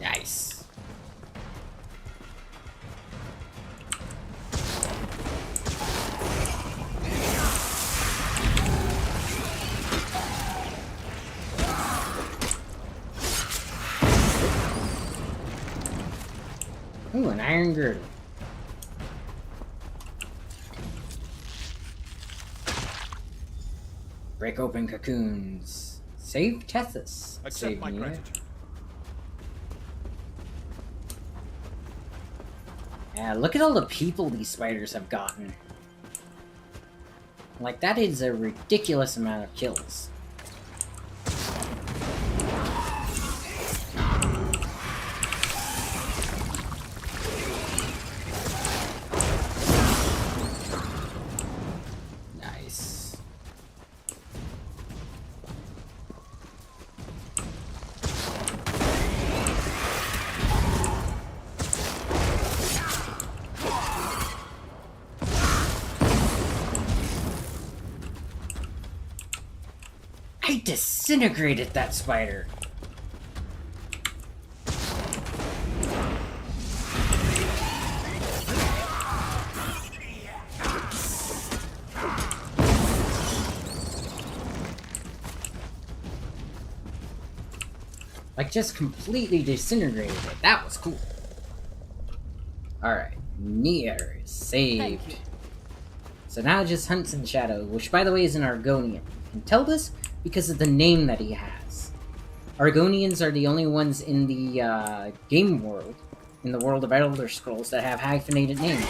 S1: Nice. Ooh, an iron girdle. Break open cocoons. Save Tethys.
S5: Accept
S1: Save
S5: my
S1: me.
S5: gratitude.
S1: Yeah, look at all the people these spiders have gotten. Like, that is a ridiculous amount of kills. Nice. I disintegrated that spider. Like, just completely disintegrated it. That was cool. Alright. Nier is saved. So now it just hunts in shadow, which by the way is an Argonian. You can tell this because of the name that he has. Argonians are the only ones in the game world, in the world of Elder Scrolls, that have hyphenated names.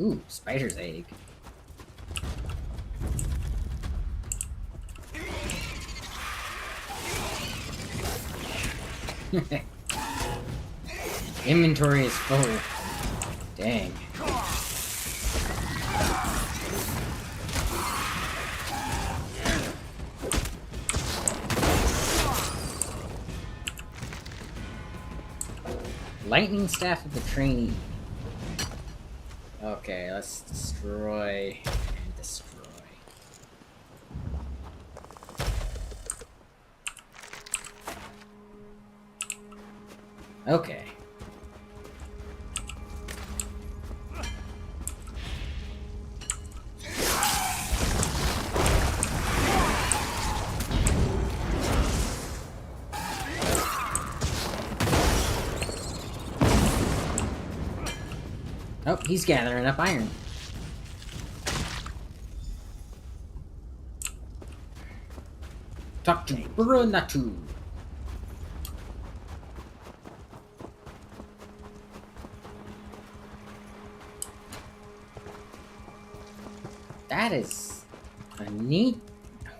S1: Ooh, spider's egg. Inventory is full. Dang. Lightning staff of the trainee. Okay, let's destroy and destroy. Okay. Oh, he's gathering up iron. Talk to Brunatu. That is a neat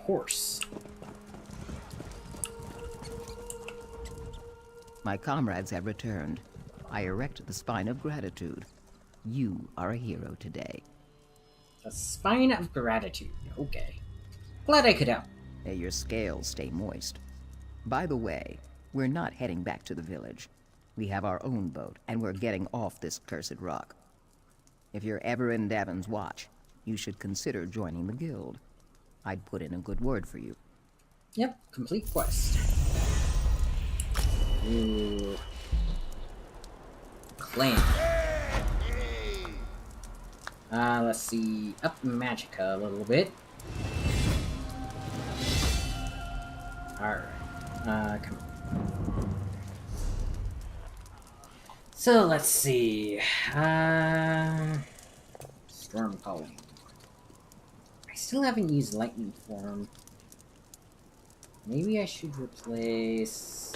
S1: horse.
S17: My comrades have returned. I erect the spine of gratitude. You are a hero today.
S1: A spine of gratitude. Okay. Glad I could help.
S17: May your scales stay moist. By the way, we're not heading back to the village. We have our own boat, and we're getting off this cursed rock. If you're ever in Davin's watch, you should consider joining the guild. I'd put in a good word for you.
S1: Yep, complete quest. Ooh. Clan. Let's see. Up Magicka a little bit. Alright. Come on. So, let's see. Storm Calling. I still haven't used Lightning Form. Maybe I should replace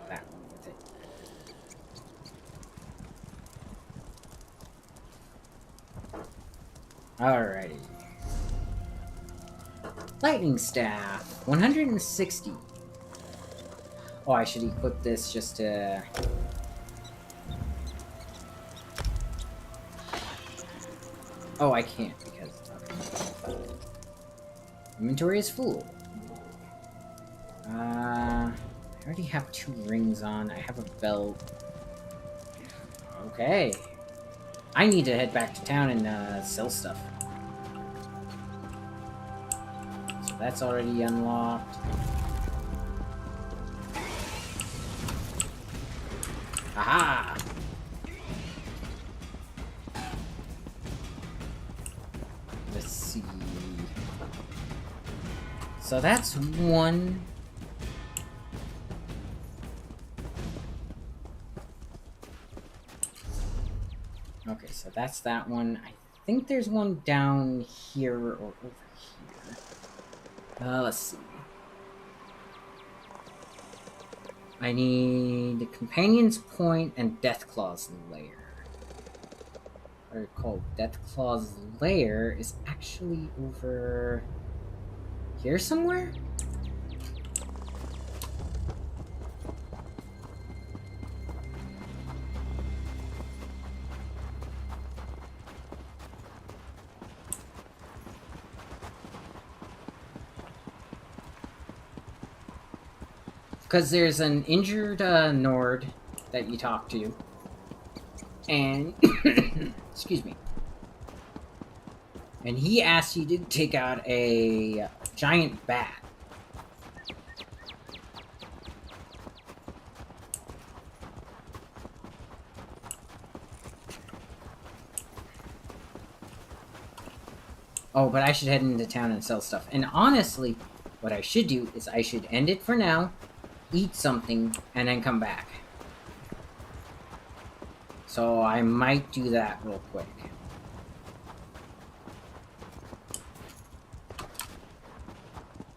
S1: that one with it. Alrighty. Lightning Staff. 160. Oh, I should equip this just to... Oh, I can't because... Okay. Inventory is full. I already have 2 rings on. I have a belt. Okay. I need to head back to town and sell stuff. So that's already unlocked. Aha! So that's one. Okay, so that's that one. I think there's one down here or over here. Let's see. I need the Companion's Point and Deathclaw's Lair. What I recall, Deathclaw's Lair is actually over here somewhere? Because there's an injured Nord that you talk to. And... excuse me. And he asked you to take out a giant bat. Oh, but I should head into town and sell stuff. And honestly, what I should do is I should end it for now, eat something, and then come back. So I might do that real quick.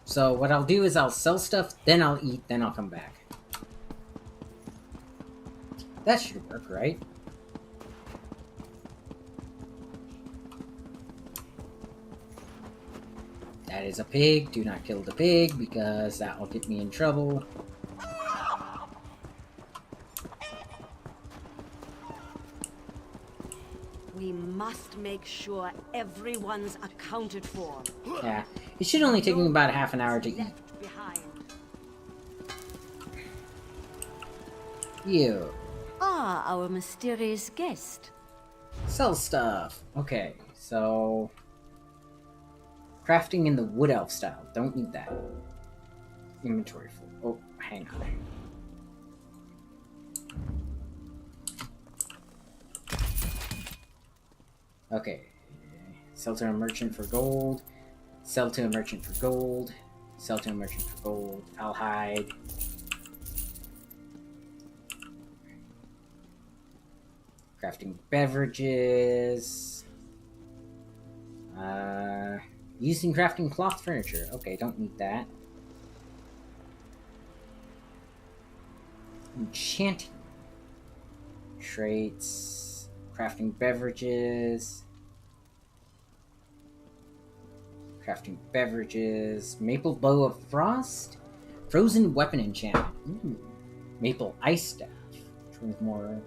S1: So what I'll do is I'll sell stuff, then I'll eat, then I'll come back. That should work, right? That is a pig. Do not kill the pig, because that will get me in trouble.
S12: We must make sure everyone's accounted for.
S1: Yeah, it should only take me about a half an hour to eat. You.
S12: Ah, our mysterious guest.
S1: Sell stuff. Okay, so... crafting in the Wood Elf style. Don't need that. Inventory full. Oh, hang on. Okay. Sell to a merchant for gold. Sell to a merchant for gold. Sell to a merchant for gold. I'll hide. Crafting beverages. Using crafting cloth furniture. Okay, don't need that. Enchanting. Traits. Crafting beverages. Crafting beverages. Maple Bow of Frost. Frozen Weapon Enchantment. Ooh. Maple Ice Staff. Which one's more...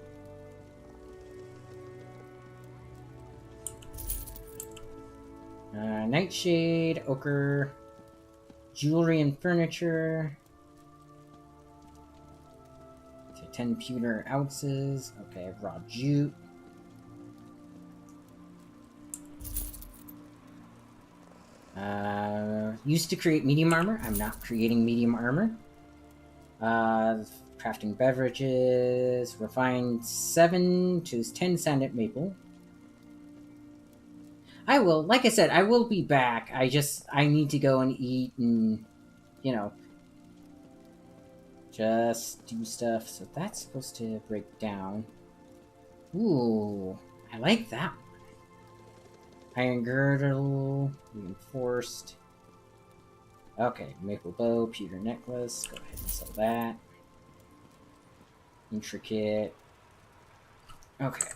S1: Nightshade, ochre, jewelry and furniture. Okay, 10 pewter ounces. Okay, raw jute. Used to create medium armor. I'm not creating medium armor. Crafting beverages. Refined 7 to 10 sanded maple. I will, like I said, I will be back. I need to go and eat and, you know, just do stuff. So that's supposed to break down. Ooh, I like that one. Iron girdle, reinforced. Okay, maple bow, pewter necklace. Go ahead and sell that. Intricate. Okay.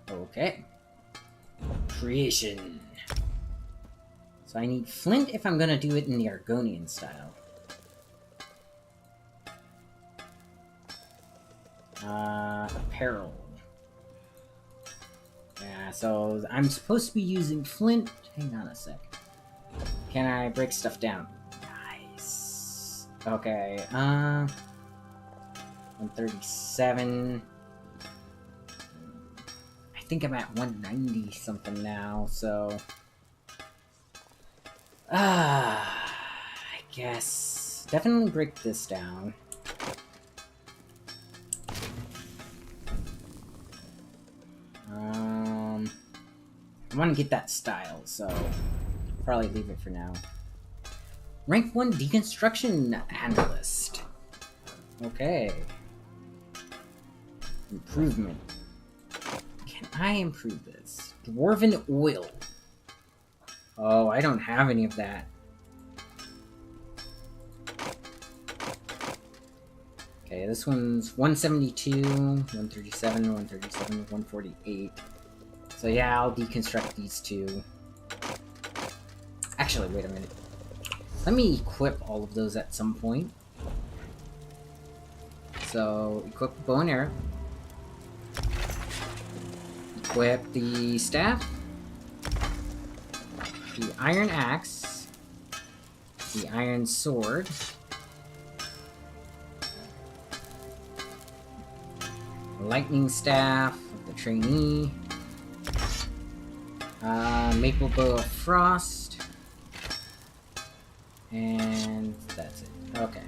S1: Okay. Creation. So I need flint if I'm gonna do it in the Argonian style. Apparel. Yeah, so I'm supposed to be using flint. Hang on a sec. Can I break stuff down? Nice. Okay, 137. I think I'm at 190 something now, so... I guess... definitely break this down. I want to get that style, so probably leave it for now. Rank 1 Deconstruction Analyst. Okay. Improvement. Can I improve this? Dwarven Oil. Oh, I don't have any of that. Okay, this one's 172, 137, 137, 148. So yeah, I'll deconstruct these two. Actually, wait a minute. Let me equip all of those at some point. So, equip the bow and arrow. Equip the staff. The iron axe. The iron sword. The lightning staff of the trainee. Maple bow of frost. And that's it. Okay.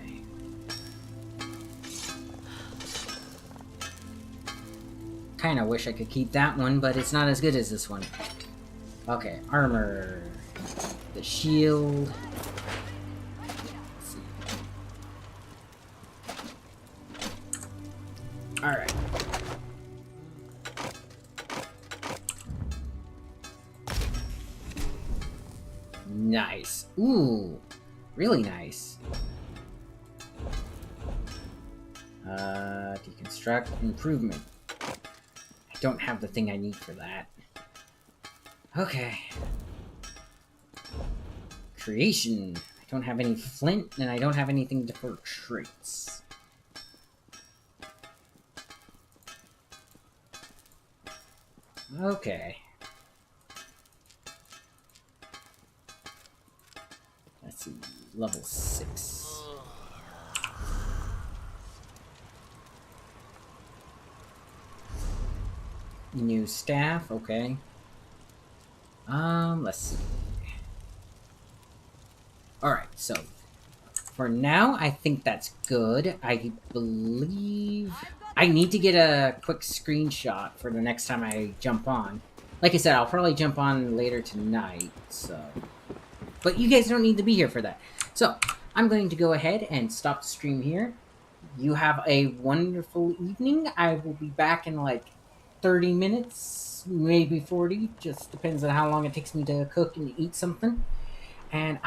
S1: Kinda wish I could keep that one, but it's not as good as this one. Okay, armor. The shield. Let's see. Alright. Nice. Ooh. Really nice. Deconstruct. Improvement. I don't have the thing I need for that. Okay. Creation. I don't have any flint, and I don't have anything for traits. Okay. Let's see. Level 6. New staff, okay. Let's see. Alright, so for now, I think that's good. I believe I need to get a quick screenshot for the next time I jump on. Like I said, I'll probably jump on later tonight, so. But you guys don't need to be here for that. So, I'm going to go ahead and stop the stream here. You have a wonderful evening. I will be back in like 30 minutes, maybe 40. Just depends on how long it takes me to cook and eat something. And I